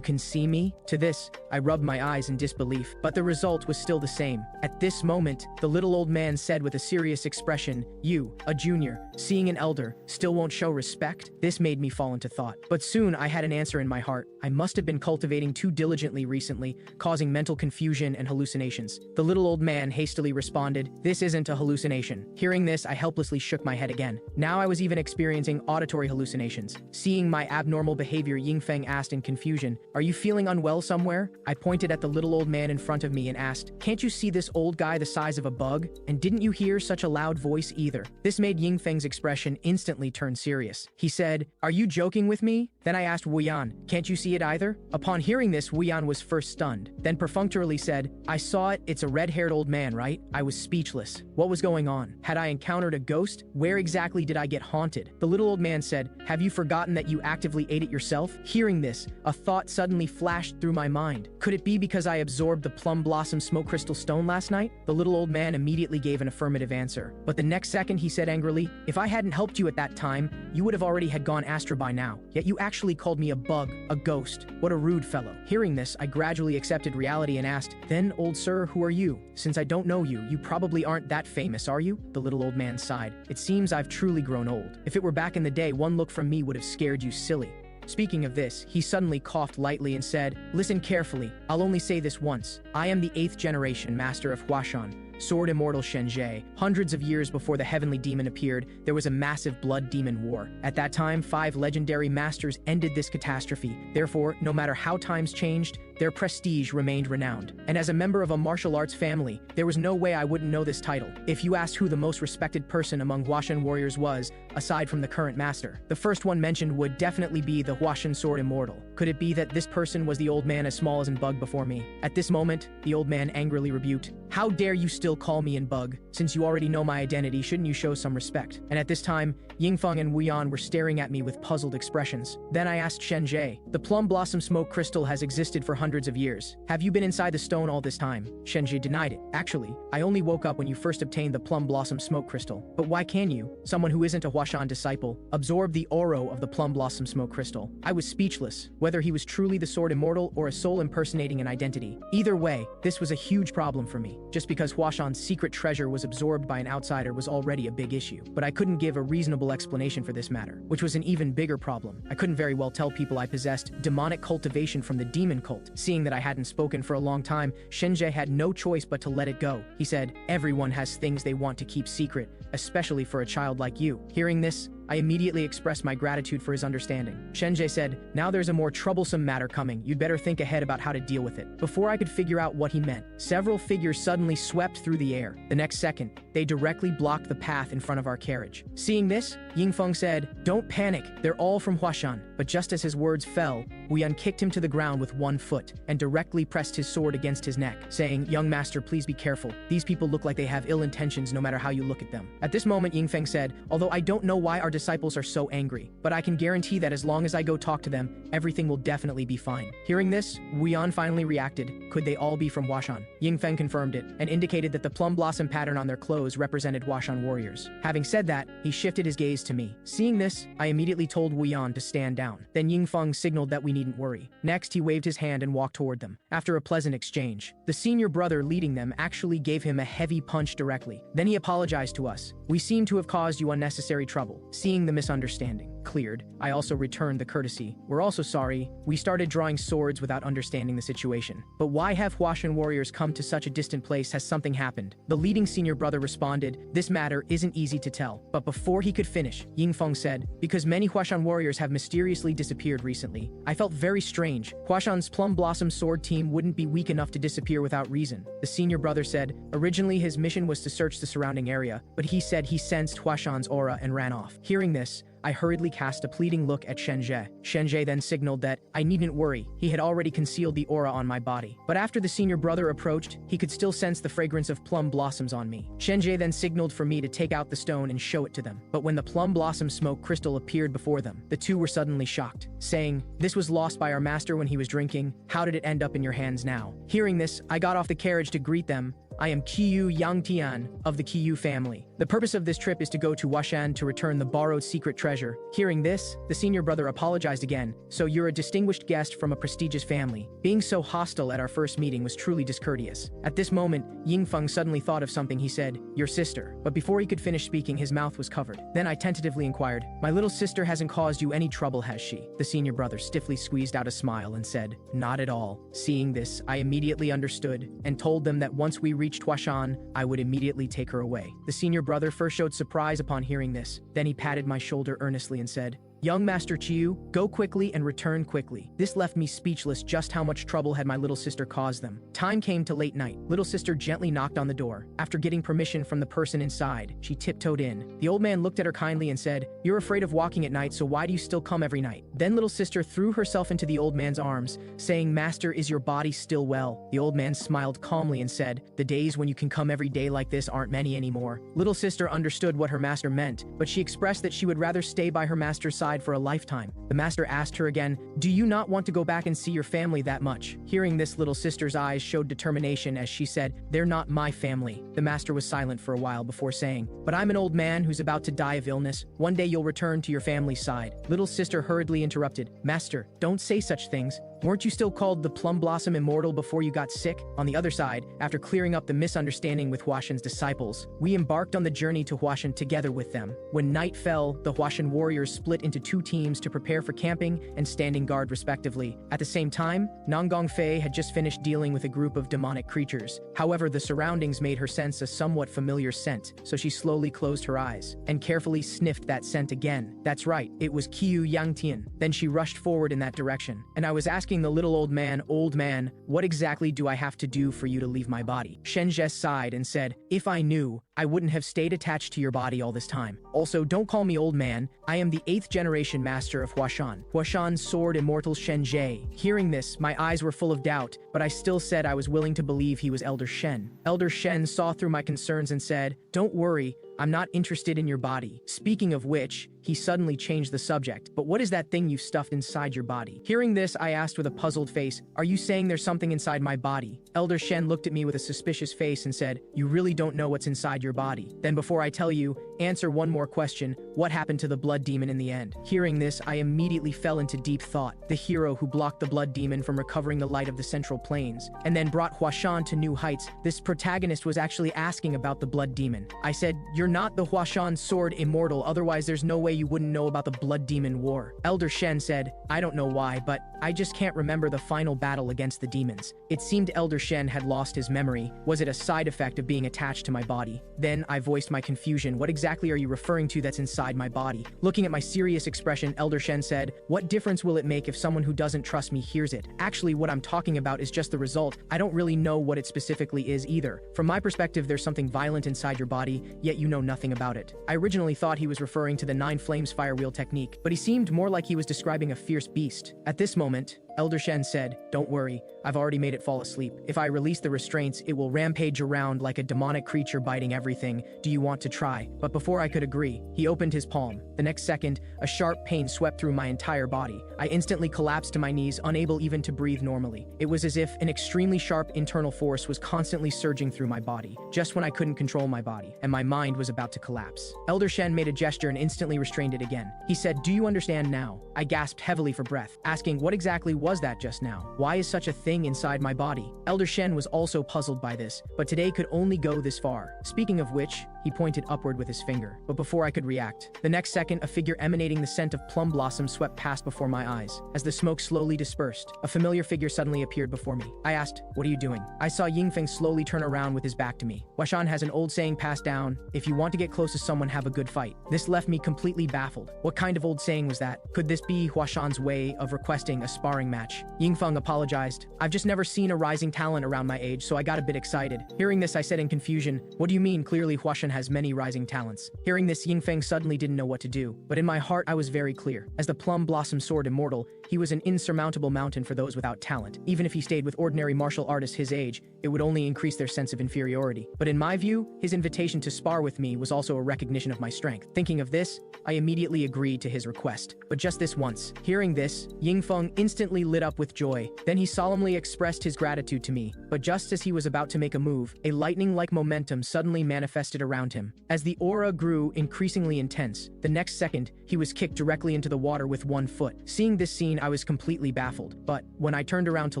can see me?" To this, I rubbed my eyes in disbelief, but the result was still the same. At this moment, the little old man said with a serious expression, "You, a junior, seeing an elder, still won't show respect?" This made me fall into thought. But soon I had an answer in my heart. I must have been cultivating too diligently recently, causing mental confusion and hallucinations. The little old man hastily responded, "This isn't a hallucination." Hearing this, I helplessly shook my head again. Now I was even experiencing auditory hallucinations. Seeing my abnormal behavior, Yingfeng asked in confusion, "Are you feeling unwell somewhere?" I pointed at the little old man in front of me and asked, "Can't you see this old guy the size of a bug? And didn't you hear such a loud voice either?" This made Yingfeng's expression instantly turn serious. He said, "Are you joking with me? Then I asked Wu Yan, can't you see it either? Upon hearing this, Wu Yan was first stunned, then perfunctorily said, I saw it, it's a red-haired old man, right? I was speechless. What was going on? Had I encountered a ghost? Where exactly did I get haunted? The little old man said, have you forgotten that you actively ate it yourself? Hearing this, a thought suddenly flashed through my mind. Could it be because I absorbed the plum blossom smoke crystal stone last night? The little old man immediately gave an affirmative answer. But the next second he said angrily, if I hadn't helped you at that time, you would have already had gone astral by now. Yet you actually called me a bug, a ghost. What a rude fellow. Hearing this, I gradually accepted reality and asked, then, old sir, who are you? Since I don't know you, you probably aren't that famous, are you? The little old man sighed. It seems I've truly grown old. If it were back in the day, one look from me would have scared you silly. Speaking of this, he suddenly coughed lightly and said, listen carefully, I'll only say this once. I am the 8th generation master of Huashan, sword immortal Shenjie. Hundreds of years before the heavenly demon appeared, there was a massive blood demon war. At that time, 5 legendary masters ended this catastrophe. Therefore, no matter how times changed, their prestige remained renowned. And as a member of a martial arts family, there was no way I wouldn't know this title. If you asked who the most respected person among Huashan warriors was, aside from the current master, the first one mentioned would definitely be the Huashan sword immortal. Could it be that this person was the old man as small as Bug before me? At this moment, the old man angrily rebuked, how dare you still call me Bug? Since you already know my identity, shouldn't you show some respect? And at this time, Yingfeng and Wu Yan were staring at me with puzzled expressions. Then I asked Shenjie, the plum blossom smoke crystal has existed for hundreds of years. Have you been inside the stone all this time? Shenjie denied it. Actually, I only woke up when you first obtained the plum blossom smoke crystal. But why can you, someone who isn't a Huashan disciple, absorb the aura of the plum blossom smoke crystal? I was speechless, whether he was truly the sword immortal or a soul impersonating an identity. Either way, this was a huge problem for me. Just because Huashan's secret treasure was absorbed by an outsider was already a big issue. But I couldn't give a reasonable explanation for this matter, which was an even bigger problem. I couldn't very well tell people I possessed demonic cultivation from the demon cult. Seeing that I hadn't spoken for a long time, Shenjie had no choice but to let it go. He said, everyone has things they want to keep secret, especially for a child like you. Hearing this, I immediately expressed my gratitude for his understanding. Shenjie said, now there's a more troublesome matter coming. You'd better think ahead about how to deal with it. Before I could figure out what he meant, several figures suddenly swept through the air. The next second, they directly blocked the path in front of our carriage. Seeing this, Yingfeng said, don't panic, they're all from Huashan. But just as his words fell, Wu Yan kicked him to the ground with one foot and directly pressed his sword against his neck, saying, young master, please be careful. These people look like they have ill intentions no matter how you look at them. At this moment, Yingfeng said, although I don't know why our disciples are so angry, but I can guarantee that as long as I go talk to them, everything will definitely be fine. Hearing this, Wu Yan finally reacted, could they all be from Huashan? Yingfeng confirmed it and indicated that the plum blossom pattern on their clothes represented Huashan warriors. Having said that, he shifted his gaze to me. Seeing this, I immediately told Wu Yan to stand down. Then Yingfeng signaled that we needn't worry. Next, he waved his hand and walked toward them. After a pleasant exchange, the senior brother leading them actually gave him a heavy punch directly. Then he apologized to us. We seem to have caused you unnecessary trouble. Seeing the misunderstanding cleared, I also returned the courtesy. We're also sorry. We started drawing swords without understanding the situation. But why have Huashan warriors come to such a distant place? Has something happened? The leading senior brother responded, this matter isn't easy to tell. But before he could finish, Yingfeng said, because many Huashan warriors have mysteriously disappeared recently, I felt very strange. Huashan's plum blossom sword team wouldn't be weak enough to disappear without reason. The senior brother said, originally his mission was to search the surrounding area, but he said he sensed Huashan's aura and ran off. Hearing this, I hurriedly cast a pleading look at Shenjie. Shenjie then signaled that I needn't worry, he had already concealed the aura on my body. But after the senior brother approached, he could still sense the fragrance of plum blossoms on me. Shenjie then signaled for me to take out the stone and show it to them. But when the plum blossom smoke crystal appeared before them, the two were suddenly shocked, saying, this was lost by our master when he was drinking. How did it end up in your hands now? Hearing this, I got off the carriage to greet them. I am Qiyu Yangtian of the Qiyu family. The purpose of this trip is to go to Huashan to return the borrowed secret treasure. Hearing this, the senior brother apologized again. So you're a distinguished guest from a prestigious family. Being so hostile at our first meeting was truly discourteous. At this moment, Yingfeng suddenly thought of something. He said, your sister. But before he could finish speaking, his mouth was covered. Then I tentatively inquired, my little sister hasn't caused you any trouble, has she? The senior brother stiffly squeezed out a smile and said, not at all. Seeing this, I immediately understood and told them that once we reached Huashan, I would immediately take her away. The senior brother first showed surprise upon hearing this. Then he patted my shoulder earnestly and said, "Young Master Chiu, go quickly and return quickly." This left me speechless just how much trouble had my little sister caused them. Time came to late night. Little sister gently knocked on the door. After getting permission from the person inside, she tiptoed in. The old man looked at her kindly and said, "You're afraid of walking at night, so why do you still come every night?" Then little sister threw herself into the old man's arms, saying, "Master, is your body still well?" The old man smiled calmly and said, "The days when you can come every day like this aren't many anymore." Little sister understood what her master meant, but she expressed that she would rather stay by her master's side for a lifetime. The master asked her again, "Do you not want to go back and see your family that much?" Hearing this, little sister's eyes showed determination as she said, "They're not my family." The master was silent for a while before saying, "But I'm an old man who's about to die of illness. One day you'll return to your family's side." Little sister hurriedly interrupted, "Master, don't say such things. Weren't you still called the Plum Blossom Immortal before you got sick?" On the other side, after clearing up the misunderstanding with Huashan's disciples, we embarked on the journey to Huashan together with them. When night fell, the Huashan warriors split into 2 teams to prepare for camping and standing guard respectively. At the same time, Nanggong Fei had just finished dealing with a group of demonic creatures. However, the surroundings made her sense a somewhat familiar scent, so she slowly closed her eyes and carefully sniffed that scent again. That's right, it was Qiu Yangtian. Then she rushed forward in that direction, and I was asking the little old man, "Old man, what exactly do I have to do for you to leave my body?" Shen Zhe sighed and said, "If I knew, I wouldn't have stayed attached to your body all this time. Also, don't call me old man. I am the 8th generation master of Huashan. Huashan's sword immortal Shen Zhe." Hearing this, my eyes were full of doubt, but I still said I was willing to believe he was Elder Shen. Elder Shen saw through my concerns and said, "Don't worry, I'm not interested in your body." Speaking of which, he suddenly changed the subject. "But what is that thing you've stuffed inside your body?" Hearing this, I asked with a puzzled face, "Are you saying there's something inside my body?" Elder Shen looked at me with a suspicious face and said, "You really don't know what's inside your body. Then before I tell you, answer one more question. What happened to the blood demon in the end?" Hearing this, I immediately fell into deep thought. The hero who blocked the blood demon from recovering the light of the central plains, and then brought Huashan to new heights, this protagonist was actually asking about the blood demon. I said, "You're not the Huashan sword immortal, otherwise there's no way you wouldn't know about the blood demon war." Elder Shen said, "I don't know why, but I just can't remember the final battle against the demons." It seemed Elder Shen had lost his memory. Was it a side effect of being attached to my body? Then I voiced my confusion. "What exactly are you referring to that's inside my body?" Looking at my serious expression, Elder Shen said, "What difference will it make if someone who doesn't trust me hears it? Actually, what I'm talking about is just the result. I don't really know what it specifically is either. From my perspective, there's something violent inside your body, yet you know nothing about it." I originally thought he was referring to the 9 flames fire wheel technique, but he seemed more like he was describing a fierce beast. At this moment, Elder Shen said, "Don't worry, I've already made it fall asleep. If I release the restraints, it will rampage around like a demonic creature biting everything. Do you want to try?" But before I could agree, he opened his palm. The next second, a sharp pain swept through my entire body. I instantly collapsed to my knees, unable even to breathe normally. It was as if an extremely sharp internal force was constantly surging through my body, just when I couldn't control my body, and my mind was about to collapse. Elder Shen made a gesture and instantly restrained it again. He said, "Do you understand now?" I gasped heavily for breath, asking, "What exactly was that just now? Why is such a thing inside my body?" Elder Shen was also puzzled by this, but today could only go this far. Speaking of which, he pointed upward with his finger. But before I could react, the next second, a figure emanating the scent of plum blossom swept past before my eyes. As the smoke slowly dispersed, a familiar figure suddenly appeared before me. I asked, "What are you doing?" I saw Yingfeng slowly turn around with his back to me. Huashan has an old saying passed down, "If you want to get close to someone, have a good fight." This left me completely baffled. What kind of old saying was that? Could this be Huashan's way of requesting a sparring match? Yingfeng apologized. "I've just never seen a rising talent around my age, so I got a bit excited." Hearing this, I said in confusion, "What do you mean? Clearly Huashan has many rising talents." Hearing this, Yingfeng suddenly didn't know what to do, but in my heart I was very clear. As the Plum Blossom Sword Immortal, he was an insurmountable mountain for those without talent. Even if he stayed with ordinary martial artists his age, it would only increase their sense of inferiority. But in my view, his invitation to spar with me was also a recognition of my strength. Thinking of this, I immediately agreed to his request. But just this once. Hearing this, Yingfeng instantly lit up with joy. Then he solemnly expressed his gratitude to me. But just as he was about to make a move, a lightning-like momentum suddenly manifested around him. As the aura grew increasingly intense, the next second, he was kicked directly into the water with one foot. Seeing this scene, I was completely baffled. But when I turned around to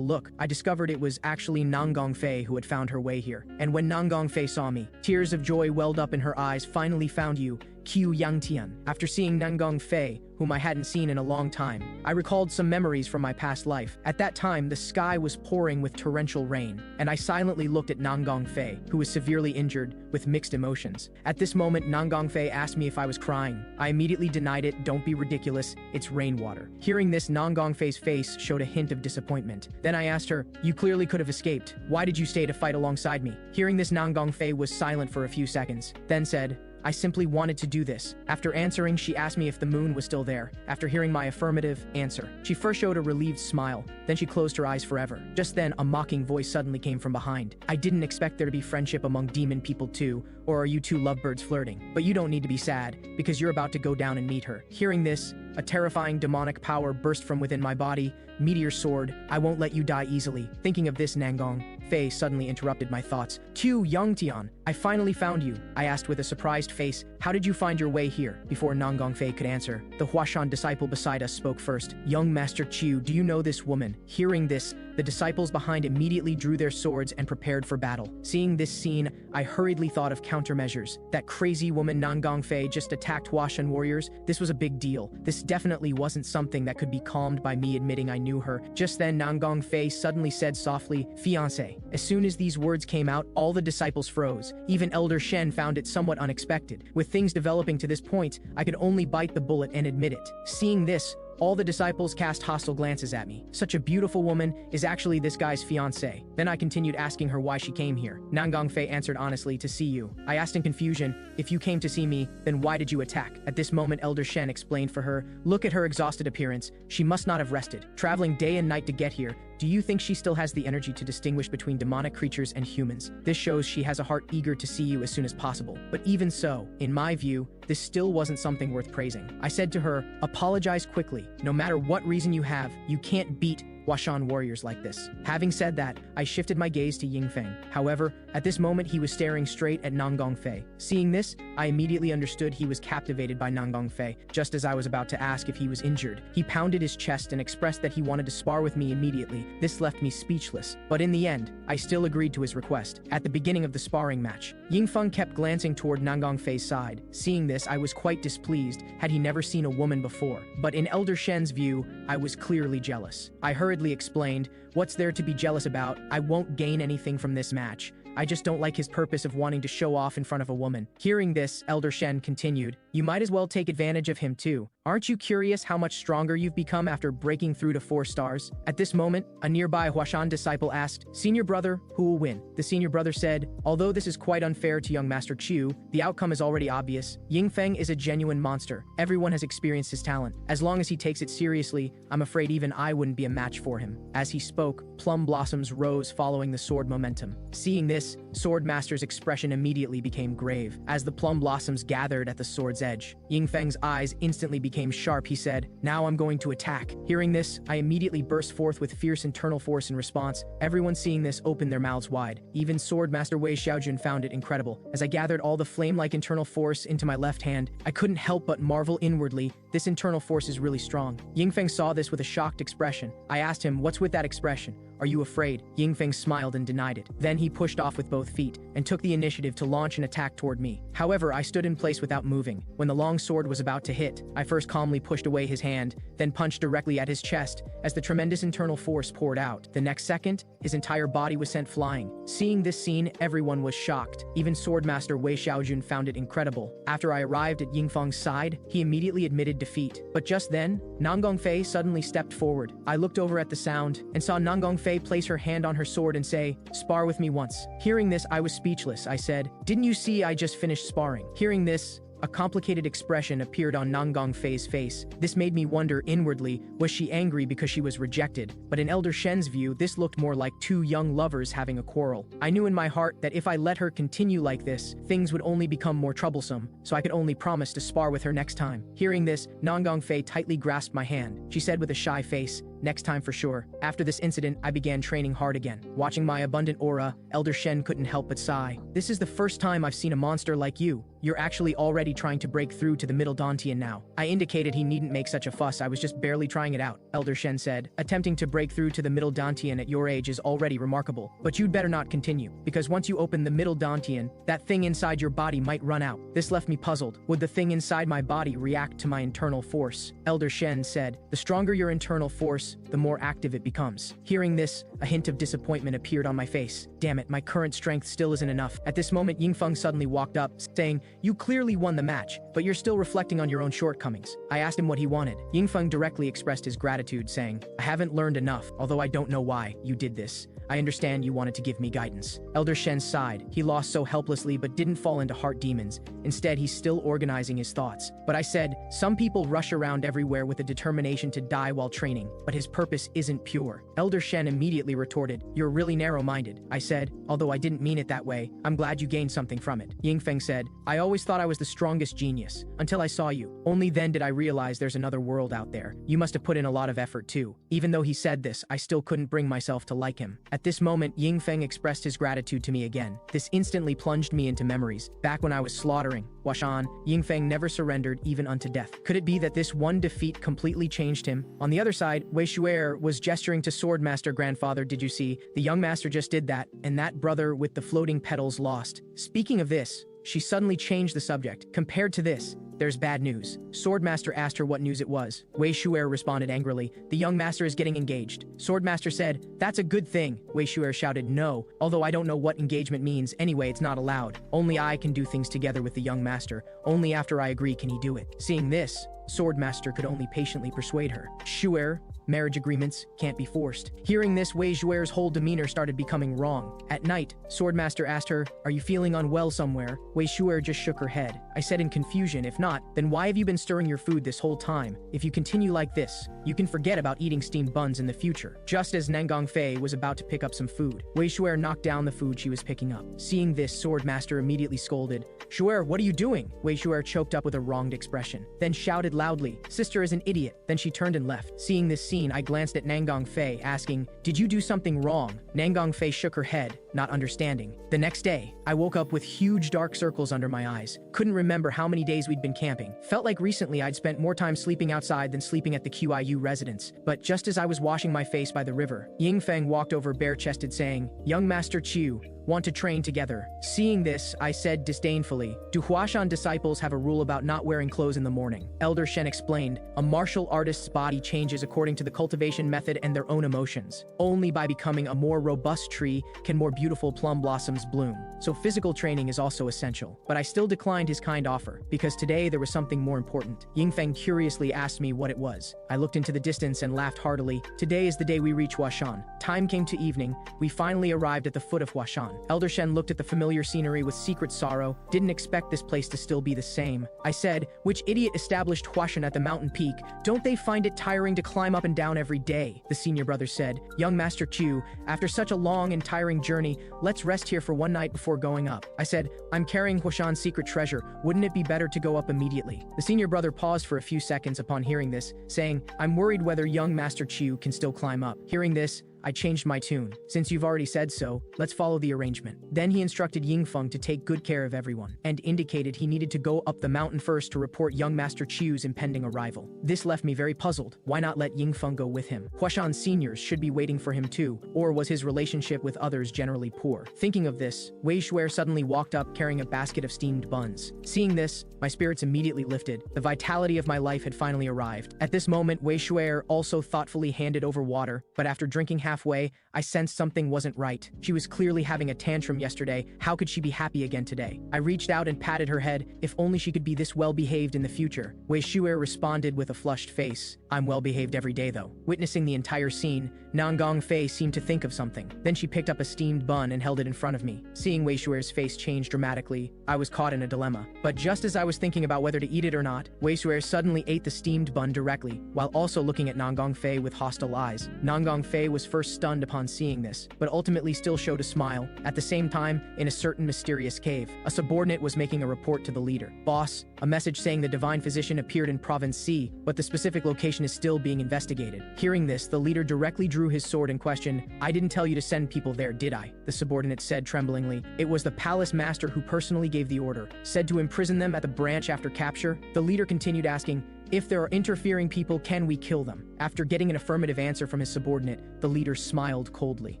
look, I discovered it was actually Nanggong Fei who had found her way here. And when Nanggong Fei saw me, tears of joy welled up in her eyes. "Finally found you. Qiu Yangtian. After seeing Nangong Fei, whom I hadn't seen in a long time, I recalled some memories from my past life. At that time, the sky was pouring with torrential rain, and I silently looked at Nangong Fei, who was severely injured, with mixed emotions. At this moment, Nangong Fei asked me if I was crying. I immediately denied it. Don't be ridiculous, it's rainwater. Hearing this, Nangong Fei's face showed a hint of disappointment. Then I asked her, you clearly could have escaped. Why did you stay to fight alongside me? Hearing this, Nangong Fei was silent for a few seconds, then said, I simply wanted to do this. After answering, she asked me if the moon was still there. After hearing my affirmative answer, she first showed a relieved smile, then she closed her eyes forever. Just then, a mocking voice suddenly came from behind. I didn't expect there to be friendship among demon people too, or are you two lovebirds flirting? But you don't need to be sad, because you're about to go down and meet her. Hearing this, a terrifying demonic power burst from within my body. Meteor sword, I won't let you die easily. Thinking of this, Nangong Fei suddenly interrupted my thoughts. Qiu Yangtian, I finally found you, I asked with a surprised face. How did you find your way here? Before Nangong Fei could answer, the Huashan disciple beside us spoke first. Young Master Qiu, do you know this woman? Hearing this, the disciples behind immediately drew their swords and prepared for battle. Seeing this scene, I hurriedly thought of countermeasures. That crazy woman Nangong Fei just attacked Huashan warriors. This was a big deal. This definitely wasn't something that could be calmed by me admitting I knew her. Just then, Nangong Fei suddenly said softly, fiancé. As soon as these words came out, all the disciples froze. Even Elder Shen found it somewhat unexpected. With things developing to this point, I could only bite the bullet and admit it. Seeing this, all the disciples cast hostile glances at me. Such a beautiful woman is actually this guy's fiancé. Then I continued asking her why she came here. Nangong Fei answered honestly, to see you. I asked in confusion, if you came to see me, then why did you attack? At this moment, Elder Shen explained for her, look at her exhausted appearance. She must not have rested. Traveling day and night to get here. Do you think she still has the energy to distinguish between demonic creatures and humans? This shows she has a heart eager to see you as soon as possible. But even so, in my view, this still wasn't something worth praising. I said to her, apologize quickly. No matter what reason you have, you can't beat Huashan warriors like this. Having said that, I shifted my gaze to Yingfeng. However, at this moment he was staring straight at Nangong Fei. Seeing this, I immediately understood he was captivated by Nangong Fei. Just as I was about to ask if he was injured, he pounded his chest and expressed that he wanted to spar with me immediately. This left me speechless. But in the end, I still agreed to his request. At the beginning of the sparring match, Yingfeng kept glancing toward Nangong Fei's side. Seeing this, I was quite displeased. Had he never seen a woman before? But in Elder Shen's view, I was clearly jealous. I hurriedly explained, what's there to be jealous about? I won't gain anything from this match. I just don't like his purpose of wanting to show off in front of a woman. Hearing this, Elder Shen continued, you might as well take advantage of him too. Aren't you curious how much stronger you've become after breaking through to 4 stars? At this moment, a nearby Huashan disciple asked, Senior brother, who will win? The senior brother said, although this is quite unfair to young Master Qiu, the outcome is already obvious. Yingfeng is a genuine monster. Everyone has experienced his talent. As long as he takes it seriously, I'm afraid even I wouldn't be a match for him. As he spoke, plum blossoms rose following the sword momentum. Seeing this, Swordmaster's expression immediately became grave. As the plum blossoms gathered at the sword's edge, Yingfeng's eyes instantly became sharp. He said, now I'm going to attack. Hearing this, I immediately burst forth with fierce internal force in response. Everyone seeing this opened their mouths wide. Even Swordmaster Wei Xue'er found it incredible. As I gathered all the flame-like internal force into my left hand, I couldn't help but marvel inwardly. This internal force is really strong. Yingfeng saw this with a shocked expression. I asked him, what's with that expression? Are you afraid? Yingfeng smiled and denied it. Then he pushed off with both feet and took the initiative to launch an attack toward me. However, I stood in place without moving. When the long sword was about to hit, I first calmly pushed away his hand, then punched directly at his chest as the tremendous internal force poured out. The next second, his entire body was sent flying. Seeing this scene, everyone was shocked. Even Swordmaster Wei Xue'er found it incredible. After I arrived at Yingfeng's side, he immediately admitted defeat. But just then, Nangong Fei suddenly stepped forward. I looked over at the sound and saw Nangong Fei place her hand on her sword and say, spar with me once. Hearing this, I was speechless. I said, didn't you see I just finished sparring? Hearing this, a complicated expression appeared on Nangong Fei's face. This made me wonder inwardly, was she angry because she was rejected? But in Elder Shen's view, this looked more like 2 young lovers having a quarrel. I knew in my heart that if I let her continue like this, things would only become more troublesome, so I could only promise to spar with her next time. Hearing this, Nangong Fei tightly grasped my hand. She said with a shy face, next time for sure. After this incident, I began training hard again. Watching my abundant aura, Elder Shen couldn't help but sigh. This is the first time I've seen a monster like you. You're actually already trying to break through to the middle Dantian now. I indicated he needn't make such a fuss, I was just barely trying it out, Elder Shen said. Attempting to break through to the middle Dantian at your age is already remarkable, but you'd better not continue, because once you open the middle Dantian, that thing inside your body might run out. This left me puzzled. Would the thing inside my body react to my internal force? Elder Shen said, the stronger your internal force, the more active it becomes. Hearing this, a hint of disappointment appeared on my face. Damn it, my current strength still isn't enough. At this moment, Yingfeng suddenly walked up, saying, you clearly won the match, but you're still reflecting on your own shortcomings. I asked him what he wanted. Yingfeng directly expressed his gratitude, saying, I haven't learned enough, although I don't know why you did this. I understand you wanted to give me guidance. Elder Shen sighed. He lost so helplessly but didn't fall into heart demons. Instead, he's still organizing his thoughts. But I said, some people rush around everywhere with a determination to die while training, but his purpose isn't pure. Elder Shen immediately retorted, you're really narrow-minded. I said, although I didn't mean it that way, I'm glad you gained something from it. Yingfeng said, I always thought I was the strongest genius, until I saw you. Only then did I realize there's another world out there. You must have put in a lot of effort too. Even though he said this, I still couldn't bring myself to like him. At this moment, Yingfeng expressed his gratitude to me again. This instantly plunged me into memories. Back when I was slaughtering Huashan, Yingfeng never surrendered even unto death. Could it be that this one defeat completely changed him? On the other side, Wei Xue'er was gesturing to swordmaster grandfather. Did you see? The young master just did that, and that brother with the floating petals lost. Speaking of this, she suddenly changed the subject. Compared to this, there's bad news. Swordmaster asked her what news it was. Wei Xue'er responded angrily, the young master is getting engaged. Swordmaster said, that's a good thing. Wei Xue'er shouted, no, although I don't know what engagement means. Anyway, it's not allowed. Only I can do things together with the young master. Only after I agree can he do it. Seeing this, Swordmaster could only patiently persuade her. Xue'er, marriage agreements can't be forced. Hearing this, Wei Xue'er's whole demeanor started becoming wrong. At night, Swordmaster asked her, are you feeling unwell somewhere? Wei Xue'er just shook her head. I said in confusion, if not, then why have you been stirring your food this whole time? If you continue like this, you can forget about eating steamed buns in the future. Just as Nangong Fei was about to pick up some food, Wei Xue'er knocked down the food she was picking up. Seeing this, Swordmaster immediately scolded, Xue'er, what are you doing? Wei Xue'er choked up with a wronged expression, then shouted loudly, sister is an idiot. Then she turned and left. Seeing this scene, I glanced at Nangong Fei, asking, did you do something wrong? Nangong Fei shook her head, not understanding. The next day, I woke up with huge dark circles under my eyes. Couldn't remember how many days we'd been camping. Felt like recently I'd spent more time sleeping outside than sleeping at the QIU residence. But just as I was washing my face by the river, Yingfeng walked over bare-chested saying, young Master Chu, want to train together. Seeing this, I said disdainfully, do Huashan disciples have a rule about not wearing clothes in the morning? Elder Shen explained, a martial artist's body changes according to the cultivation method and their own emotions. Only by becoming a more robust tree can more beautiful plum blossoms bloom. So physical training is also essential. But I still declined his kind offer, because today there was something more important. Yingfeng curiously asked me what it was. I looked into the distance and laughed heartily. Today is the day we reach Huashan. Time came to evening. We finally arrived at the foot of Huashan. Elder Shen looked at the familiar scenery with secret sorrow, didn't expect this place to still be the same. I said, which idiot established Huashan at the mountain peak? Don't they find it tiring to climb up and down every day? The senior brother said, young Master Chu, after such a long and tiring journey, let's rest here for one night before going up. I said, I'm carrying Huashan's secret treasure. Wouldn't it be better to go up immediately? The senior brother paused for a few seconds upon hearing this, saying, I'm worried whether young Master Chu can still climb up. Hearing this, I changed my tune. Since you've already said so, let's follow the arrangement. Then he instructed Yingfeng to take good care of everyone, and indicated he needed to go up the mountain first to report young Master Chu's impending arrival. This left me very puzzled. Why not let Yingfeng go with him? Huashan's seniors should be waiting for him too, or was his relationship with others generally poor? Thinking of this, Wei Xue'er suddenly walked up carrying a basket of steamed buns. Seeing this, my spirits immediately lifted. The vitality of my life had finally arrived. At this moment, Wei Xue'er also thoughtfully handed over water, but after drinking halfway, I sensed something wasn't right. She was clearly having a tantrum yesterday. How could she be happy again today? I reached out and patted her head. If only she could be this well-behaved in the future. Wei Xue'er responded with a flushed face. I'm well-behaved every day though. Witnessing the entire scene, Nangang Fei seemed to think of something. Then she picked up a steamed bun and held it in front of me. Seeing Wei Xue'er's face change dramatically, I was caught in a dilemma. But just as I was thinking about whether to eat it or not, Wei Xue'er suddenly ate the steamed bun directly, while also looking at Nangang Fei with hostile eyes. Nangang Fei was first stunned upon seeing this, but ultimately still showed a smile. At the same time, in a certain mysterious cave, a subordinate was making a report to the leader. Boss, a message saying the divine physician appeared in Province C, but the specific location is still being investigated. Hearing this, the leader directly drew his sword and questioned, I didn't tell you to send people there, did I? The subordinate said tremblingly. It was the palace master who personally gave the order, said to imprison them at the branch after capture. The leader continued asking, if there are interfering people, can we kill them? After getting an affirmative answer from his subordinate, the leader smiled coldly.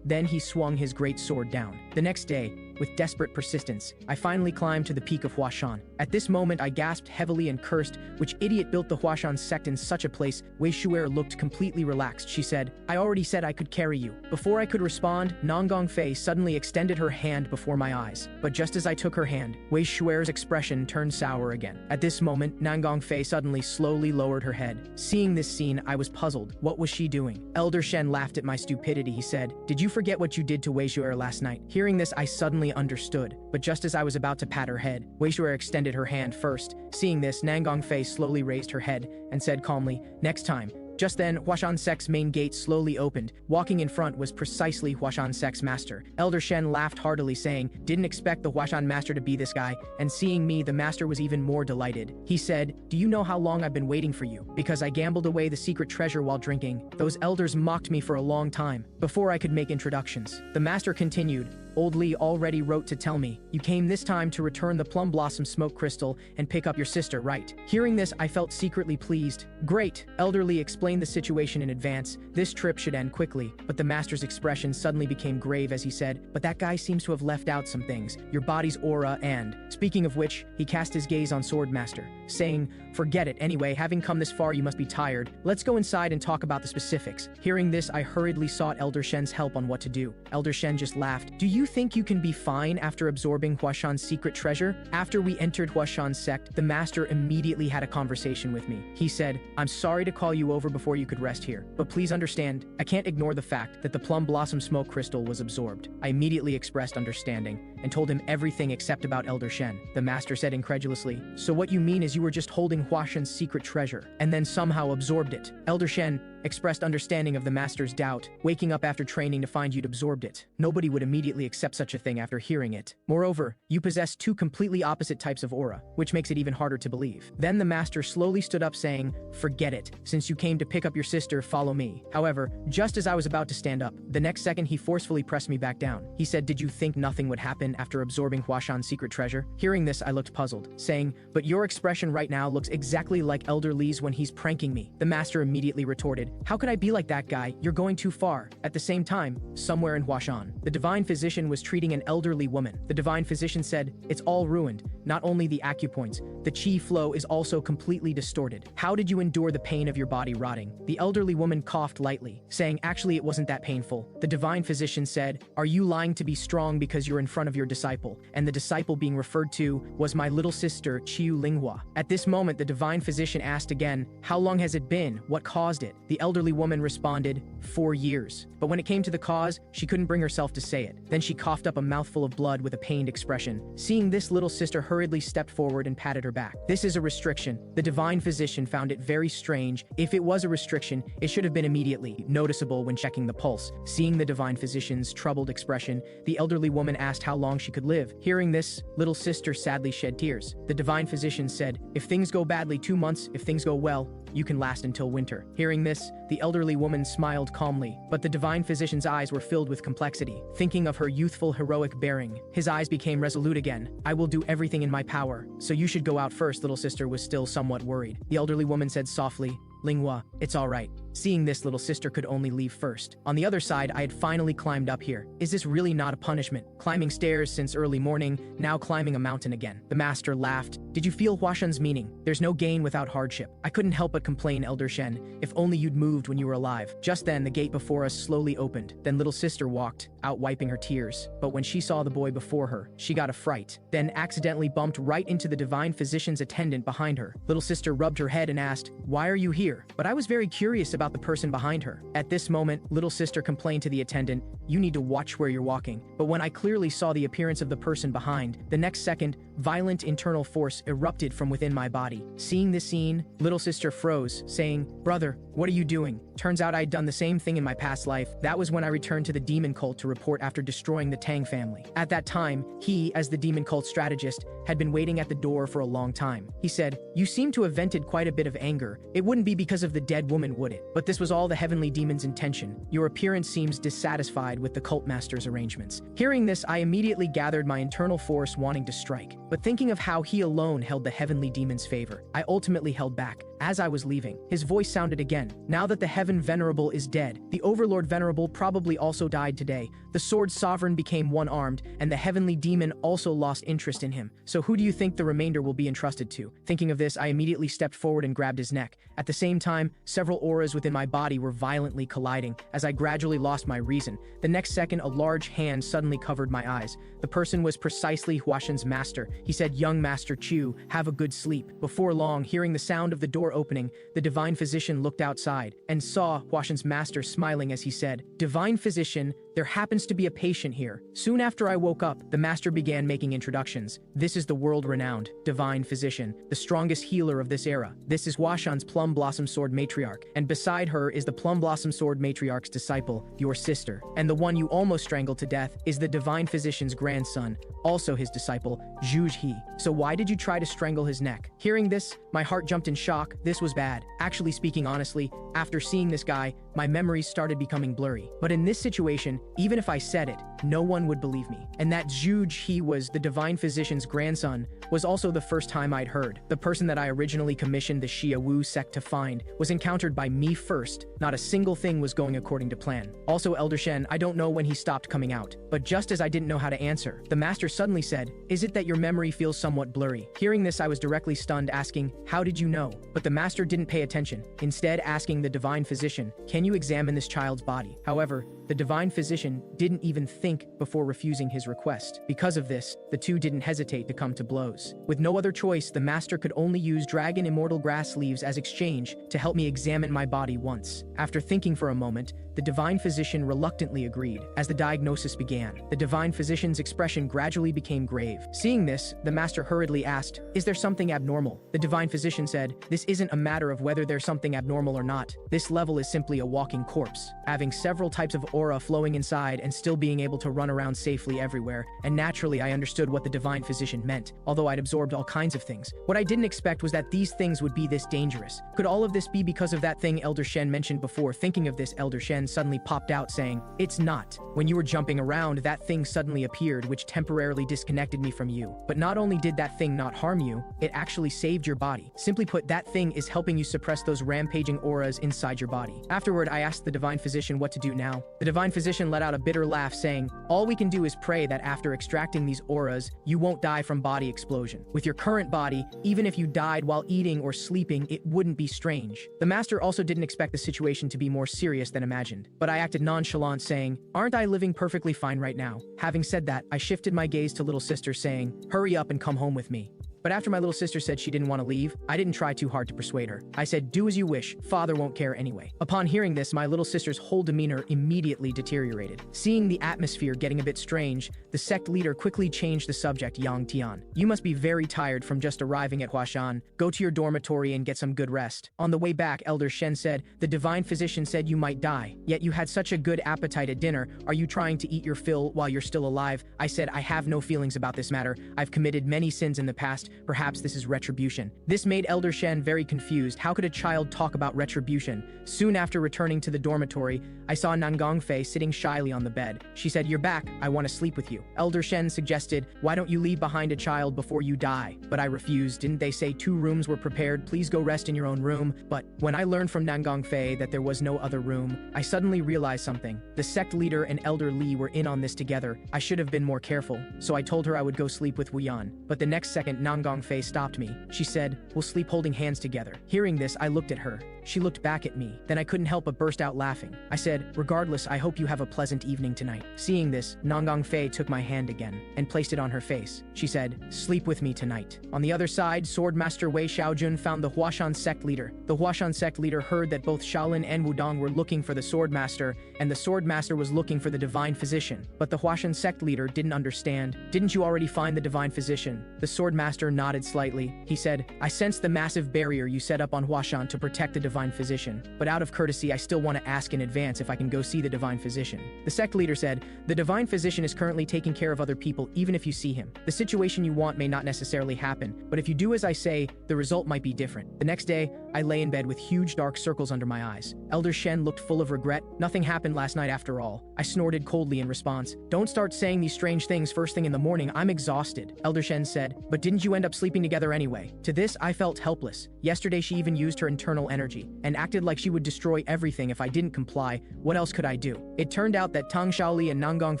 Then he swung his great sword down. The next day, with desperate persistence, I finally climbed to the peak of Huashan. At this moment, I gasped heavily and cursed, which idiot built the Huashan sect in such a place? Wei Xue'er looked completely relaxed. She said, I already said I could carry you. Before I could respond, Nangang Fei suddenly extended her hand before my eyes. But just as I took her hand, Wei Xue'er's expression turned sour again. At this moment, Nangang Fei suddenly slowly lowered her head. Seeing this scene, I was puzzled. What was she doing? Elder Shen laughed at my stupidity. He said, did you forget what you did to Wei Xue'er last night? Hearing this, I suddenly understood. But just as I was about to pat her head, Wei Xue'er extended her hand first. Seeing this, Nangang Fei slowly raised her head and said calmly, next time. Just then, Huashan Sect's main gate slowly opened. Walking in front was precisely Huashan Sect's master. Elder Shen laughed heartily, saying, didn't expect the Huashan master to be this guy, and seeing me, the master was even more delighted. He said, do you know how long I've been waiting for you? Because I gambled away the secret treasure while drinking. Those elders mocked me for a long time, before I could make introductions. The master continued, Old Li already wrote to tell me, you came this time to return the plum blossom smoke crystal and pick up your sister, right? Hearing this, I felt secretly pleased. Great, Elder Li explained the situation in advance. This trip should end quickly, but the master's expression suddenly became grave as he said, but that guy seems to have left out some things, your body's aura and… Speaking of which, he cast his gaze on Swordmaster, saying, forget it anyway, having come this far you must be tired. Let's go inside and talk about the specifics. Hearing this, I hurriedly sought Elder Shen's help on what to do. Elder Shen just laughed. Do you think you can be fine after absorbing Huashan's secret treasure? After we entered Huashan's sect, the master immediately had a conversation with me. He said, I'm sorry to call you over before you could rest here, but please understand, I can't ignore the fact that the plum blossom smoke crystal was absorbed. I immediately expressed understanding and told him everything except about Elder Shen. The master said incredulously, so what you mean is you were just holding Huashan's secret treasure and then somehow absorbed it? Elder Shen expressed understanding of the master's doubt, waking up after training to find you'd absorbed it. Nobody would immediately accept such a thing after hearing it. Moreover, you possess two completely opposite types of aura, which makes it even harder to believe. Then the master slowly stood up saying, forget it. Since you came to pick up your sister, follow me. However, just as I was about to stand up, the next second he forcefully pressed me back down. He said, did you think nothing would happen after absorbing Huashan's secret treasure? Hearing this, I looked puzzled, saying, but your expression right now looks exactly like Elder Li's when he's pranking me. The master immediately retorted, how could I be like that guy? You're going too far. At the same time, somewhere in Huashan, the divine physician was treating an elderly woman. The divine physician said, it's all ruined. Not only the acupoints, the chi flow is also completely distorted. How did you endure the pain of your body rotting? The elderly woman coughed lightly, saying, actually it wasn't that painful. The divine physician said, are you lying to be strong because you're in front of your disciple? And the disciple being referred to was my little sister, Chiu Linghua. At this moment, the divine physician asked again, how long has it been? What caused it? The elderly woman responded, 4 years. But when it came to the cause, she couldn't bring herself to say it. Then she coughed up a mouthful of blood with a pained expression. Seeing this, little sister hurriedly stepped forward and patted her back. This is a restriction. The divine physician found it very strange. If it was a restriction, it should have been immediately noticeable when checking the pulse. Seeing the divine physician's troubled expression, the elderly woman asked how long she could live. Hearing this, little sister sadly shed tears. The divine physician said, if things go badly, 2 months. If things go well, you can last until winter. Hearing this, the elderly woman smiled calmly, but the divine physician's eyes were filled with complexity. Thinking of her youthful, heroic bearing, his eyes became resolute again. I will do everything in my power, so you should go out first. Little sister was still somewhat worried. The elderly woman said softly, Linghua, it's all right. Seeing this, little sister could only leave first. On the other side, I had finally climbed up here. Is this really not a punishment? Climbing stairs since early morning, now climbing a mountain again. The master laughed. Did you feel Huashan's meaning? There's no gain without hardship. I couldn't help but complain, Elder Shen. If only you'd moved when you were alive. Just then, the gate before us slowly opened. Then little sister walked out, wiping her tears. But when she saw the boy before her, she got a fright. Then accidentally bumped right into the divine physician's attendant behind her. Little sister rubbed her head and asked, why are you here? But I was very curious about about the person behind her. At this moment, little sister complained to the attendant, "You need to watch where you're walking." But when I clearly saw the appearance of the person behind, the next second, violent internal force erupted from within my body. Seeing this scene, little sister froze, saying, "Brother, what are you doing?" Turns out I'd done the same thing in my past life. That was when I returned to the demon cult to report after destroying the Tang family. At that time, he, as the demon cult strategist, had been waiting at the door for a long time. He said, "You seem to have vented quite a bit of anger. It wouldn't be because of the dead woman, would it? But this was all the heavenly demon's intention. Your appearance seems dissatisfied with the cult master's arrangements." Hearing this, I immediately gathered my internal force wanting to strike. But thinking of how he alone held the heavenly demon's favor, I ultimately held back. As I was leaving, his voice sounded again. "Now that the Heaven Venerable is dead, the Overlord Venerable probably also died today. The Sword Sovereign became one-armed, and the heavenly demon also lost interest in him. So who do you think the remainder will be entrusted to?" Thinking of this, I immediately stepped forward and grabbed his neck. At the same time, several auras within my body were violently colliding as I gradually lost my reason. The next second, a large hand suddenly covered my eyes. The person was precisely Huashan's master. He said, "Young Master Chu, have a good sleep." Before long, hearing the sound of the door opening, the divine physician looked outside and saw Huashan's master smiling as he said, "Divine physician, there happens to be a patient here." Soon after I woke up, the master began making introductions. "This is the world-renowned divine physician, the strongest healer of this era. This is Huashan's Plum Blossom Sword matriarch, and beside her is the Plum Blossom Sword matriarch's disciple, your sister. And the one you almost strangled to death is the divine physician's grandson, also his disciple, Zhu He. So why did you try to strangle his neck?" Hearing this, my heart jumped in shock. This was bad. Actually, speaking honestly, after seeing this guy, my memories started becoming blurry. But in this situation, even if I said it, no one would believe me. And that Zhu He was the divine physician's grandson was also the first time I'd heard. The person that I originally commissioned the Xia Wu sect to find was encountered by me first. Not a single thing was going according to plan. Also, Elder Shen, I don't know when he stopped coming out. But just as I didn't know how to answer, the master suddenly said, "Is it that your memory feels somewhat blurry?" Hearing this, I was directly stunned, asking, "How did you know?" But the master didn't pay attention, instead asking the divine physician, "Can you examine this child's body?" However, the divine physician didn't even think before refusing his request. Because of this, the two didn't hesitate to come to blows. With no other choice, the master could only use dragon immortal grass leaves as exchange to help me examine my body once. After thinking for a moment, the divine physician reluctantly agreed. As the diagnosis began, the divine physician's expression gradually became grave. Seeing this, the master hurriedly asked, "Is there something abnormal?" The divine physician said, "This isn't a matter of whether there's something abnormal or not. This level is simply a walking corpse, having several types of aura flowing inside and still being able to run around safely everywhere." And naturally, I understood what the divine physician meant, although I'd absorbed all kinds of things. What I didn't expect was that these things would be this dangerous. Could all of this be because of that thing Elder Shen mentioned before? Thinking of this, Elder Shen suddenly popped out saying, "It's not. When you were jumping around, that thing suddenly appeared, which temporarily disconnected me from you. But not only did that thing not harm you, it actually saved your body. Simply put, that thing is helping you suppress those rampaging auras inside your body." Afterward, I asked the divine physician what to do now. The divine physician let out a bitter laugh, saying, "All we can do is pray that after extracting these auras, you won't die from body explosion. With your current body, even if you died while eating or sleeping, it wouldn't be strange." The master also didn't expect the situation to be more serious than imagined, but I acted nonchalant, saying, "Aren't I living perfectly fine right now?" Having said that, I shifted my gaze to little sister, saying, "Hurry up and come home with me." But after my little sister said she didn't want to leave, I didn't try too hard to persuade her. I said, "Do as you wish, father won't care anyway." Upon hearing this, my little sister's whole demeanor immediately deteriorated. Seeing the atmosphere getting a bit strange, the sect leader quickly changed the subject. "Yang Tian, you must be very tired from just arriving at Huashan. Go to your dormitory and get some good rest." On the way back, Elder Shen said, "The divine physician said you might die, yet you had such a good appetite at dinner. Are you trying to eat your fill while you're still alive?" I said, "I have no feelings about this matter. I've committed many sins in the past. Perhaps this is retribution." This made Elder Shen very confused. How could a child talk about retribution? Soon after returning to the dormitory, I saw Nangong Fei sitting shyly on the bed. She said, "You're back. I want to sleep with you." Elder Shen suggested, "Why don't you leave behind a child before you die?" But I refused. "Didn't they say 2 rooms were prepared? Please go rest in your own room." But when I learned from Nangong Fei that there was no other room, I suddenly realized something. The sect leader and Elder Li were in on this together. I should have been more careful. So I told her I would go sleep with Wu Yan. But the next second, Nangong Fei stopped me. She said, "We'll sleep holding hands together." Hearing this, I looked at her. She looked back at me. Then I couldn't help but burst out laughing. I said, regardless, I hope you have a pleasant evening tonight. Seeing this, Nangang Fei took my hand again and placed it on her face. She said, sleep with me tonight. On the other side, swordmaster Wei Xue'er found the Huashan sect leader. The Huashan sect leader heard that both Shaolin and Wudong were looking for the swordmaster, and the swordmaster was looking for the divine physician. But the Huashan sect leader didn't understand. Didn't you already find the divine physician? The swordmaster nodded slightly. He said, I sense the massive barrier you set up on Huashan to protect the divine physician, but out of courtesy I still want to ask in advance if I can go see the divine physician. The sect leader said, the divine physician is currently taking care of other people even if you see him. The situation you want may not necessarily happen, but if you do as I say, the result might be different. The next day, I lay in bed with huge dark circles under my eyes. Elder Shen looked full of regret. Nothing happened last night after all. I snorted coldly in response. Don't start saying these strange things first thing in the morning. I'm exhausted. Elder Shen said, but didn't you end up sleeping together anyway? To this, I felt helpless. Yesterday she even used her internal energy and acted like she would destroy everything if I didn't comply. What else could I do? It turned out that Tang Shaoli and Nangang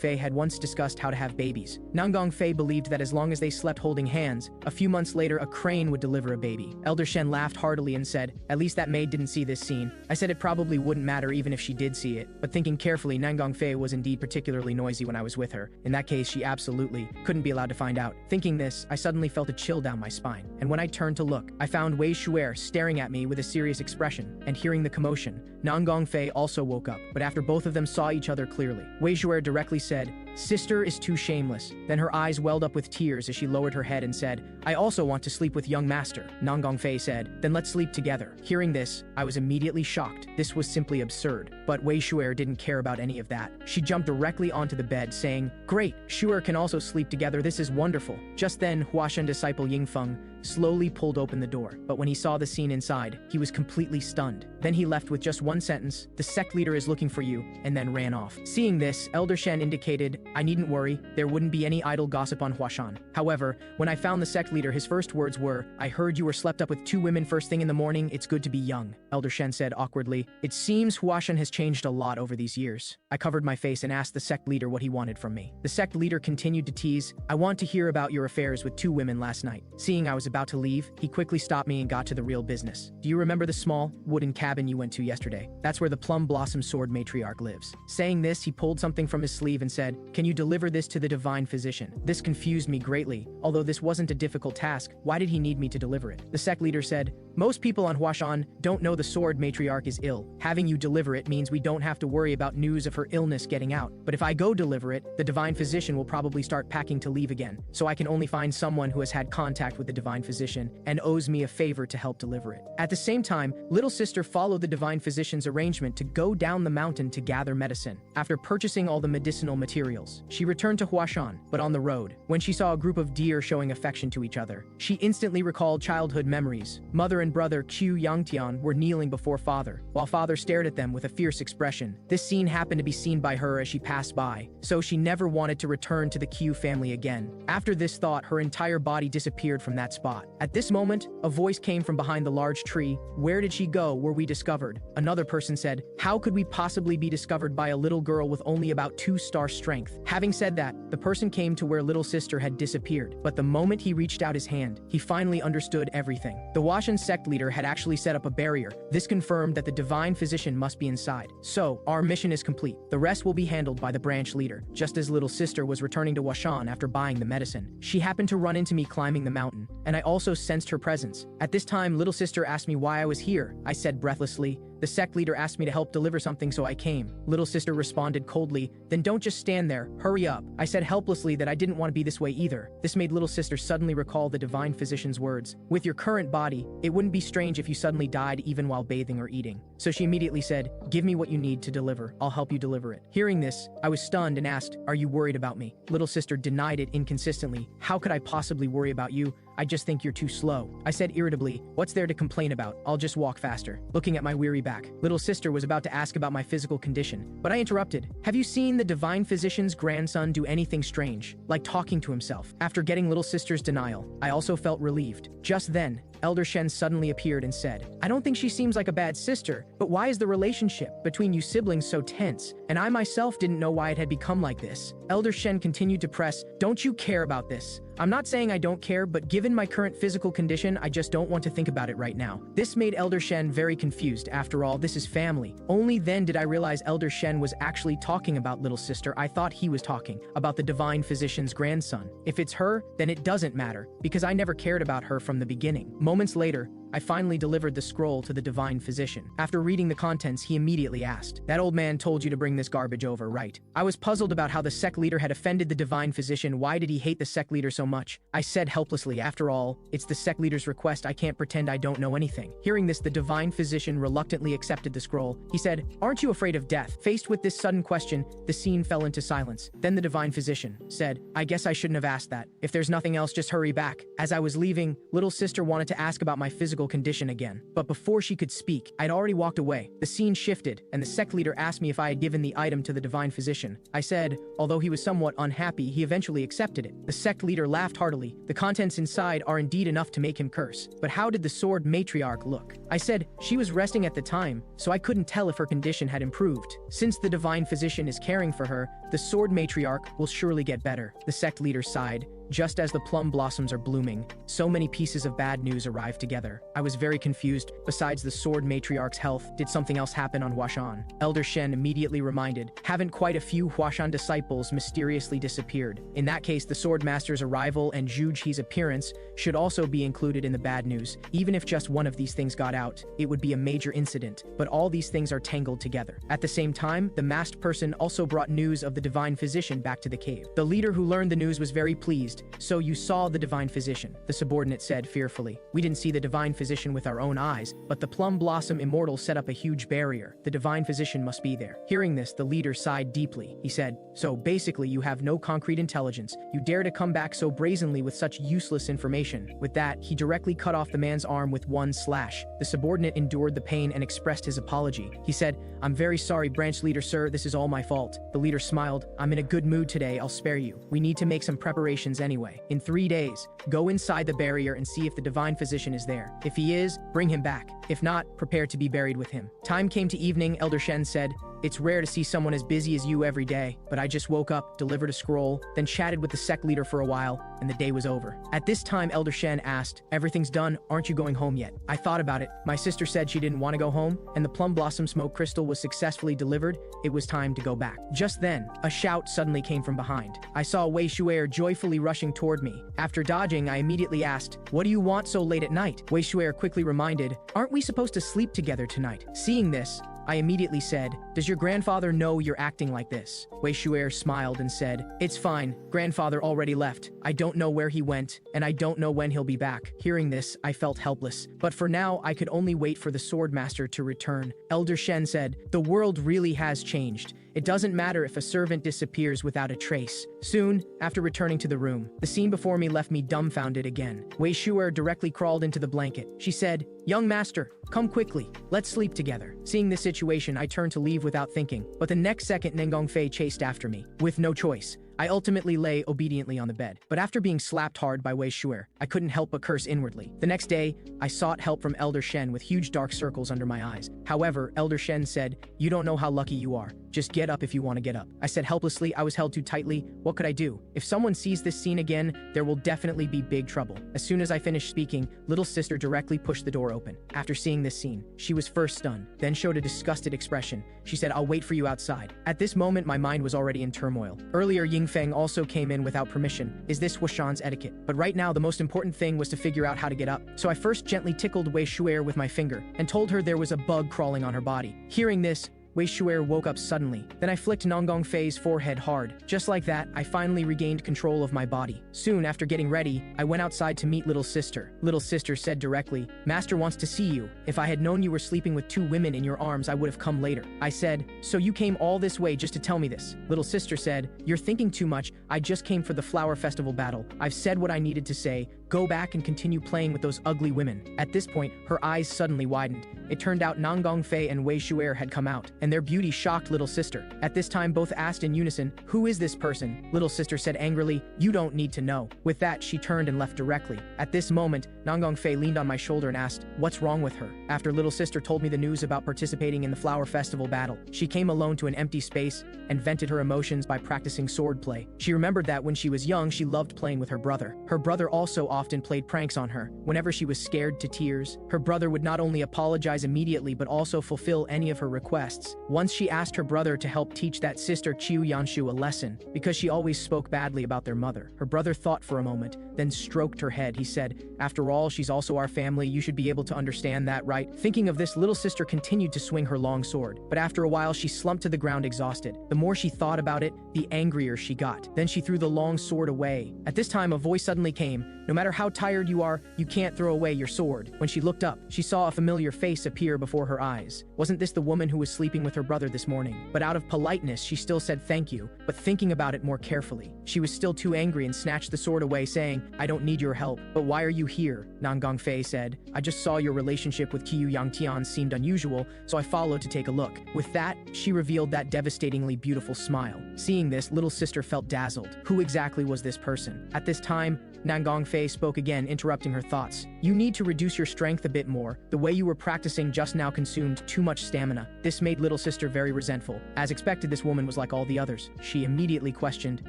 Fei had once discussed how to have babies. Nangang Fei believed that as long as they slept holding hands, a few months later a crane would deliver a baby. Elder Shen laughed heartily and said, at least that maid didn't see this scene. I said it probably wouldn't matter even if she did see it, but thinking carefully, Nangang Fei was indeed particularly noisy when I was with her. In that case, she absolutely couldn't be allowed to find out. Thinking this, I suddenly felt a chill down my spine, and when I turned to look, I found Wei Xue'er staring at me with a serious expression, and hearing the commotion, Nangang Fei also woke up, but after both of them saw each other clearly, Wei Xue'er directly said, sister is too shameless. Then her eyes welled up with tears as she lowered her head and said, I also want to sleep with young master. Nangang Fei said, then let's sleep together. Hearing this, I was immediately shocked. This was simply absurd. But Wei Xue'er didn't care about any of that. She jumped directly onto the bed, saying, great, Xue'er can also sleep together. This is wonderful. Just then, Huashan disciple Yingfeng slowly pulled open the door, but when he saw the scene inside, he was completely stunned. Then he left with just one sentence, the sect leader is looking for you, and then ran off. Seeing this, Elder Shen indicated, I needn't worry, there wouldn't be any idle gossip on Huashan. However, when I found the sect leader, his first words were, I heard you were slept up with 2 women first thing in the morning, it's good to be young. Elder Shen said awkwardly, it seems Huashan has changed a lot over these years. I covered my face and asked the sect leader what he wanted from me. The sect leader continued to tease, I want to hear about your affairs with 2 women last night. Seeing I was about to leave, he quickly stopped me and got to the real business. Do you remember the small, wooden cabin you went to yesterday? That's where the Plum Blossom Sword Matriarch lives. Saying this, he pulled something from his sleeve and said, can you deliver this to the divine physician? This confused me greatly. Although this wasn't a difficult task, why did he need me to deliver it? The sect leader said, most people on Huashan don't know the sword matriarch is ill. Having you deliver it means we don't have to worry about news of her illness getting out. But if I go deliver it, the divine physician will probably start packing to leave again. So I can only find someone who has had contact with the divine physician and owes me a favor to help deliver it. At the same time, little sister followed the divine physician's arrangement to go down the mountain to gather medicine. After purchasing all the medicinal materials, she returned to Huashan, but on the road, when she saw a group of deer showing affection to each other, she instantly recalled childhood memories. Mother and brother Qiu Yangtian were kneeling before father, while father stared at them with a fierce expression. This scene happened to be seen by her as she passed by, so she never wanted to return to the Qiu family again. After this thought, her entire body disappeared from that spot. At this moment, a voice came from behind the large tree. Where did she go? Were we discovered? Another person said, how could we possibly be discovered by a little girl with only about 2-star strength? Having said that, the person came to where little sister had disappeared, but the moment he reached out his hand, he finally understood everything. The Huashan sect leader had actually set up a barrier. This confirmed that the divine physician must be inside. So, our mission is complete. The rest will be handled by the branch leader. Just as little sister was returning to Huashan after buying the medicine, she happened to run into me climbing the mountain, and I also sensed her presence. At this time, little sister asked me why I was here. I said breathlessly, the sect leader asked me to help deliver something, so I came. Little sister responded coldly, then don't just stand there, hurry up. I said helplessly that I didn't want to be this way either. This made little sister suddenly recall the divine physician's words. With your current body, it wouldn't be strange if you suddenly died even while bathing or eating. So she immediately said, give me what you need to deliver. I'll help you deliver it. Hearing this, I was stunned and asked, are you worried about me? Little sister denied it inconsistently. How could I possibly worry about you? I just think you're too slow. I said irritably, what's there to complain about? I'll just walk faster. Looking at my weary back, little sister was about to ask about my physical condition, but I interrupted. Have you seen the divine physician's grandson do anything strange, like talking to himself? After getting little sister's denial, I also felt relieved. Just then, Elder Shen suddenly appeared and said, I don't think she seems like a bad sister, but why is the relationship between you siblings so tense? And I myself didn't know why it had become like this. Elder Shen continued to press, don't you care about this? I'm not saying I don't care, but given my current physical condition, I just don't want to think about it right now. This made Elder Shen very confused. After all, this is family. Only then did I realize Elder Shen was actually talking about little sister. I thought he was talking about the divine physician's grandson. If it's her, then it doesn't matter, because I never cared about her from the beginning. Moments later, I finally delivered the scroll to the divine physician. After reading the contents, he immediately asked, that old man told you to bring this garbage over, right? I was puzzled about how the sect leader had offended the divine physician. Why did he hate the sect leader so much? I said helplessly, after all, it's the sect leader's request. I can't pretend I don't know anything. Hearing this, the divine physician reluctantly accepted the scroll. He said, aren't you afraid of death? Faced with this sudden question, the scene fell into silence. Then the divine physician said, I guess I shouldn't have asked that. If there's nothing else, just hurry back. As I was leaving, little sister wanted to ask about my physical condition again. But before she could speak, I'd already walked away. The scene shifted, and the sect leader asked me if I had given the item to the divine physician. I said, although he was somewhat unhappy, he eventually accepted it. The sect leader laughed heartily. The contents inside are indeed enough to make him curse. But how did the sword matriarch look? I said, she was resting at the time, so I couldn't tell if her condition had improved. Since the divine physician is caring for her, the sword matriarch will surely get better. The sect leader sighed. Just as the plum blossoms are blooming, so many pieces of bad news arrived together. I was very confused. Besides the sword matriarch's health, did something else happen on Huashan? Elder Shen immediately reminded, haven't quite a few Huashan disciples mysteriously disappeared? In that case, the swordmaster's arrival and Zhu Ji's appearance should also be included in the bad news. Even if just one of these things got out, it would be a major incident. But all these things are tangled together. At the same time, the masked person also brought news of the divine physician back to the cave. The leader who learned the news was very pleased. So you saw the divine physician, the subordinate said fearfully. We didn't see the divine physician with our own eyes, but the plum blossom immortal set up a huge barrier. The divine physician must be there. Hearing this, the leader sighed deeply. He said, so basically you have no concrete intelligence. You dare to come back so brazenly with such useless information. With that, he directly cut off the man's arm with one slash. The subordinate endured the pain and expressed his apology. He said, I'm very sorry, branch leader sir, this is all my fault. The leader smiled, I'm in a good mood today, I'll spare you. We need to make some preparations anyway. In 3 days, go inside the barrier and see if the divine physician is there. If he is, bring him back. If not, prepare to be buried with him. Time came to evening. Elder Shen said, it's rare to see someone as busy as you every day, but I just woke up, delivered a scroll, then chatted with the sect leader for a while, and the day was over. At this time, Elder Shen asked, everything's done, aren't you going home yet? I thought about it. My sister said she didn't want to go home, and the plum blossom smoke crystal was successfully delivered. It was time to go back. Just then, a shout suddenly came from behind. I saw Wei Xue'er joyfully rushing toward me. After dodging, I immediately asked, what do you want so late at night? Wei Xue'er quickly reminded, aren't we supposed to sleep together tonight? Seeing this, I immediately said, does your grandfather know you're acting like this? Wei Xue'er smiled and said, it's fine, grandfather already left. I don't know where he went, and I don't know when he'll be back. Hearing this, I felt helpless. But for now, I could only wait for the swordmaster to return. Elder Shen said, the world really has changed. It doesn't matter if a servant disappears without a trace. Soon, after returning to the room, the scene before me left me dumbfounded again. Wei Xue'er directly crawled into the blanket. She said, young master, come quickly. Let's sleep together. Seeing this situation, I turned to leave without thinking, but the next second Nengong Fei chased after me. With no choice, I ultimately lay obediently on the bed. But after being slapped hard by Wei Xue'er, I couldn't help but curse inwardly. The next day, I sought help from Elder Shen with huge dark circles under my eyes. However, Elder Shen said, you don't know how lucky you are. Just get up if you want to get up. I said helplessly. I was held too tightly. What could I do? If someone sees this scene again, there will definitely be big trouble. As soon as I finished speaking, little sister directly pushed the door open. After seeing this scene, she was first stunned, then showed a disgusted expression. She said, I'll wait for you outside. At this moment, my mind was already in turmoil. Earlier, Yingfeng also came in without permission. Is this Huashan's etiquette? But right now, the most important thing was to figure out how to get up. So I first gently tickled Wei Xue'er with my finger and told her there was a bug crawling on her body. Hearing this, Wei Xue'er woke up suddenly. Then I flicked Nongong Fei's forehead hard. Just like that, I finally regained control of my body. Soon after getting ready, I went outside to meet little sister. Little sister said directly, Master wants to see you. If I had known you were sleeping with 2 women in your arms, I would have come later. I said, so you came all this way just to tell me this? Little sister said, you're thinking too much. I just came for the flower festival battle. I've said what I needed to say. Go back and continue playing with those ugly women. At this point, her eyes suddenly widened. It turned out Nongong Fei and Wei Xue'er had come out. and their beauty shocked little sister. At this time, both asked in unison, "Who is this person?" Little sister said angrily, "You don't need to know." With that, she turned and left directly. At this moment, Nanggongfei leaned on my shoulder and asked, "What's wrong with her?" After little sister told me the news about participating in the flower festival battle, she came alone to an empty space and vented her emotions by practicing swordplay. She remembered that when she was young, she loved playing with her brother. Her brother also often played pranks on her. Whenever she was scared to tears, her brother would not only apologize immediately but also fulfill any of her requests. Once she asked her brother to help teach that sister Qiu Yanshu a lesson because she always spoke badly about their mother. Her brother thought for a moment, then stroked her head. He said, "After all, she's also our family. You should be able to understand that, right?" Thinking of this, little sister continued to swing her long sword, but after a while she slumped to the ground exhausted. The more she thought about it, the angrier she got. Then she threw the long sword away. At this time, a voice suddenly came, "No matter how tired you are, you can't throw away your sword." When she looked up, she saw a familiar face appear before her eyes. Wasn't this the woman who was sleeping with her brother this morning? But out of politeness, she still said thank you, but thinking about it more carefully, she was still too angry and snatched the sword away, saying, "I don't need your help." "But why are you here?" Nanggongfei said. "I just saw your relationship with Qiu Yangtian seemed unusual, so I followed to take a look." With that, she revealed that devastatingly beautiful smile. Seeing this, little sister felt dazzled. Who exactly was this person? At this time, Nanggongfei spoke again, interrupting her thoughts. "You need to reduce your strength a bit more. The way you were practicing just now consumed too much stamina." This made little sister very resentful. As expected, this woman was like all the others. She immediately questioned,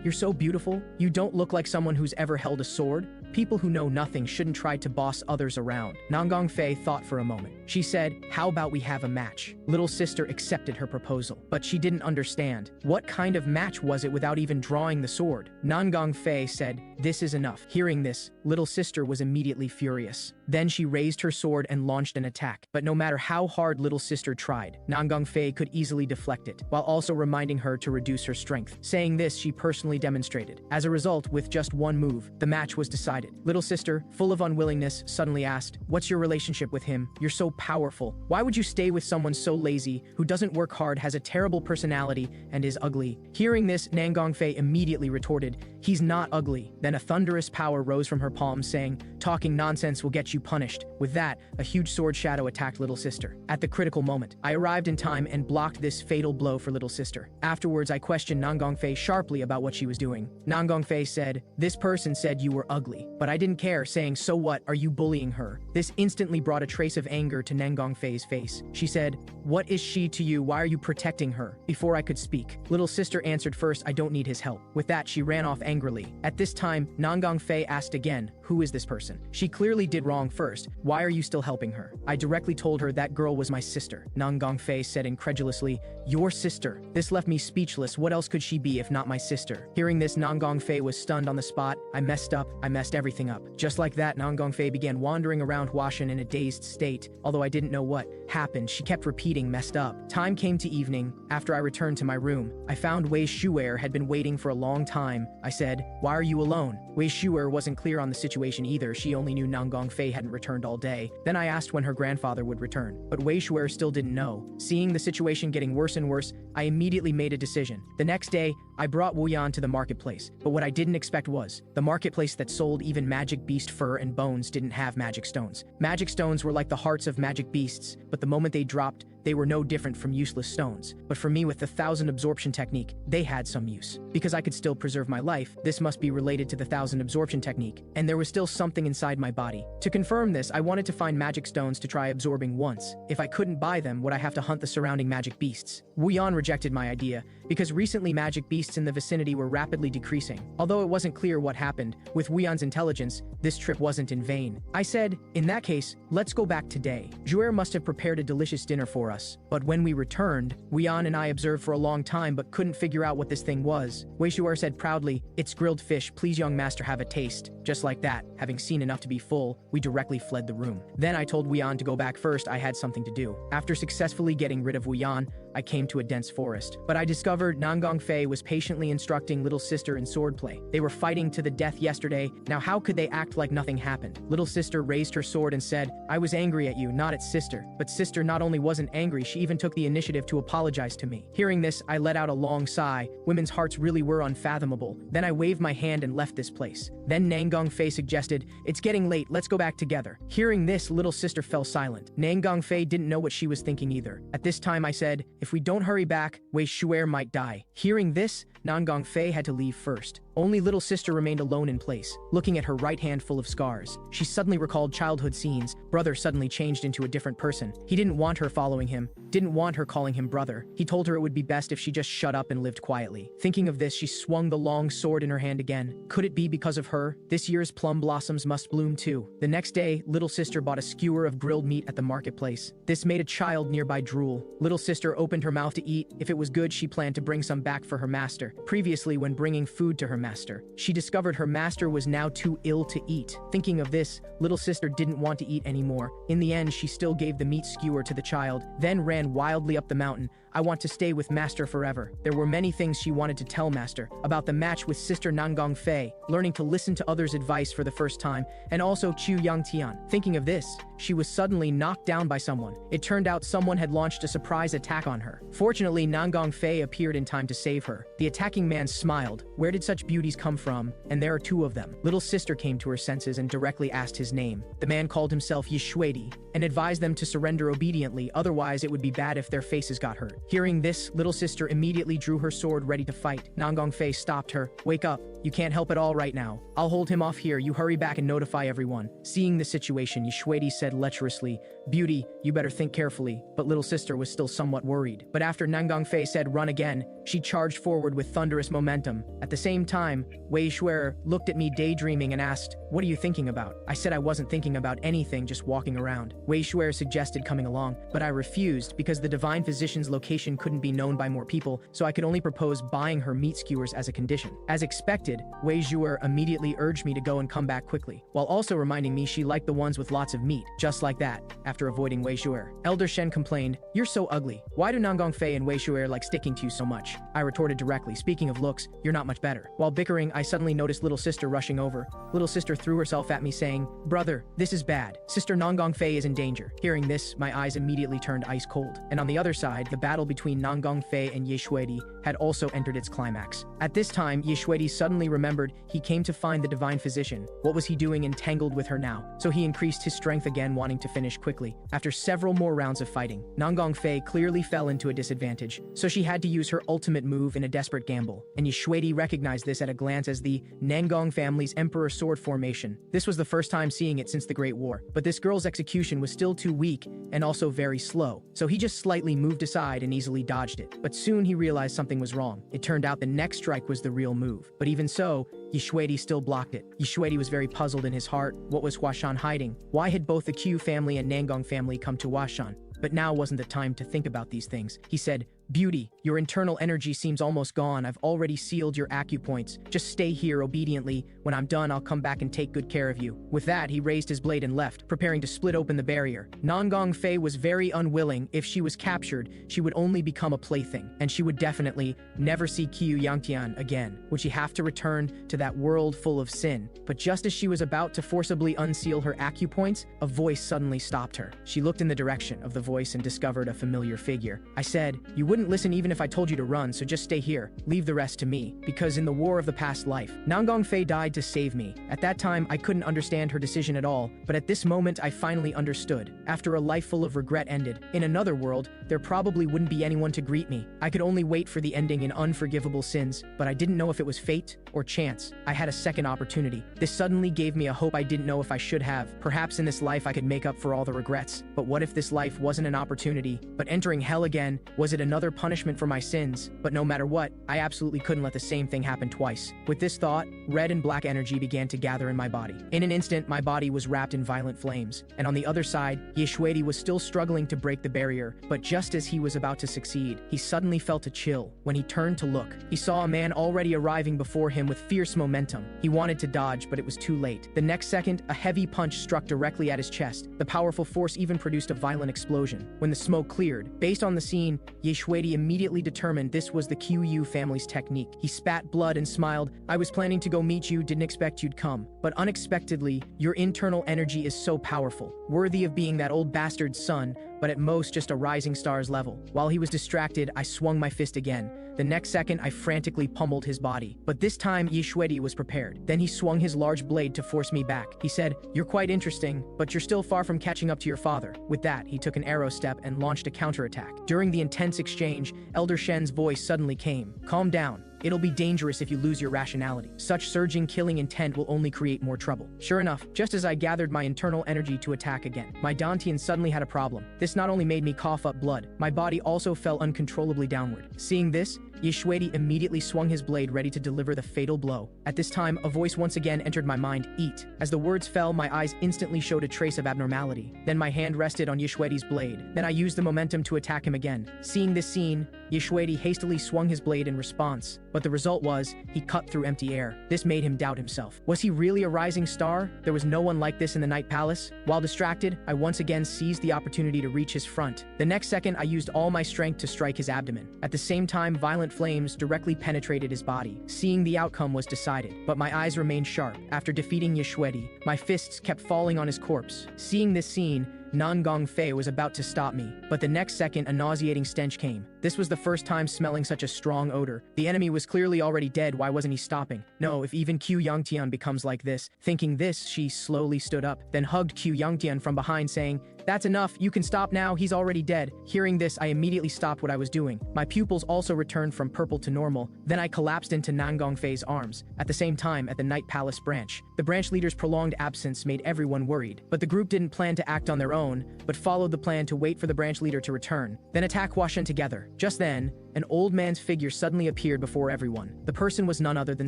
"You're so beautiful. You don't look like someone who's ever held a sword. People who know nothing shouldn't try to boss others around." Nanggongfei thought for a moment. She said, "How about we have a match?" Little sister accepted her proposal, but she didn't understand. What kind of match was it without even drawing the sword? Nanggongfei said, "This is enough." Hearing this, little sister was immediately furious. Then she raised her sword and launched an attack. But no matter how hard little sister tried, Nanggongfei could easily deflect it, while also reminding her to reduce her strength. Saying this, she personally demonstrated. As a result, with just one move, the match was decided. Little sister, full of unwillingness, suddenly asked, "What's your relationship with him? You're so powerful. Why would you stay with someone so lazy, who doesn't work hard, has a terrible personality, and is ugly?" Hearing this, Nanggongfei immediately retorted, "He's not ugly." Then a thunderous power rose from her palms, saying, "Talking nonsense will get you punished." With that, a huge sword shadow attacked little sister. At the critical moment, I arrived in time and blocked this fatal blow for little sister. Afterwards, I questioned Nanggongfei sharply about what she was doing. Nanggongfei said, "This person said you were ugly." But I didn't care, saying, "So what, are you bullying her?" This instantly brought a trace of anger to Nanggongfei's face. She said, "What is she to you? Why are you protecting her?" Before I could speak, little sister answered first, "I don't need his help." With that, she ran off angrily. At this time, Nanggongfei asked again, "Who is this person?" She clearly did wrong first. "Why are you still helping her?" I directly told her that girl was my sister. Nanggongfei said incredulously, "Your sister?" This left me speechless. What else could she be if not my sister? Hearing this, Nanggongfei was stunned on the spot. I messed everything up. Just like that, Nanggongfei began wandering around Huashan in a dazed state. Although I didn't know what happened, she kept repeating, "Messed up." Time came to evening. After I returned to my room, I found Wei Xue'er had been waiting for a long time. I said, "Why are you alone?" Wei Xue'er wasn't clear on the situation either. She only knew Nanggongfei hadn't returned all day. Then I asked when her grandfather would return, but Wei Xue'er still didn't know. Seeing the situation getting worse and worse, I immediately made a decision. The next day, I brought Wu Yan to the marketplace, but what I didn't expect was, the marketplace that sold even magic beast fur and bones didn't have magic stones. Magic stones were like the hearts of magic beasts, but the moment they dropped, they were no different from useless stones. But for me, with the 1,000 absorption technique, they had some use. Because I could still preserve my life, this must be related to the 1,000 absorption technique, and there was still something inside my body. To confirm this, I wanted to find magic stones to try absorbing once. If I couldn't buy them, would I have to hunt the surrounding magic beasts? Wu Yan rejected my idea, because recently magic beasts in the vicinity were rapidly decreasing. Although it wasn't clear what happened, with Wu Yan's intelligence, this trip wasn't in vain. I said, "In that case, let's go back today. Xue'er must have prepared a delicious dinner for us." But when we returned, Wu Yan and I observed for a long time but couldn't figure out what this thing was. Wei Xue'er said proudly, "It's grilled fish, please young master have a taste." Just like that, having seen enough to be full, we directly fled the room. Then I told Wu Yan to go back first, I had something to do. After successfully getting rid of Wu Yan, I came to a dense forest. But I discovered Nanggongfei was patiently instructing little sister in swordplay. They were fighting to the death yesterday, now how could they act like nothing happened? Little sister raised her sword and said, "I was angry at you, not at sister." But sister not only wasn't angry, she even took the initiative to apologize to me. Hearing this, I let out a long sigh. Women's hearts really were unfathomable. Then I waved my hand and left this place. Then Nanggongfei suggested, "It's getting late, let's go back together." Hearing this, little sister fell silent. Nanggongfei didn't know what she was thinking either. At this time I said, If we don't hurry back, Wei Xue'er might die. Hearing this, Nangong Fei had to leave first. Only little sister remained alone in place, looking at her right hand full of scars. She suddenly recalled childhood scenes. Brother suddenly changed into a different person. He didn't want her following him, didn't want her calling him brother. He told her it would be best if she just shut up and lived quietly. Thinking of this, she swung the long sword in her hand again. Could it be because of her? This year's plum blossoms must bloom too. The next day, little sister bought a skewer of grilled meat at the marketplace. This made a child nearby drool. Little sister opened her mouth to eat. If it was good, she planned to bring some back for her master. Previously, when bringing food to her master, she discovered her master was now too ill to eat. Thinking of this, little sister didn't want to eat anymore. In the end, she still gave the meat skewer to the child, then ran wildly up the mountain. I want to stay with master forever. There were many things she wanted to tell master about the match with sister Nangong Fei, learning to listen to others' advice for the first time, and also Chu Yangtian. Thinking of this, she was suddenly knocked down by someone. It turned out someone had launched a surprise attack on her. Fortunately, Nangong Fei appeared in time to save her. The attacking man smiled. Where did such beauties come from? And there are two of them. Little sister came to her senses and directly asked his name. The man called himself Wei Xue'er and advised them to surrender obediently, otherwise it would be bad if their faces got hurt. Hearing this, little sister immediately drew her sword ready to fight. Nangong Fei stopped her. Wake up. You can't help at all right now. I'll hold him off here. You hurry back and notify everyone. Seeing the situation, Wei Xue'er said lecherously, Beauty, you better think carefully. But little sister was still somewhat worried. But after Nangong Fei said run again, she charged forward with thunderous momentum. At the same time, Wei Xue'er looked at me daydreaming and asked, what are you thinking about? I said I wasn't thinking about anything, just walking around. Wei Xue'er suggested coming along, but I refused because the divine physician's location couldn't be known by more people, so I could only propose buying her meat skewers as a condition. As expected, Wei Xue'er immediately urged me to go and come back quickly, while also reminding me she liked the ones with lots of meat. Just like that, after avoiding Wei Xue'er, Elder Shen complained, you're so ugly. Why do Nangong Fei and Wei Xue'er like sticking to you so much? I retorted directly, speaking of looks, you're not much better. While bickering, I suddenly noticed little sister rushing over. Little sister threw herself at me saying, brother, this is bad. Sister Nangong Fei is in danger. Hearing this, my eyes immediately turned ice cold. And on the other side, the battle between Nangong Fei and Wei Xue'er had also entered its climax. At this time, Wei Xue'er suddenly remembered he came to find the divine physician. What was he doing entangled with her now? So he increased his strength again, wanting to finish quickly. After several more rounds of fighting, Nangong Fei clearly fell into a disadvantage, so she had to use her ultimate move in a desperate gamble. And Wei Xue'er recognized this at a glance as the Nangong family's Emperor Sword formation. This was the first time seeing it since the Great War, but this girl's execution was still too weak and also very slow, so he just slightly moved aside and easily dodged it. But soon he realized something was wrong. It turned out the next strike was the real move. But even so, Wei Xue'er still blocked it. Wei Xue'er was very puzzled in his heart. What was Huashan hiding? Why had both the Q family and Nangong family come to Huashan? But now wasn't the time to think about these things. He said, Beauty, your internal energy seems almost gone. I've already sealed your acupoints. Just stay here obediently. When I'm done, I'll come back and take good care of you. With that, he raised his blade and left, preparing to split open the barrier. Nangong Fei was very unwilling. If she was captured, she would only become a plaything, and she would definitely never see Qiu Yangtian again. Would she have to return to that world full of sin? But just as she was about to forcibly unseal her acupoints, a voice suddenly stopped her. She looked in the direction of the voice and discovered a familiar figure. I said, you wouldn't listen even if I told you to run, so just stay here. Leave the rest to me. Because in the war of the past life, Nangong Fei died to save me. At that time, I couldn't understand her decision at all, but at this moment, I finally understood. After a life full of regret ended, in another world, there probably wouldn't be anyone to greet me. I could only wait for the ending in unforgivable sins, but I didn't know if it was fate or chance. I had a second opportunity. This suddenly gave me a hope I didn't know if I should have. Perhaps in this life I could make up for all the regrets. But what if this life wasn't an opportunity, but entering hell again? Was it another punishment for my sins? But no matter what, I absolutely couldn't let the same thing happen twice. With this thought, red and black energy began to gather in my body. In an instant, my body was wrapped in violent flames. And on the other side, Wei Xue'er was still struggling to break the barrier. But just as he was about to succeed, he suddenly felt a chill. When he turned to look, he saw a man already arriving before him with fierce momentum. He wanted to dodge, but it was too late. The next second, a heavy punch struck directly at his chest. The powerful force even produced a violent explosion. When the smoke cleared, based on the scene, Wei Xue'er immediately determined this was the Qiu family's technique. He spat blood and smiled. I was planning to go meet you, didn't expect you'd come. But unexpectedly, your internal energy is so powerful, worthy of being that old bastard's son. but at most just a rising star's level. While he was distracted, I swung my fist again. The next second, I frantically pummeled his body. But this time, Wei Xue'er was prepared. Then he swung his large blade to force me back. He said, "You're quite interesting, but you're still far from catching up to your father." With that, he took an arrow step and launched a counterattack. During the intense exchange, Elder Shen's voice suddenly came. "Calm down. It'll be dangerous if you lose your rationality. Such surging killing intent will only create more trouble." Sure enough, just as I gathered my internal energy to attack again, my Dantian suddenly had a problem. This not only made me cough up blood, my body also fell uncontrollably downward. Seeing this, Wei Xue'er immediately swung his blade ready to deliver the fatal blow. At this time, a voice once again entered my mind, "Eat." As the words fell, my eyes instantly showed a trace of abnormality. Then my hand rested on Wei Xue'er's blade. Then I used the momentum to attack him again. Seeing this scene, Wei Xue'er hastily swung his blade in response, but the result was, he cut through empty air. This made him doubt himself. Was he really a rising star? There was no one like this in the Night Palace. While distracted, I once again seized the opportunity to reach his front. The next second, I used all my strength to strike his abdomen. At the same time, violent flames directly penetrated his body. Seeing the outcome was decided, but my eyes remained sharp. After defeating Wei Xue'er, my fists kept falling on his corpse. Seeing this scene, Nangong Fei was about to stop me, but the next second a nauseating stench came. This was the first time smelling such a strong odor. The enemy was clearly already dead, why wasn't he stopping? No, if even Q Yangtian becomes like this. Thinking this, she slowly stood up, then hugged Q Yangtian from behind saying, "That's enough, you can stop now, he's already dead." Hearing this, I immediately stopped what I was doing. My pupils also returned from purple to normal, then I collapsed into Nangong Fei's arms. At the same time, at the Night Palace branch, the branch leader's prolonged absence made everyone worried, but the group didn't plan to act on their own, but followed the plan to wait for the branch leader to return, then attack Huashan together. Just then, an old man's figure suddenly appeared before everyone. The person was none other than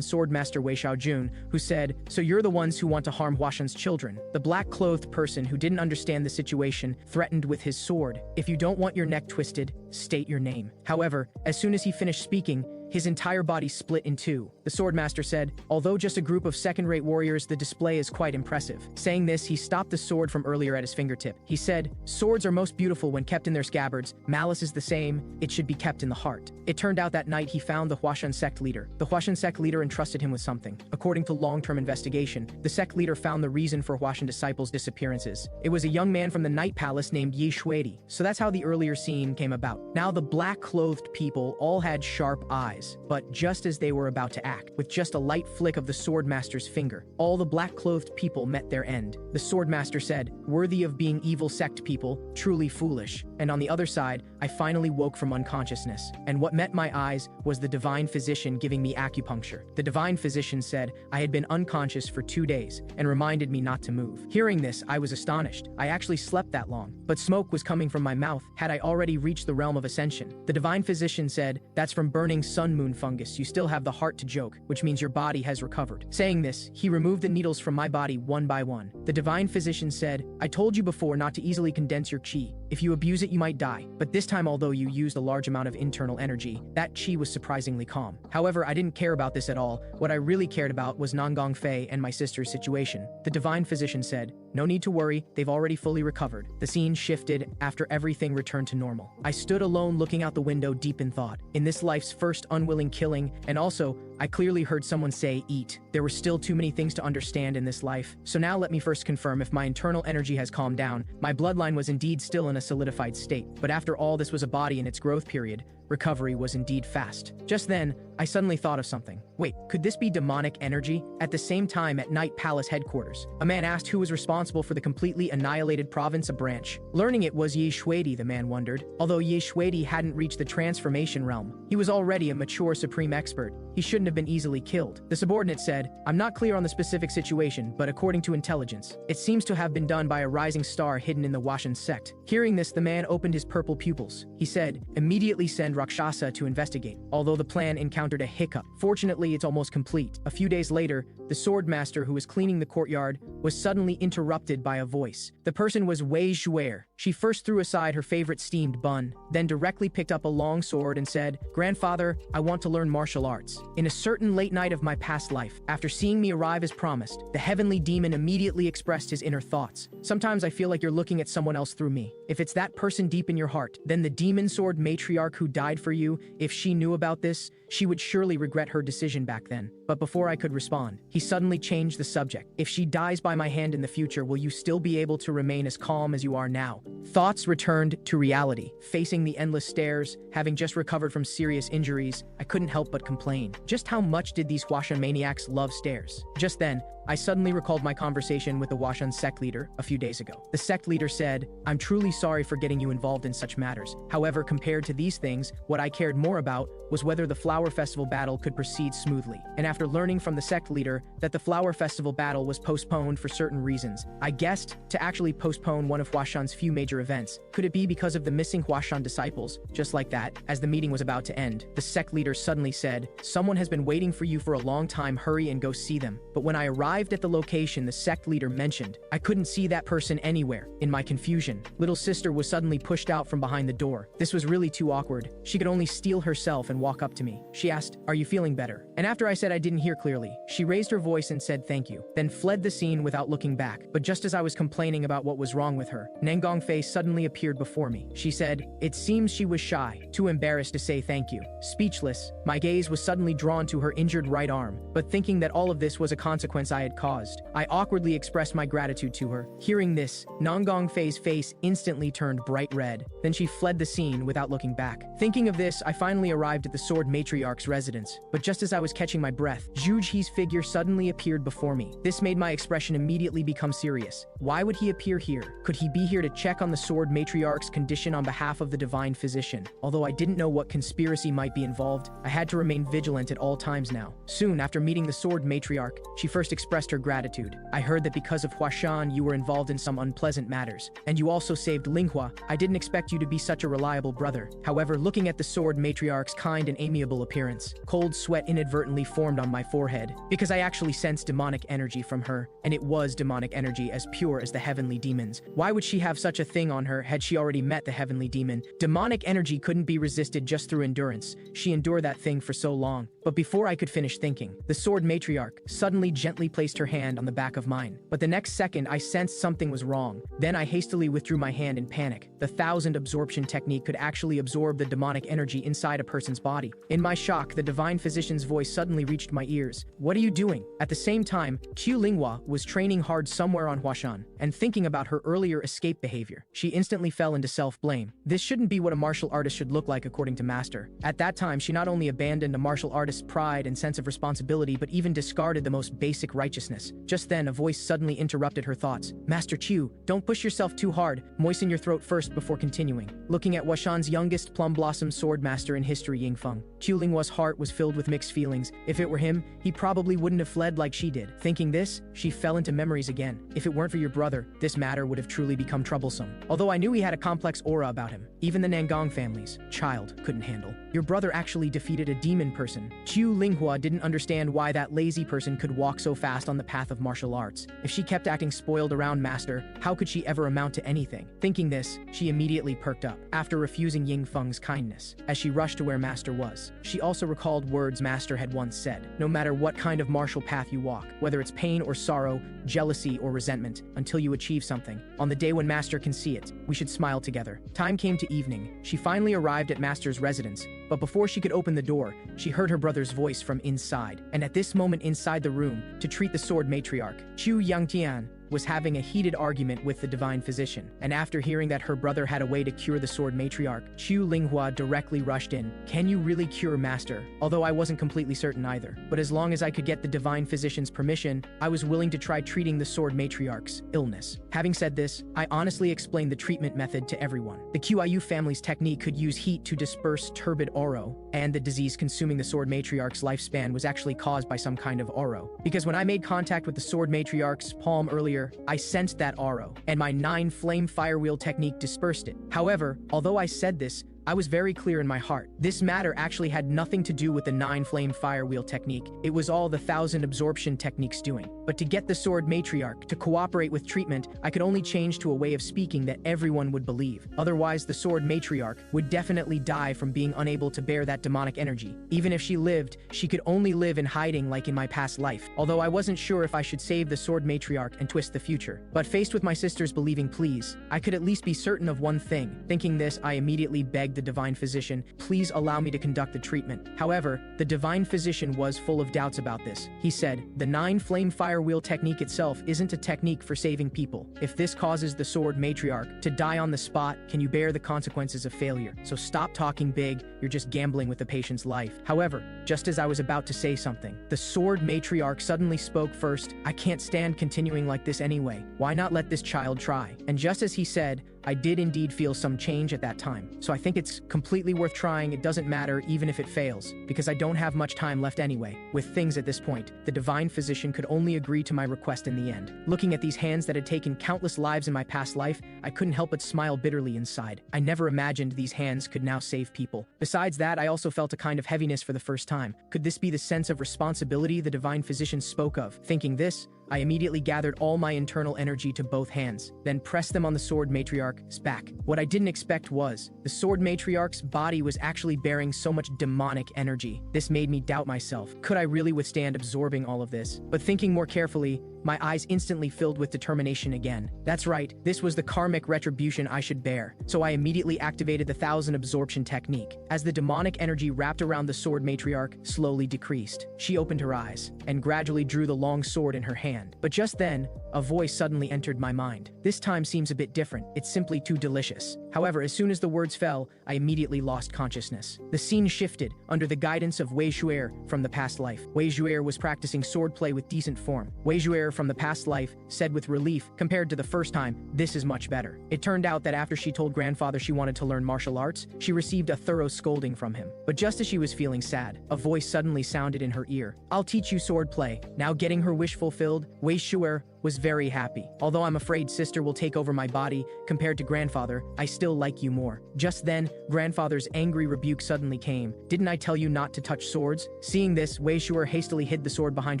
swordmaster Wei Xue'er, who said, "So you're the ones who want to harm Huashan's children." The black-clothed person, who didn't understand the situation, threatened with his sword. "If you don't want your neck twisted, state your name." However, as soon as he finished speaking, his entire body split in two. The swordmaster said, "Although just a group of second-rate warriors, the display is quite impressive." Saying this, he stopped the sword from earlier at his fingertip. He said, "Swords are most beautiful when kept in their scabbards. Malice is the same. It should be kept in the heart." It turned out that night he found the Huashan sect leader. The Huashan sect leader entrusted him with something. According to long-term investigation, the sect leader found the reason for Huashan disciples' disappearances. It was a young man from the Night Palace named Wei Xue'er. So that's how the earlier scene came about. Now the black-clothed people all had sharp eyes. But just as they were about to act, with just a light flick of the swordmaster's finger, all the black-clothed people met their end. The swordmaster said, "Worthy of being evil sect people, truly foolish." And on the other side, I finally woke from unconsciousness. And what met my eyes was the divine physician giving me acupuncture. The divine physician said I had been unconscious for 2 days and reminded me not to move. Hearing this, I was astonished. I actually slept that long, but smoke was coming from my mouth. Had I already reached the realm of ascension? The divine physician said, "That's from burning sun-moon fungus. You still have the heart to joke, which means your body has recovered." Saying this, he removed the needles from my body one by one. The divine physician said, "I told you before not to easily condense your chi. If you abuse it, you might die." But this time, although you used a large amount of internal energy, that chi was surprisingly calm. However, I didn't care about this at all. What I really cared about was Nangong Fei and my sister's situation. The divine physician said, "No need to worry, they've already fully recovered." The scene shifted after everything returned to normal. I stood alone looking out the window deep in thought. In this life's first unwilling killing, and also, I clearly heard someone say, "Eat." There were still too many things to understand in this life. So now let me first confirm if my internal energy has calmed down. My bloodline was indeed still in a solidified state, but after all, this was a body in its growth period. Recovery was indeed fast. Just then, I suddenly thought of something. Wait, could this be demonic energy? At the same time, at Night Palace headquarters, a man asked who was responsible for the completely annihilated province of Branch. Learning it was Wei Xue'er, the man wondered. Although Wei Xue'er hadn't reached the transformation realm, he was already a mature supreme expert. He shouldn't have been easily killed. The subordinate said, "I'm not clear on the specific situation, but according to intelligence, it seems to have been done by a rising star hidden in the Huashan sect." Hearing this, the man opened his purple pupils. He said, "Immediately send Rakshasa to investigate." Although the plan encountered a hiccup, fortunately it's almost complete. A few days later, the swordmaster who was cleaning the courtyard was suddenly interrupted by a voice. The person was Wei Xue'er. She first threw aside her favorite steamed bun, then directly picked up a long sword and said, "Grandfather, I want to learn martial arts." In a certain late night of my past life, after seeing me arrive as promised, the heavenly demon immediately expressed his inner thoughts. "Sometimes I feel like you're looking at someone else through me. If it's that person deep in your heart, then the demon sword matriarch who died for you, if she knew about this, she would surely regret her decision back then." But before I could respond, he suddenly changed the subject. "If she dies by my hand in the future, will you still be able to remain as calm as you are now?" Thoughts returned to reality. Facing the endless stairs, having just recovered from serious injuries, I couldn't help but complain. Just how much did these Huashan maniacs love stairs? Just then, I suddenly recalled my conversation with the Huashan sect leader a few days ago. The sect leader said, "I'm truly sorry for getting you involved in such matters. However, compared to these things, what I cared more about was whether the Flower Festival battle could proceed smoothly." And after learning from the sect leader that the Flower Festival battle was postponed for certain reasons, I guessed to actually postpone one of Huashan's few major events. Could it be because of the missing Huashan disciples? Just like that, as the meeting was about to end, the sect leader suddenly said, "Someone has been waiting for you for a long time, hurry and go see them." But when I arrived at the location the sect leader mentioned, I couldn't see that person anywhere. In my confusion, little sister was suddenly pushed out from behind the door. This was really too awkward. She could only steel herself and walk up to me. She asked, "Are you feeling better?" And after I said I didn't hear clearly, she raised her voice and said thank you, then fled the scene without looking back. But just as I was complaining about what was wrong with her, Nangong Fei suddenly appeared before me. She said, "It seems she was shy, too embarrassed to say thank you." Speechless, my gaze was suddenly drawn to her injured right arm, but thinking that all of this was a consequence I had caused, I awkwardly expressed my gratitude to her. Hearing this, Nangong Fei's face instantly turned bright red. Then she fled the scene without looking back. Thinking of this, I finally arrived at the Sword Matriarch's residence. But just as I was catching my breath, Zhu Ji's figure suddenly appeared before me. This made my expression immediately become serious. Why would he appear here? Could he be here to check on the Sword Matriarch's condition on behalf of the Divine Physician? Although I didn't know what conspiracy might be involved, I had to remain vigilant at all times now. Soon after meeting the Sword Matriarch, she first expressed her gratitude. "I heard that because of Huashan you were involved in some unpleasant matters, and you also saved Linghua. I didn't expect you to be such a reliable brother." However, looking at the Sword Matriarch's kind and amiable appearance, cold sweat inadvertently formed on my forehead, because I actually sensed demonic energy from her, and it was demonic energy as pure as the heavenly demons. Why would she have such a thing on her had she already met the heavenly demon? Demonic energy couldn't be resisted just through endurance. She endured that thing for so long. But before I could finish thinking, the Sword Matriarch suddenly gently placed her hand on the back of mine. But the next second, I sensed something was wrong. Then I hastily withdrew my hand in panic. The 1000 absorption technique could actually absorb the demonic energy inside a person's body. In my shock, the Divine Physician's voice suddenly reached my ears. "What are you doing?" At the same time, Qiu Linghua was training hard somewhere on Huashan, and thinking about her earlier escape behavior, she instantly fell into self-blame. This shouldn't be what a martial artist should look like according to Master. At that time, she not only abandoned a martial artist's pride and sense of responsibility, but even discarded the most basic righteousness. Just then, a voice suddenly interrupted her thoughts. "Master Qiu, don't push yourself too hard. Moisten your throat first before continuing." Looking at Huashan's youngest plum blossom swordmaster in history, Yingfeng, Qiu Linghua's heart was filled with mixed feelings. If it were him, he probably wouldn't have fled like she did. Thinking this, she fell into memories again. If it weren't for your brother, this matter would have truly become troublesome. Although I knew he had a complex aura about him, even the Nangong family's child couldn't handle. Your brother actually defeated a demon person. Qiu Linghua didn't understand why that lazy person could walk so fast on the path of martial arts. If she kept acting spoiled around Master, how could she ever amount to anything? Thinking this, she immediately perked up, after refusing Yingfeng's kindness, as she rushed to where Master was. She also recalled words Master had once said: "No matter what kind of martial path you walk, whether it's pain or sorrow, jealousy or resentment, until you achieve something, on the day when Master can see it, we should smile together." Time came to evening. She finally arrived at Master's residence, but before she could open the door, she heard her brother's voice from inside. And at this moment inside the room, to treat the Sword Matriarch, Chu Yangtian was having a heated argument with the Divine Physician. And after hearing that her brother had a way to cure the Sword Matriarch, Qiu Linghua directly rushed in. "Can you really cure Master?" Although I wasn't completely certain either. But as long as I could get the Divine Physician's permission, I was willing to try treating the Sword Matriarch's illness. Having said this, I honestly explained the treatment method to everyone. The Qiu family's technique could use heat to disperse turbid auro, and the disease consuming the Sword Matriarch's lifespan was actually caused by some kind of auro. Because when I made contact with the Sword Matriarch's palm earlier, I sensed that auro, and my 9-flame firewheel technique dispersed it. However, although I said this, I was very clear in my heart. This matter actually had nothing to do with the 9-flame firewheel technique. It was all the 1000 absorption technique's doing. But to get the Sword Matriarch to cooperate with treatment, I could only change to a way of speaking that everyone would believe. Otherwise, the Sword Matriarch would definitely die from being unable to bear that demonic energy. Even if she lived, she could only live in hiding like in my past life. Although I wasn't sure if I should save the Sword Matriarch and twist the future. But faced with my sister's believing pleas, I could at least be certain of one thing. Thinking this, I immediately begged begged the divine physician, please allow me to conduct the treatment. However, the divine physician was full of doubts about this. He said, the 9-flame fire wheel technique itself isn't a technique for saving people. If this causes the sword matriarch to die on the spot, can you bear the consequences of failure? So stop talking big, you're just gambling with the patient's life. However, just as I was about to say something, the sword matriarch suddenly spoke first. I can't stand continuing like this anyway. Why not let this child try? And just as he said, I did indeed feel some change at that time. So I think it's completely worth trying. It doesn't matter even if it fails, because I don't have much time left anyway. With things at this point, the divine physician could only agree to my request in the end. Looking at these hands that had taken countless lives in my past life, I couldn't help but smile bitterly inside. I never imagined these hands could now save people. Besides that, I also felt a kind of heaviness for the first time. Could this be the sense of responsibility the divine physician spoke of? Thinking this, I immediately gathered all my internal energy to both hands, then pressed them on the sword matriarch's back. What I didn't expect was, the sword matriarch's body was actually bearing so much demonic energy. This made me doubt myself. Could I really withstand absorbing all of this? But thinking more carefully, my eyes instantly filled with determination again. That's right, this was the karmic retribution I should bear. So I immediately activated the 1000 absorption technique. As the demonic energy wrapped around the sword matriarch slowly decreased, she opened her eyes and gradually drew the long sword in her hand. But just then, a voice suddenly entered my mind. This time seems a bit different. It's simply too delicious. However, as soon as the words fell, I immediately lost consciousness. The scene shifted under the guidance of Wei Xue'er from the past life. Wei Xue'er was practicing swordplay with decent form. Wei Xue'er from the past life said with relief, compared to the first time, this is much better. It turned out that after she told grandfather she wanted to learn martial arts, she received a thorough scolding from him. But just as she was feeling sad, a voice suddenly sounded in her ear. I'll teach you swordplay. Now getting her wish fulfilled, Wei Xue'er was very happy. Although I'm afraid sister will take over my body, compared to grandfather, I still like you more. Just then, grandfather's angry rebuke suddenly came. Didn't I tell you not to touch swords? Seeing this, Wei Xue'er hastily hid the sword behind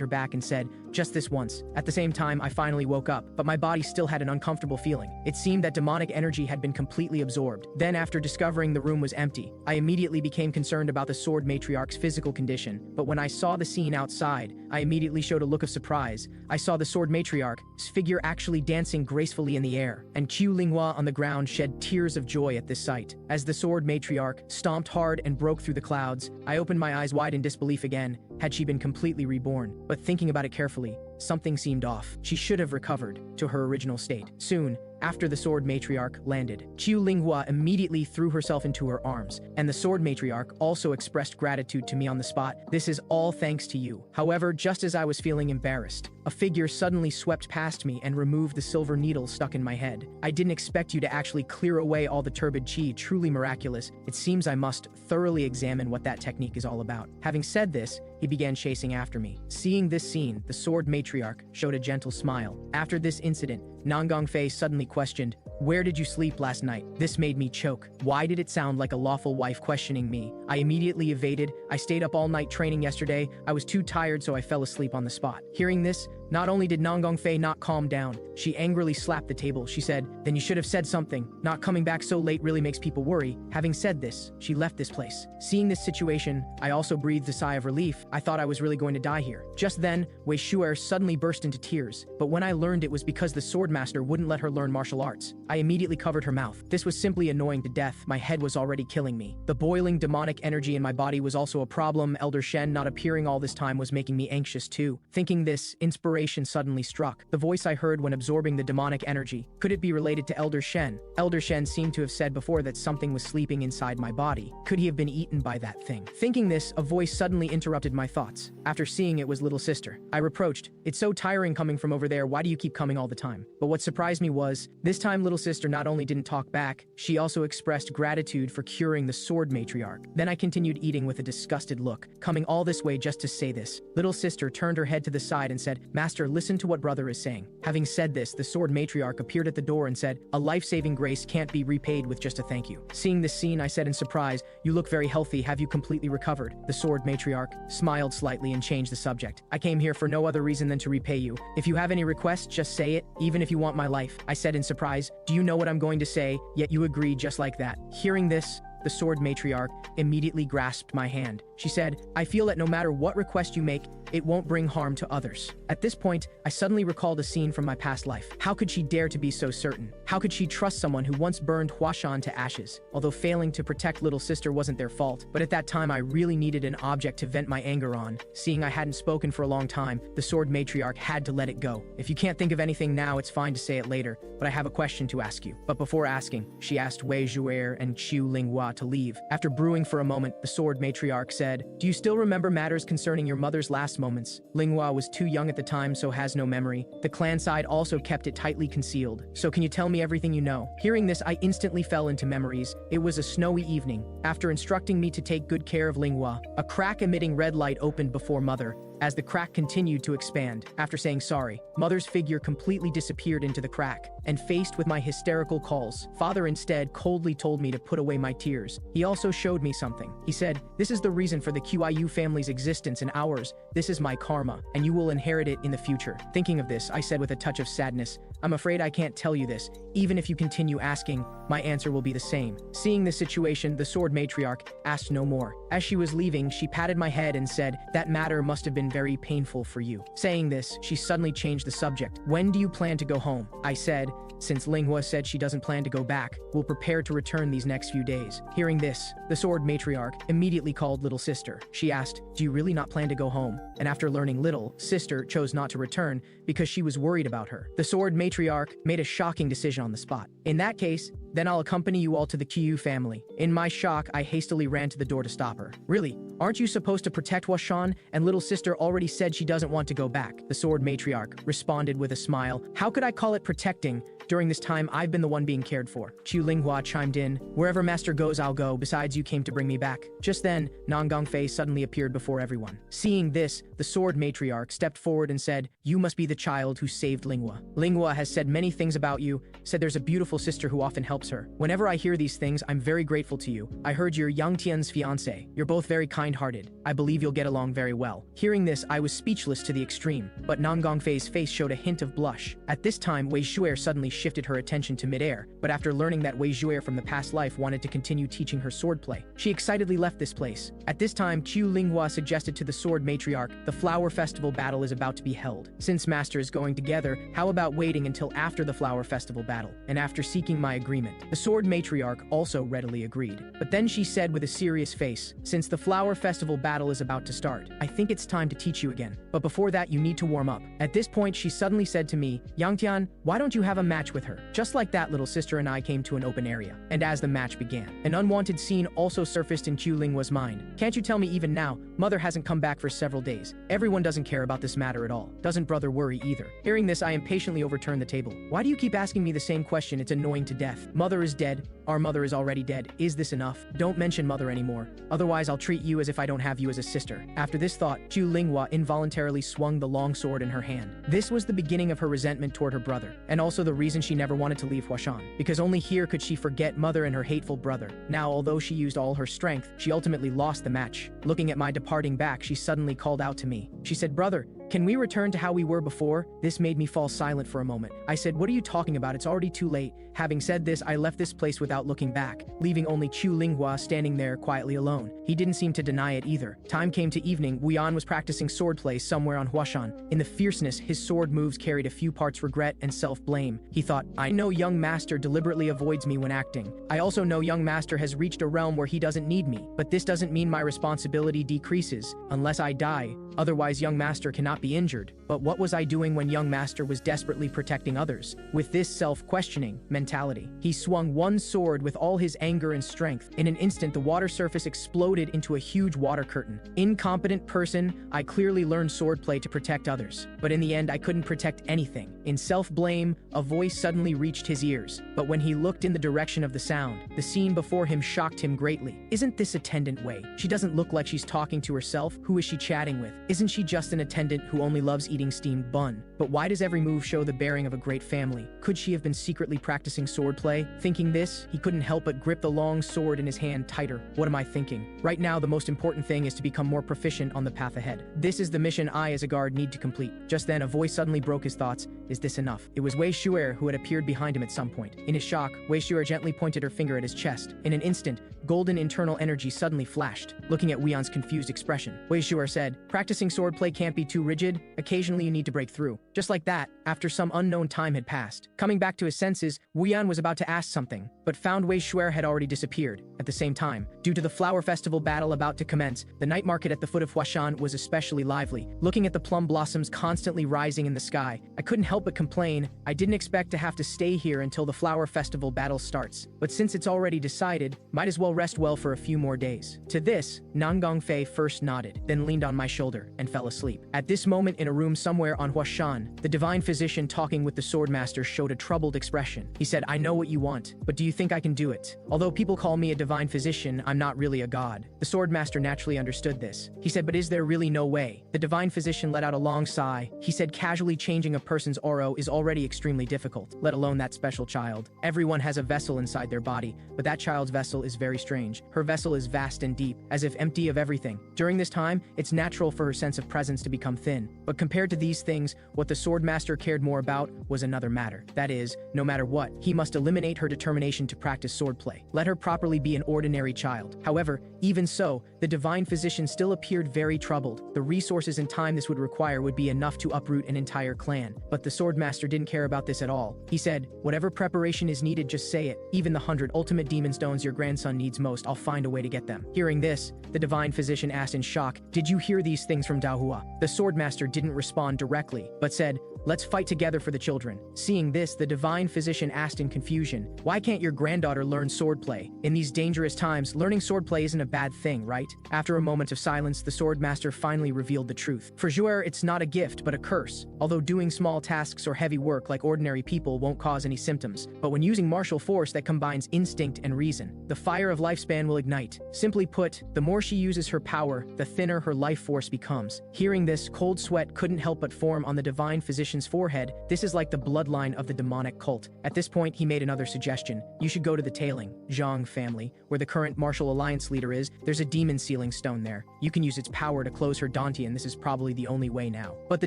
her back and said, just this once. At the same time, I finally woke up, but my body still had an uncomfortable feeling. It seemed that demonic energy had been completely absorbed. Then after discovering the room was empty, I immediately became concerned about the sword matriarch's physical condition. But when I saw the scene outside, I immediately showed a look of surprise. I saw the sword matriarch's figure actually dancing gracefully in the air, and Qiu Linghua on the ground shed tears of joy at this sight. As the sword matriarch stomped hard and broke through the clouds, I opened my eyes wide in disbelief again. Had she been completely reborn? But thinking about it carefully, something seemed off. She should have recovered to her original state. Soon, after the sword matriarch landed, Qiu Linghua immediately threw herself into her arms, and the sword matriarch also expressed gratitude to me on the spot. This is all thanks to you. However, just as I was feeling embarrassed, a figure suddenly swept past me and removed the silver needle stuck in my head. I didn't expect you to actually clear away all the turbid chi, truly miraculous. It seems I must thoroughly examine what that technique is all about. Having said this, he began chasing after me. Seeing this scene, the sword matriarch showed a gentle smile. After this incident, Nangang Fei suddenly questioned, where did you sleep last night? This made me choke. Why did it sound like a lawful wife questioning me? I immediately evaded. I stayed up all night training yesterday. I was too tired, so I fell asleep on the spot. Hearing this, not only did Nangang Fei not calm down, she angrily slapped the table. She said, then you should have said something. Not coming back so late really makes people worry. Having said this, she left this place. Seeing this situation, I also breathed a sigh of relief. I thought I was really going to die here. Just then, Wei Xue'er suddenly burst into tears. But when I learned it was because the swordmaster wouldn't let her learn martial arts, I immediately covered her mouth. This was simply annoying to death. My head was already killing me. The boiling demonic energy in my body was also a problem. Elder Shen not appearing all this time was making me anxious too. Thinking this, inspiration suddenly struck. The voice I heard when absorbing the demonic energy. Could it be related to Elder Shen? Elder Shen seemed to have said before that something was sleeping inside my body. Could he have been eaten by that thing? Thinking this, a voice suddenly interrupted my thoughts. After seeing it was little sister. I reproached, it's so tiring coming from over there, why do you keep coming all the time? But what surprised me was, this time little sister not only didn't talk back, she also expressed gratitude for curing the sword matriarch. Then I continued eating with a disgusted look, coming all this way just to say this. Little sister turned her head to the side and said, Master, listen to what brother is saying. Having said this, the sword matriarch appeared at the door and said, a life-saving grace can't be repaid with just a thank you. Seeing this scene, I said in surprise, you look very healthy, have you completely recovered? The sword matriarch smiled slightly and changed the subject. I came here for no other reason than to repay you. If you have any requests, just say it, even if you want my life. I said in surprise, do you know what I'm going to say? Yet you agreed just like that. Hearing this, the sword matriarch immediately grasped my hand. She said, I feel that no matter what request you make, it won't bring harm to others. At this point, I suddenly recalled a scene from my past life. How could she dare to be so certain? How could she trust someone who once burned Huashan to ashes? Although failing to protect little sister wasn't their fault, but at that time I really needed an object to vent my anger on. Seeing I hadn't spoken for a long time, the sword matriarch had to let it go. If you can't think of anything now, it's fine to say it later, but I have a question to ask you. But before asking, she asked Wei Xue'er and Qiu Linghua to leave. After brewing for a moment, the sword matriarch said, "Do you still remember matters concerning your mother's last moments?" Linghua was too young at the time, so has no memory. The clan side also kept it tightly concealed. So can you tell me everything you know? Hearing this, I instantly fell into memories. It was a snowy evening. After instructing me to take good care of Linghua, a crack emitting red light opened before Mother. As the crack continued to expand, after saying sorry, Mother's figure completely disappeared into the crack, and faced with my hysterical calls, Father instead coldly told me to put away my tears. He also showed me something. He said, "This is the reason for the QIU family's existence and ours. This is my karma, and you will inherit it in the future." Thinking of this, I said with a touch of sadness, "I'm afraid I can't tell you this. Even if you continue asking, my answer will be the same." Seeing this situation, the sword matriarch asked no more. As she was leaving, she patted my head and said, "That matter must have been very painful for you." Saying this, she suddenly changed the subject. "When do you plan to go home?" I said, "Since Linghua said she doesn't plan to go back, we'll prepare to return these next few days." Hearing this, the sword matriarch immediately called little sister. She asked, "Do you really not plan to go home?" And after learning little sister chose not to return because she was worried about her, the sword matriarch made a shocking decision on the spot. "In that case, then I'll accompany you all to the Qiu family." In my shock, I hastily ran to the door to stop her. "Really? Aren't you supposed to protect Huashan? And little sister already said she doesn't want to go back." The sword matriarch responded with a smile. "How could I call it protecting? During this time, I've been the one being cared for." Qiu Linghua chimed in, "Wherever master goes, I'll go. Besides, you came to bring me back." Just then, Nongongfei suddenly appeared before everyone. Seeing this, the sword matriarch stepped forward and said, "You must be the child who saved Linghua. Linghua has said many things about you, said there's a beautiful sister who often helps her. Whenever I hear these things, I'm very grateful to you. I heard you're Yang Tian's fiancé. You're both very kind-hearted. I believe you'll get along very well." Hearing this, I was speechless to the extreme, but Nongongfei's face showed a hint of blush. At this time, Wei Xue'er suddenly shifted her attention to midair, but after learning that Wei Xue'er from the past life wanted to continue teaching her swordplay, she excitedly left this place. At this time, Qiu Linghua suggested to the sword matriarch, "The flower festival battle is about to be held. Since master is going together, how about waiting until after the flower festival battle?" And after seeking my agreement, the sword matriarch also readily agreed. But then she said with a serious face, "Since the flower festival battle is about to start, I think it's time to teach you again. But before that, you need to warm up." At this point, she suddenly said to me, "Yang Tian, why don't you have a match with her?" Just like that, little sister and I came to an open area. And as the match began, an unwanted scene also surfaced in Qiu Linghua's mind. "Can't you tell me even now? Mother hasn't come back for several days. Everyone doesn't care about this matter at all. Doesn't brother worry either?" Hearing this, I impatiently overturned the table. "Why do you keep asking me the same question? It's annoying to death. Mother is dead. Our mother is already dead. Is this enough? Don't mention mother anymore. Otherwise, I'll treat you as if I don't have you as a sister." After this thought, Qiu Linghua involuntarily swung the long sword in her hand. This was the beginning of her resentment toward her brother, and also the reason she never wanted to leave Huashan, because only here could she forget mother and her hateful brother. Now, although she used all her strength, she ultimately lost the match. Looking at my departing back, she suddenly called out to me. She said, "Brother, can we return to how we were before?" This made me fall silent for a moment. I said, "What are you talking about? It's already too late." Having said this, I left this place without looking back, leaving only Qiu Linghua standing there quietly alone. He didn't seem to deny it either. Time came to evening. Wuyan was practicing swordplay somewhere on Huashan. In the fierceness, his sword moves carried a few parts regret and self-blame. He thought, "I know young master deliberately avoids me when acting. I also know young master has reached a realm where he doesn't need me. But this doesn't mean my responsibility decreases, unless I die. Otherwise, young master cannot be injured." But what was I doing when young master was desperately protecting others? With this self-questioning mentality, he swung one sword with all his anger and strength. In an instant, the water surface exploded into a huge water curtain. Incompetent person, I clearly learned swordplay to protect others. But in the end, I couldn't protect anything. In self-blame, a voice suddenly reached his ears. But when he looked in the direction of the sound, the scene before him shocked him greatly. "Isn't this attendant Wei? She doesn't look like she's talking to herself. Who is she chatting with? Isn't she just an attendant who only loves eating steamed bun? But why does every move show the bearing of a great family? Could she have been secretly practicing swordplay?" Thinking this, he couldn't help but grip the long sword in his hand tighter. What am I thinking? Right now, the most important thing is to become more proficient on the path ahead. This is the mission I, as a guard, need to complete. Just then, a voice suddenly broke his thoughts. Is this enough? It was Wei Xue'er who had appeared behind him at some point. In his shock, Wei Xue'er gently pointed her finger at his chest. In an instant, golden internal energy suddenly flashed. Looking at Wuyan's confused expression, Wei Xue'er said, "Practice Practicing swordplay can't be too rigid, occasionally you need to break through. Just like that, after some unknown time had passed. Coming back to his senses, Wu Yan was about to ask something, but found Wei Xue'er had already disappeared. At the same time, due to the flower festival battle about to commence, the night market at the foot of Huashan was especially lively. Looking at the plum blossoms constantly rising in the sky, I couldn't help but complain. I didn't expect to have to stay here until the flower festival battle starts. But since it's already decided, might as well rest well for a few more days. To this, Nangongfei first nodded, then leaned on my shoulder and fell asleep. At this moment in a room somewhere on Huashan, the divine physician talking with the swordmaster showed a troubled expression. He said, "I know what you want, but do you think I can do it? Although people call me a divine physician, I'm not really a god." The swordmaster naturally understood this. He said, "But is there really no way?" The divine physician let out a long sigh. He said, "Casually changing a person's aura is already extremely difficult, let alone that special child. Everyone has a vessel inside their body, but that child's vessel is very strange. Her vessel is vast and deep, as if empty of everything. During this time, it's natural for her sense of presence to become thin. But compared to these things, what the swordmaster cared more about was another matter. That is, no matter what, he must eliminate her determination to practice swordplay. Let her properly be an ordinary child." However, even so, the divine physician still appeared very troubled. The resources and time this would require would be enough to uproot an entire clan. But the swordmaster didn't care about this at all. He said, "Whatever preparation is needed, just say it. Even the 100 ultimate demon stones your grandson needs most, I'll find a way to get them." Hearing this, the divine physician asked in shock, "Did you hear these things from Daohua?" The swordmaster didn't respond directly, but said, "Let's fight together for the children." Seeing this, the divine physician asked in confusion, "Why can't your granddaughter learn swordplay? In these dangerous times, learning swordplay isn't a bad thing, right?" After a moment of silence, the swordmaster finally revealed the truth. "For Xue'er, it's not a gift, but a curse. Although doing small tasks or heavy work like ordinary people won't cause any symptoms, but when using martial force that combines instinct and reason, the fire of lifespan will ignite. Simply put, the more she uses her power, the thinner her life force becomes." Hearing this, cold sweat couldn't help but form on the divine physician's forehead. This is like the bloodline of the demonic cult. At this point, he made another suggestion. "You should go to the Tailing, Zhang family, where the current martial alliance leader is. There's a demon sealing stone there. You can use its power to close her Dantian. This is probably the only way now." But the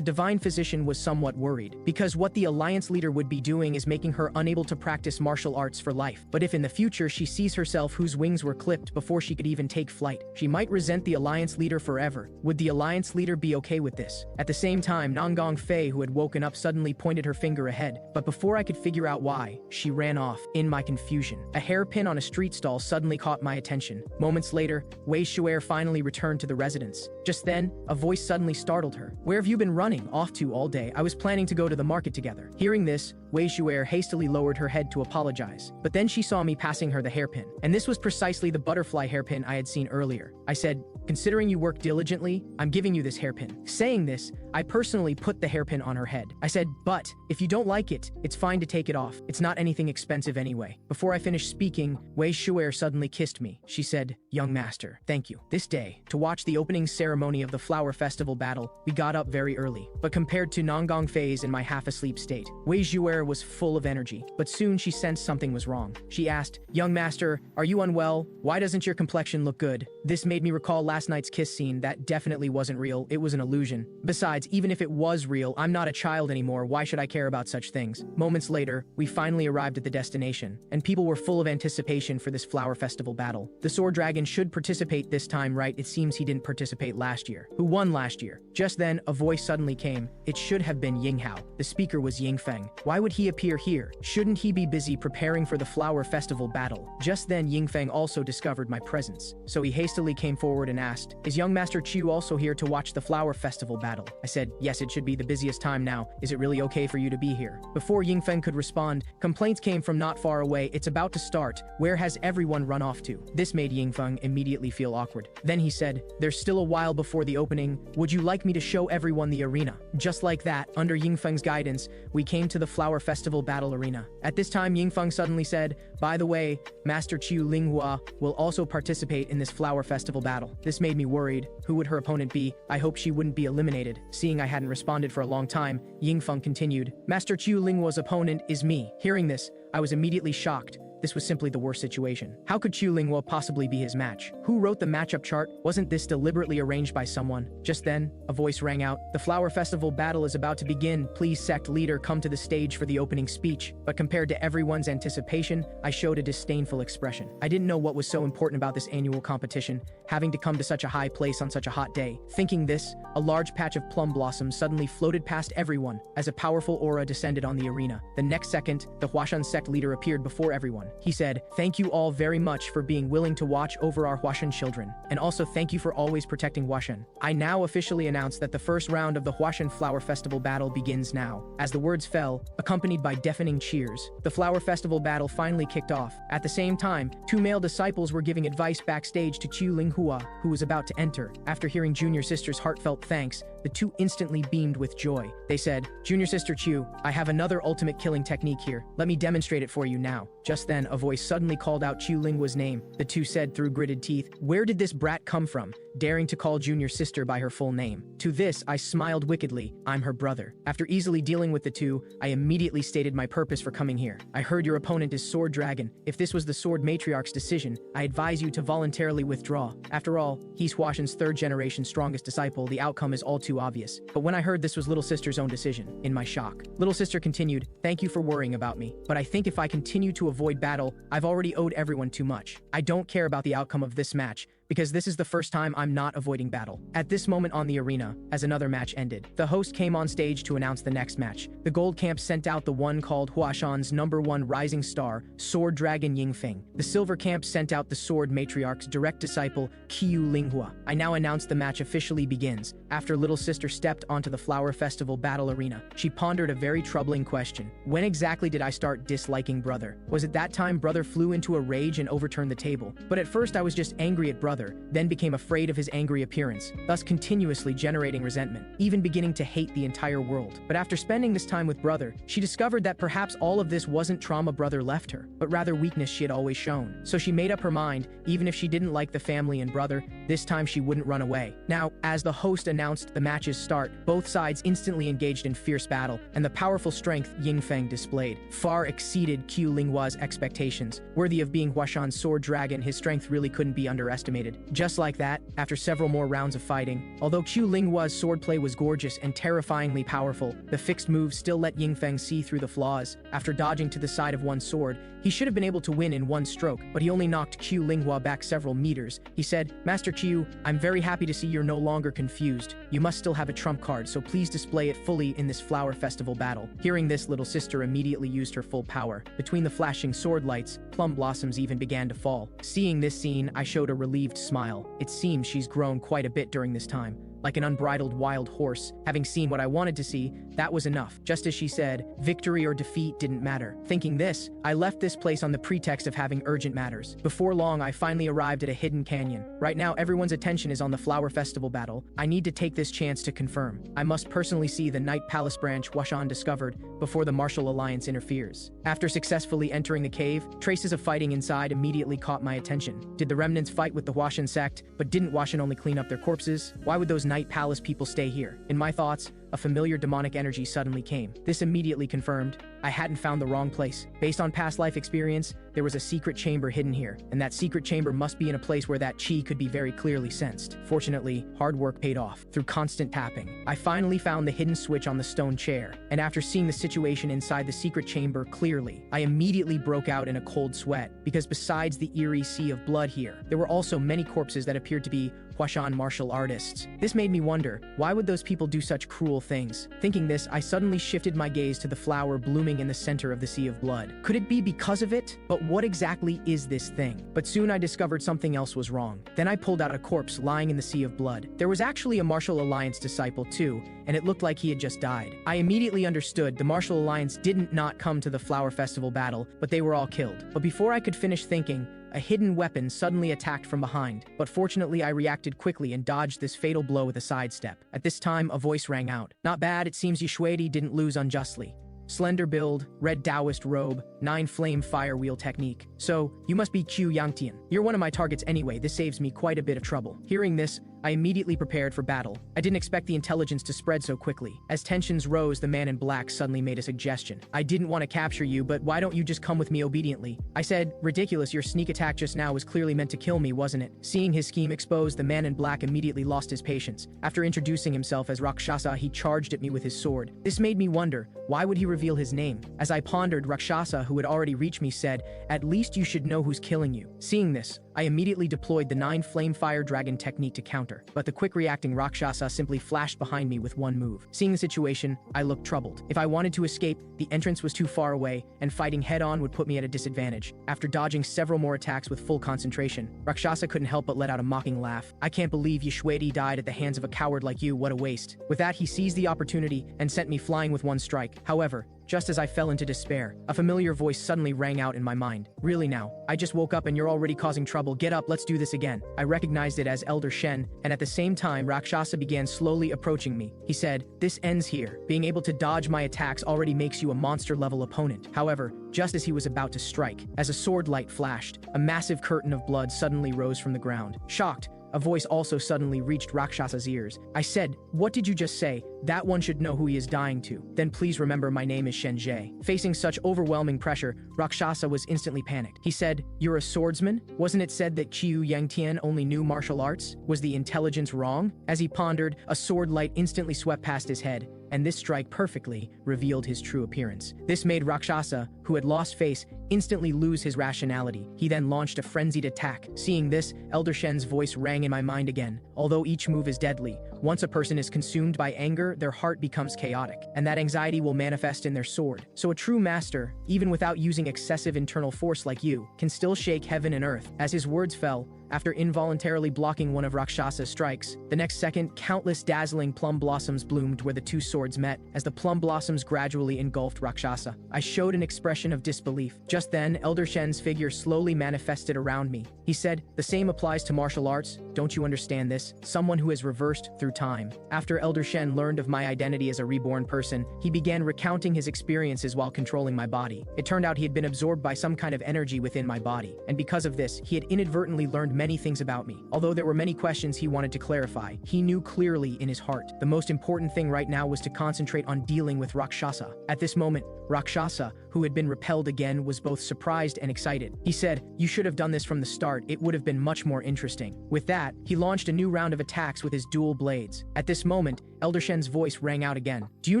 divine physician was somewhat worried, because what the alliance leader would be doing is making her unable to practice martial arts for life. But if in the future she sees herself whose wings were clipped before she could even take flight, she might resent the alliance leader forever. Would the alliance leader be okay with this? At the same time, Nangong Fei, who had woken up, suddenly pointed her finger ahead, but before I could figure out why, she ran off. In my confusion, a hairpin on a street stall suddenly caught my attention. Moments later, Wei Xue'er finally returned to the residence. Just then, a voice suddenly startled her. "Where have you been running off to all day? I was planning to go to the market together." Hearing this, Wei Xue'er hastily lowered her head to apologize. But then she saw me passing her the hairpin, and this was precisely the butterfly hairpin I had seen earlier. I said, "Considering you work diligently, I'm giving you this hairpin." Saying this, I personally put the hairpin on her head. I said, "But if you don't like it, it's fine to take it off. It's not anything expensive anyway." Before I finished speaking, Wei Xue'er suddenly kissed me. She said, "Young master, thank you." This day, to watch the opening ceremony of the flower festival battle, we got up very early. But compared to Nangong Fei's in my half-asleep state, Wei Xue'er was full of energy. But soon she sensed something was wrong. She asked, "Young master, are you unwell? Why doesn't your complexion look good?" This made me recall last night's kiss scene. That definitely wasn't real. It was an illusion. Besides, even if it was real, I'm not a child anymore. Why should I care about such things? Moments later, we finally arrived at the destination, and people were full of anticipation for this flower festival battle. The sword dragon should participate this time, right? It seems he didn't participate last year. Who won last year? Just then, a voice suddenly came. It should have been Yinghao. The speaker was Yingfeng. Why would he appear here? Shouldn't he be busy preparing for the flower festival battle? Just then, Yingfeng also discovered my presence, so he hastily came forward and asked, "Is young Master Chu also here to watch the flower festival battle?" I said, "Yes, it should be the busiest time now. Is it really okay for you to be here?" Before Yingfeng could respond, complaints came from not far away. "It's about to start. Where has everyone run off to?" This made Yingfeng immediately feel awkward. Then he said, "There's still a while before the opening. Would you like me to show everyone the arena?" Just like that, under Yingfeng's guidance, we came to the flower festival battle arena. At this time, Yingfeng suddenly said, "By the way, Master Chu Linghua will also participate in this flower festival battle." This made me worried. Who would her opponent be? I hoped she wouldn't be eliminated. Seeing I hadn't responded for a long time, Yingfeng continued, "Master Chu Linghua's opponent is me." Hearing this, I was immediately shocked. this was simply the worst situation. How could Qiu Linghua possibly be his match? Who wrote the matchup chart? Wasn't this deliberately arranged by someone? Just then, a voice rang out. The Flower Festival battle is about to begin. Please, sect leader, come to the stage for the opening speech. But compared to everyone's anticipation, I showed a disdainful expression. I didn't know what was so important about this annual competition, having to come to such a high place on such a hot day. Thinking this, a large patch of plum blossoms suddenly floated past everyone as a powerful aura descended on the arena. The next second, the Huashan sect leader appeared before everyone. He said, "Thank you all very much for being willing to watch over our Huashan children, and also thank you for always protecting Huashan. I now officially announce that the first round of the Huashan Flower Festival battle begins now." As the words fell, accompanied by deafening cheers, the Flower Festival battle finally kicked off. At the same time, two male disciples were giving advice backstage to Qiu Linghua, who was about to enter. After hearing Junior Sister's heartfelt thanks, the two instantly beamed with joy. They said, "Junior Sister Qiu, I have another ultimate killing technique here. Let me demonstrate it for you now." Just then, a voice suddenly called out Qiu Linghua's name. The two said through gritted teeth, "Where did this brat come from, daring to call Junior Sister by her full name?" To this, I smiled wickedly. "I'm her brother." After easily dealing with the two, I immediately stated my purpose for coming here. "I heard your opponent is Sword Dragon. If this was the Sword Matriarch's decision, I advise you to voluntarily withdraw. After all, he's Huashan's third-generation strongest disciple. The outcome is all too obvious." But when I heard this was Little Sister's own decision, in my shock, Little Sister continued, "Thank you for worrying about me, but I think if I continue to avoid battle, I've already owed everyone too much. I don't care about the outcome of this match, because this is the first time I'm not avoiding battle." At this moment on the arena, as another match ended, the host came on stage to announce the next match. The Gold Camp sent out the one called Huashan's #1 rising star, Sword Dragon Yingfeng. The Silver Camp sent out the Sword Matriarch's direct disciple, Qiu Linghua. I now announce the match officially begins. After Little Sister stepped onto the Flower Festival battle arena, she pondered a very troubling question. When exactly did I start disliking Brother? Was it that time Brother flew into a rage and overturned the table? But at first I was just angry at Brother, then became afraid of his angry appearance, thus continuously generating resentment, even beginning to hate the entire world. But after spending this time with Brother, she discovered that perhaps all of this wasn't trauma Brother left her, but rather weakness she had always shown. So she made up her mind, even if she didn't like the family and Brother, this time she wouldn't run away. Now, as the host announced the match's start, both sides instantly engaged in fierce battle, and the powerful strength Yingfeng displayed far exceeded Qiu Linghua's expectations. Worthy of being Huashan's sword dragon, his strength really couldn't be underestimated. Just like that, after several more rounds of fighting, although Qiu Linghua's swordplay was gorgeous and terrifyingly powerful, the fixed moves still let Yingfeng see through the flaws. After dodging to the side of one sword, he should have been able to win in one stroke, but he only knocked Qiu Linghua back several meters. He said, "Master Qiu, I'm very happy to see you're no longer confused. You must still have a trump card, so please display it fully in this flower festival battle." Hearing this, Little Sister immediately used her full power. Between the flashing sword lights, plum blossoms even began to fall. Seeing this scene, I showed a relieved smile. It seems she's grown quite a bit during this time. Like an unbridled wild horse, having seen what I wanted to see, that was enough. Just as she said, victory or defeat didn't matter. Thinking this, I left this place on the pretext of having urgent matters. Before long, I finally arrived at a hidden canyon. Right now, everyone's attention is on the flower festival battle. I need to take this chance to confirm. I must personally see the Night Palace branch Huashan discovered before the Martial Alliance interferes. After successfully entering the cave, traces of fighting inside immediately caught my attention. Did the remnants fight with the Huashan sect, but didn't Huashan only clean up their corpses? Why would those Night Palace people stay here? In my thoughts, a familiar demonic energy suddenly came. This immediately confirmed I hadn't found the wrong place. Based on past life experience, there was a secret chamber hidden here, and that secret chamber must be in a place where that chi could be very clearly sensed. Fortunately, hard work paid off. Through constant tapping, I finally found the hidden switch on the stone chair, and after seeing the situation inside the secret chamber clearly, I immediately broke out in a cold sweat, because besides the eerie sea of blood here, there were also many corpses that appeared to be Huashan martial artists. This made me wonder, why would those people do such cruel things? Thinking this, I suddenly shifted my gaze to the flower blooming in the center of the sea of blood. Could it be because of it? But what exactly is this thing? But soon I discovered something else was wrong. Then I pulled out a corpse lying in the sea of blood. There was actually a Martial Alliance disciple too, and it looked like he had just died. I immediately understood the Martial Alliance didn't not come to the flower festival battle, but they were all killed. But before I could finish thinking, a hidden weapon suddenly attacked from behind, but fortunately I reacted quickly and dodged this fatal blow with a sidestep. At this time, a voice rang out. "Not bad, it seems Wei Xue'er didn't lose unjustly. Slender build, red Taoist robe, 9-flame fire wheel technique. So, you must be Qiu Yangtian. You're one of my targets anyway, this saves me quite a bit of trouble." Hearing this, I immediately prepared for battle. I didn't expect the intelligence to spread so quickly. As tensions rose, the man in black suddenly made a suggestion. I didn't want to capture you, but why don't you just come with me obediently? I said, ridiculous, your sneak attack just now was clearly meant to kill me, wasn't it? Seeing his scheme exposed, the man in black immediately lost his patience. After introducing himself as Rakshasa, he charged at me with his sword. This made me wonder, why would he reveal his name? As I pondered, Rakshasa, who had already reached me, said, at least you should know who's killing you. Seeing this, I immediately deployed the 9 flame fire dragon technique to counter, but the quick reacting Rakshasa simply flashed behind me with one move. Seeing the situation, I looked troubled. If I wanted to escape, the entrance was too far away, and fighting head-on would put me at a disadvantage. After dodging several more attacks with full concentration, Rakshasa couldn't help but let out a mocking laugh. I can't believe Wei Xue'er died at the hands of a coward like you, what a waste. With that, he seized the opportunity and sent me flying with one strike. However, just as I fell into despair, a familiar voice suddenly rang out in my mind. Really now? I just woke up and you're already causing trouble. Get up, let's do this again. I recognized it as Elder Shen, and at the same time, Rakshasa began slowly approaching me. He said, this ends here. Being able to dodge my attacks already makes you a monster-level opponent. However, just as he was about to strike, as a sword light flashed, a massive curtain of blood suddenly rose from the ground. Shocked, a voice also suddenly reached Rakshasa's ears. I said, what did you just say? That one should know who he is dying to. Then please remember my name is Shen Jie. Facing such overwhelming pressure, Rakshasa was instantly panicked. He said, you're a swordsman? Wasn't it said that Qiu Yangtian only knew martial arts? Was the intelligence wrong? As he pondered, a sword light instantly swept past his head, and this strike perfectly revealed his true appearance. This made Rakshasa, who had lost face, instantly lose his rationality. He then launched a frenzied attack. Seeing this, Elder Shen's voice rang in my mind again. Although each move is deadly, once a person is consumed by anger, their heart becomes chaotic, and that anxiety will manifest in their sword. So a true master, even without using excessive internal force like you, can still shake heaven and earth. As his words fell, after involuntarily blocking one of Rakshasa's strikes, the next second, countless dazzling plum blossoms bloomed where the two swords met. As the plum blossoms gradually engulfed Rakshasa, I showed an expression of disbelief. Just then, Elder Shen's figure slowly manifested around me. He said, the same applies to martial arts. Don't you understand this? Someone who has reversed through time. After Elder Shen learned of my identity as a reborn person, he began recounting his experiences while controlling my body. It turned out he had been absorbed by some kind of energy within my body, and because of this, he had inadvertently learned many things about me. Although there were many questions he wanted to clarify, he knew clearly in his heart the most important thing right now was to concentrate on dealing with Rakshasa. At this moment, Rakshasa, who had been repelled again, was both surprised and excited. He said, you should have done this from the start, it would have been much more interesting. With that, he launched a new round of attacks with his dual blades. At this moment, Elder Shen's voice rang out again. Do you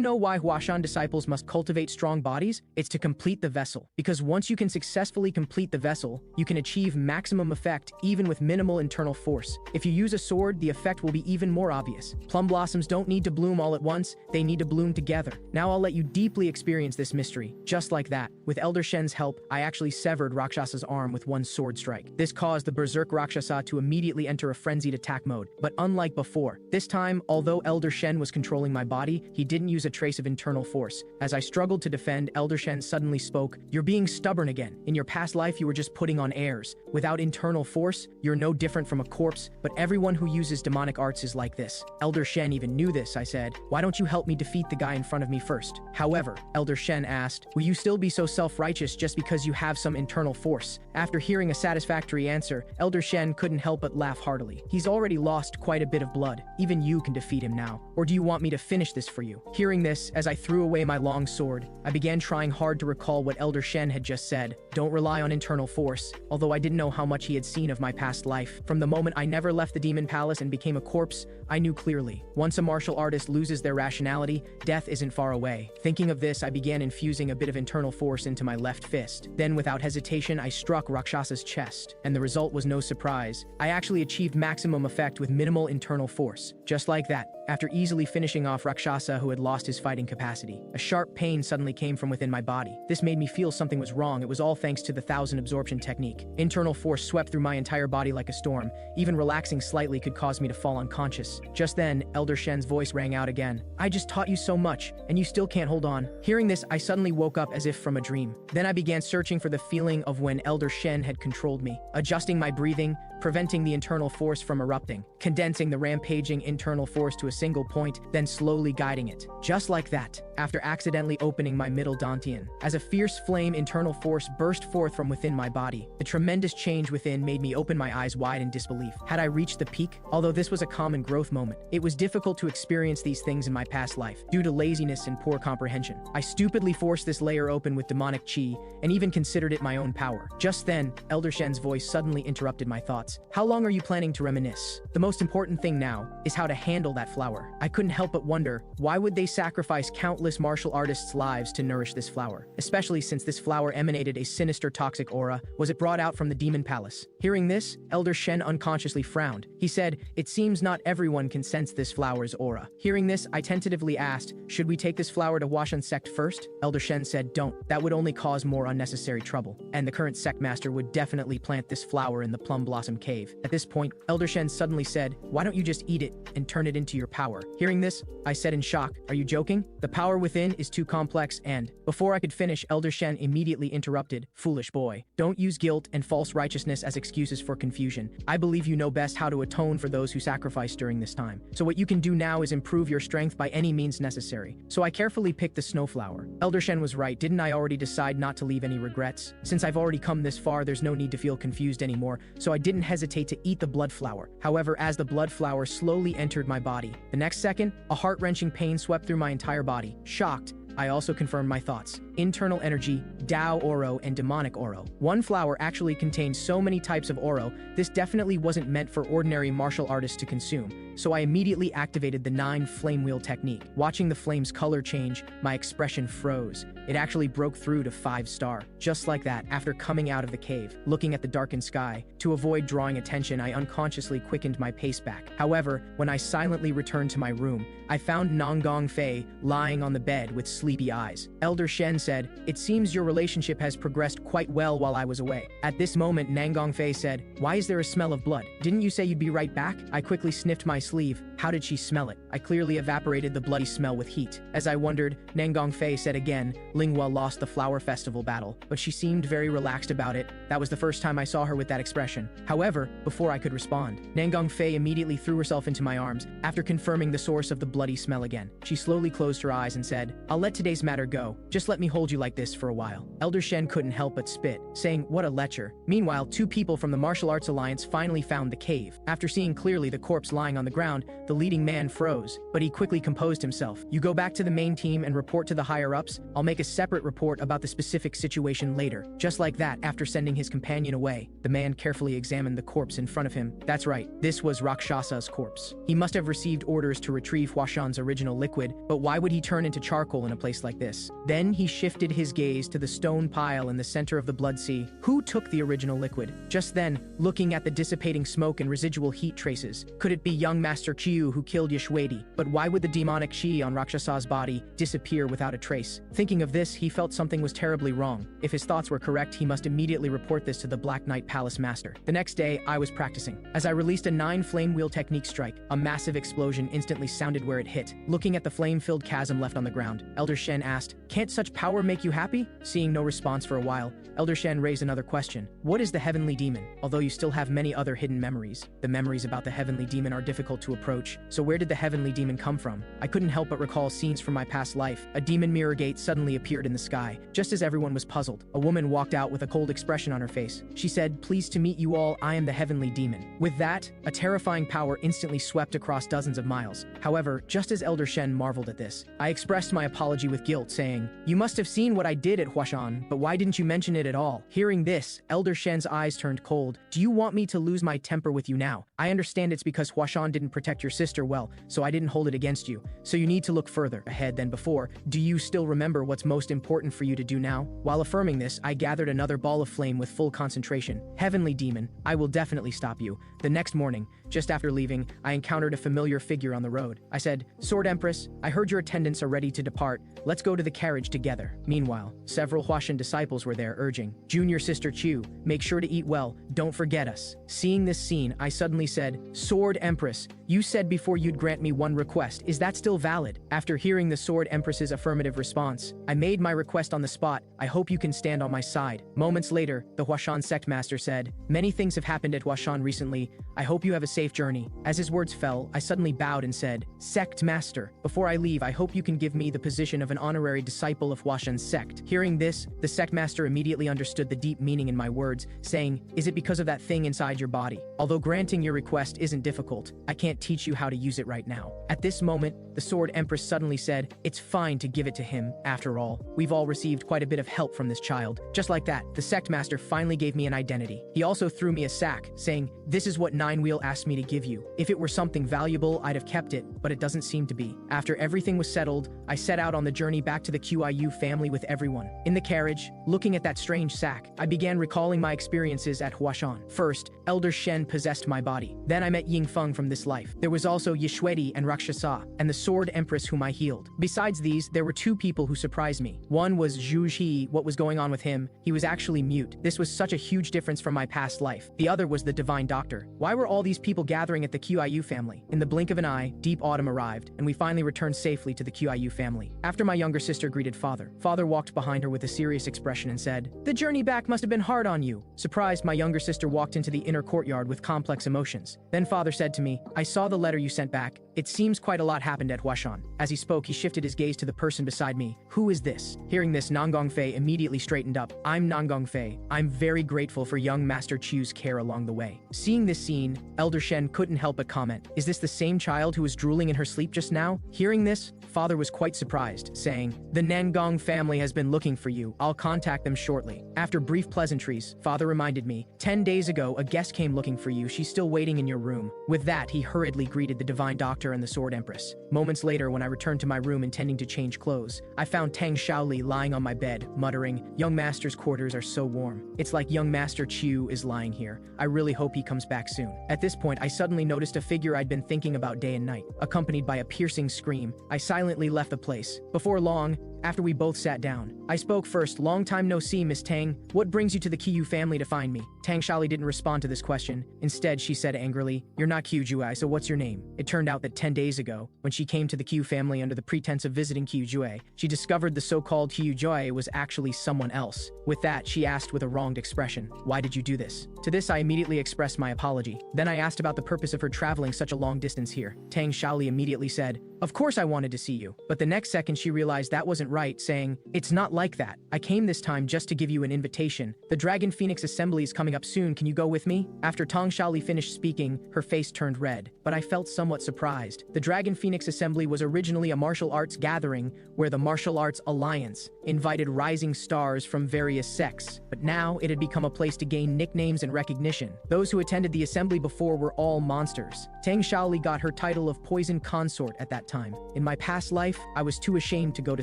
know why Huashan disciples must cultivate strong bodies? It's to complete the vessel. Because once you can successfully complete the vessel, you can achieve maximum effect even with minimal internal force. If you use a sword, the effect will be even more obvious. Plum blossoms don't need to bloom all at once, they need to bloom together. Now I'll let you deeply experience this mystery. Just like that, with Elder Shen's help, I actually severed Rakshasa's arm with one sword strike. This caused the Berserk Rakshasa to immediately enter a frenzied attack mode. But unlike before, this time, although Elder Shen was controlling my body, he didn't use a trace of internal force. As I struggled to defend, Elder Shen suddenly spoke, you're being stubborn again. In your past life, you were just putting on airs. Without internal force, you're no different from a corpse, but everyone who uses demonic arts is like this. Elder Shen even knew this, I said. Why don't you help me defeat the guy in front of me first? However, Elder Shen asked, will you still be so self-righteous just because you have some internal force? After hearing a satisfactory answer, Elder Shen couldn't help but laugh heartily. He's already lost quite a bit of blood. Even you can defeat him now. Or do you want me to finish this for you? Hearing this, as I threw away my long sword, I began trying hard to recall what Elder Shen had just said. Don't rely on internal force. Although I didn't know how much he had seen of my past life. From the moment I never left the demon palace and became a corpse, I knew clearly. Once a martial artist loses their rationality, death isn't far away. Thinking of this, I began infusing a bit of internal force into my left fist. Then, without hesitation, I struck Rakshasa's chest, and the result was no surprise. I actually achieved maximum effect with minimal internal force. Just like that, after easily finishing off Rakshasa who had lost his fighting capacity, a sharp pain suddenly came from within my body. This made me feel something was wrong. It was all thanks to the 1000 absorption technique. Internal force swept through my entire body like a storm. Even relaxing slightly could cause me to fall unconscious. Just then, Elder Shen's voice rang out again. I just taught you so much, and you still can't hold on. Hearing this, I suddenly woke up as if from a dream. Then I began searching for the feeling of when Elder Shen had controlled me, adjusting my breathing, preventing the internal force from erupting, condensing the rampaging internal force to a single point, then slowly guiding it. Just like that, after accidentally opening my middle dantian, as a fierce flame internal force burst forth from within my body. The tremendous change within made me open my eyes wide in disbelief. Had I reached the peak? Although this was a common growth moment, it was difficult to experience these things in my past life, due to laziness and poor comprehension. I stupidly forced this layer open with demonic chi, and even considered it my own power. Just then, Elder Shen's voice suddenly interrupted my thoughts. How long are you planning to reminisce? The most important thing now is how to handle that flower. I couldn't help but wonder, why would they sacrifice countless martial artists' lives to nourish this flower? Especially since this flower emanated a sinister toxic aura. Was it brought out from the demon palace? Hearing this, Elder Shen unconsciously frowned. He said, it seems not everyone can sense this flower's aura. Hearing this, I tentatively asked, should we take this flower to Huashan sect first? Elder Shen said, don't. That would only cause more unnecessary trouble. And the current sect master would definitely plant this flower in the Plum Blossom Cave. At this point, Elder Shen suddenly said, why don't you just eat it and turn it into your power? Hearing this, I said in shock, are you joking? The power within is too complex and… Before I could finish, Elder Shen immediately interrupted, foolish boy. Don't use guilt and false righteousness as excuses for confusion. I believe you know best how to atone for those who sacrificed during this time. So what you can do now is improve your strength by any means necessary. So I carefully picked the snowflower. Elder Shen was right, didn't I already decide not to leave any regrets? Since I've already come this far, there's no need to feel confused anymore, so I didn't hesitate to eat the blood flower. However, as the blood flower slowly entered my body, the next second, a heart-wrenching pain swept through my entire body. Shocked, I also confirmed my thoughts. Internal energy, Dao Oro, and demonic Oro. One flower actually contains so many types of Oro, this definitely wasn't meant for ordinary martial artists to consume, so I immediately activated the 9 flame wheel technique. Watching the flame's color change, my expression froze. It actually broke through to 5-star. Just like that, after coming out of the cave, looking at the darkened sky, to avoid drawing attention, I unconsciously quickened my pace back. However, when I silently returned to my room, I found Nanggong Fei lying on the bed with sleepy eyes. Elder Shen said, it seems your relationship has progressed quite well while I was away. At this moment, Nanggong Fei said, why is there a smell of blood? Didn't you say you'd be right back? I quickly sniffed my sleeve. How did she smell it? I clearly evaporated the bloody smell with heat. As I wondered, Nanggong Fei said again, Linghua lost the flower festival battle, but she seemed very relaxed about it. That was the first time I saw her with that expression. However, before I could respond, Nanggong Fei immediately threw herself into my arms, after confirming the source of the bloody smell again. She slowly closed her eyes and said, I'll let today's matter go. Just let me hold you like this for a while. Elder Shen couldn't help but spit, saying, what a lecher. Meanwhile, 2 people from the Martial Arts Alliance finally found the cave. After seeing clearly the corpse lying on the ground, the leading man froze, but he quickly composed himself. You go back to the main team and report to the higher-ups. I'll make a separate report about the specific situation later. Just like that, after sending his companion away, the man carefully examined the corpse in front of him. That's right, this was Rakshasa's corpse. He must have received orders to retrieve Huashan's original liquid, but why would he turn into charcoal in a place like this? Then he shifted his gaze to the stone pile in the center of the blood sea. Who took the original liquid? Just then, looking at the dissipating smoke and residual heat traces, could it be young Master Qiu who killed Yeshwedi? But why would the demonic chi on Rakshasa's body disappear without a trace? Thinking of this, he felt something was terribly wrong. If his thoughts were correct, he must immediately report this to the Black Knight Palace Master. The next day, I was practicing. As I released a 9 flame wheel technique strike, a massive explosion instantly sounded where it hit. Looking at the flame-filled chasm left on the ground, Elder Shen asked, can't such power make you happy? Seeing no response for a while, Elder Shen raised another question. What is the Heavenly Demon? Although you still have many other hidden memories, the memories about the Heavenly Demon are difficult to approach, so where did the Heavenly Demon come from? I couldn't help but recall scenes from my past life. A demon mirror gate suddenly appeared in the sky. Just as everyone was puzzled, a woman walked out with a cold expression on her face. She said, pleased to meet you all, I am the Heavenly Demon. With that, a terrifying power instantly swept across dozens of miles. However, just as Elder Shen marveled at this, I expressed my apology with guilt, saying, you must have seen what I did at Huashan, but why didn't you mention it at all? Hearing this, Elder Shen's eyes turned cold. Do you want me to lose my temper with you now? I understand it's because Huashan didn't protect your sister well, so I didn't hold it against you. So you need to look further ahead than before. Do you still remember what's most important for you to do now? While affirming this, I gathered another ball of flame with full concentration. Heavenly Demon, I will definitely stop you. The next morning, just after leaving, I encountered a familiar figure on the road. I said, Sword Empress, I heard your attendants are ready to depart. Let's go to the carriage together. Meanwhile, several Huashan disciples were there urging, Junior Sister Chu, make sure to eat well, don't forget us. Seeing this scene, I suddenly said, Sword Empress, You said before you'd grant me one request. Is that still valid? After hearing the Sword Empress's affirmative response, I made my request on the spot. I hope you can stand on my side. Moments later, the Huashan sect master said, many things have happened at Huashan recently. I hope you have a safe journey. As his words fell, I suddenly bowed and said, Sect Master, before I leave, I hope you can give me the position of an honorary disciple of Huashan's sect. Hearing this, the sect master immediately understood the deep meaning in my words, saying, is it because of that thing inside your body? Although granting your request isn't difficult, I can't teach you how to use it right now. At this moment, the Sword Empress suddenly said, it's fine to give it to him. After all, we've all received quite a bit of help from this child. Just like that, the sect master finally gave me an identity. He also threw me a sack, saying, this is what Ninewheel asked me to give you. If it were something valuable, I'd have kept it, but it doesn't seem to be. After everything was settled, I set out on the journey back to the QIU family with everyone. In the carriage, looking at that strange sack, I began recalling my experiences at Huashan. First, Elder Shen possessed my body. Then I met Ying Feng from this life. There was also Yishuedi and Rakshasa, and the Sword Empress whom I healed. Besides these, there were two people who surprised me. One was Zhu He. What was going on with him? He was actually mute. This was such a huge difference from my past life. The other was the Divine Doctor. Why were all these people gathering at the QIU family? In the blink of an eye, deep autumn arrived, and we finally returned safely to the QIU family. After my younger sister greeted father, father walked behind her with a serious expression and said, the journey back must have been hard on you. Surprised, my younger sister walked into the inner courtyard with complex emotions. Then father said to me, I saw the letter you sent back. It seems quite a lot happened at Huashan. As he spoke, he shifted his gaze to the person beside me. Who is this? Hearing this, Nangong Fei immediately straightened up. I'm Nangong Fei. I'm very grateful for young Master Chu's care along the way. Seeing this scene, Elder Shen couldn't help but comment, is this the same child who was drooling in her sleep just now? Hearing this, father was quite surprised, saying, the Nangong family has been looking for you. I'll contact them shortly. After brief pleasantries, father reminded me, 10 days ago, a guest came looking for you. She's still waiting in your room. With that, he hurriedly greeted the Divine Doctor and the Sword Empress. Moments later, when I returned to my room intending to change clothes, I found Tang Shaoli lying on my bed, muttering, young master's quarters are so warm. It's like young Master Chu is lying here. I really hope he comes back soon. At this point, I suddenly noticed a figure I'd been thinking about day and night. Accompanied by a piercing scream, I silently left the place. Before long, after we both sat down, I spoke first. Long time no see, Miss Tang. What brings you to the Qiyu family to find me? Tang Shaoli didn't respond to this question. Instead, she said angrily, you're not Qiyu Juai, so what's your name? It turned out that 10 days ago, when she came to the Qiyu family under the pretense of visiting Qiyu Juai, she discovered the so-called Qiyu Juai was actually someone else. With that, she asked with a wronged expression, why did you do this? To this, I immediately expressed my apology. Then I asked about the purpose of her traveling such a long distance here. Tang Shaoli immediately said, of course I wanted to see you. But the next second she realized that wasn't right, saying, it's not like that. I came this time just to give you an invitation. The Dragon Phoenix Assembly is coming up soon. Can you go with me? After Tang Shaoli finished speaking, her face turned red, but I felt somewhat surprised. The Dragon Phoenix Assembly was originally a martial arts gathering where the Martial Arts Alliance invited rising stars from various sects, but now it had become a place to gain nicknames and recognition. Those who attended the assembly before were all monsters. Tang Shaoli got her title of Poison Consort at that time. In my past life, I was too ashamed to go to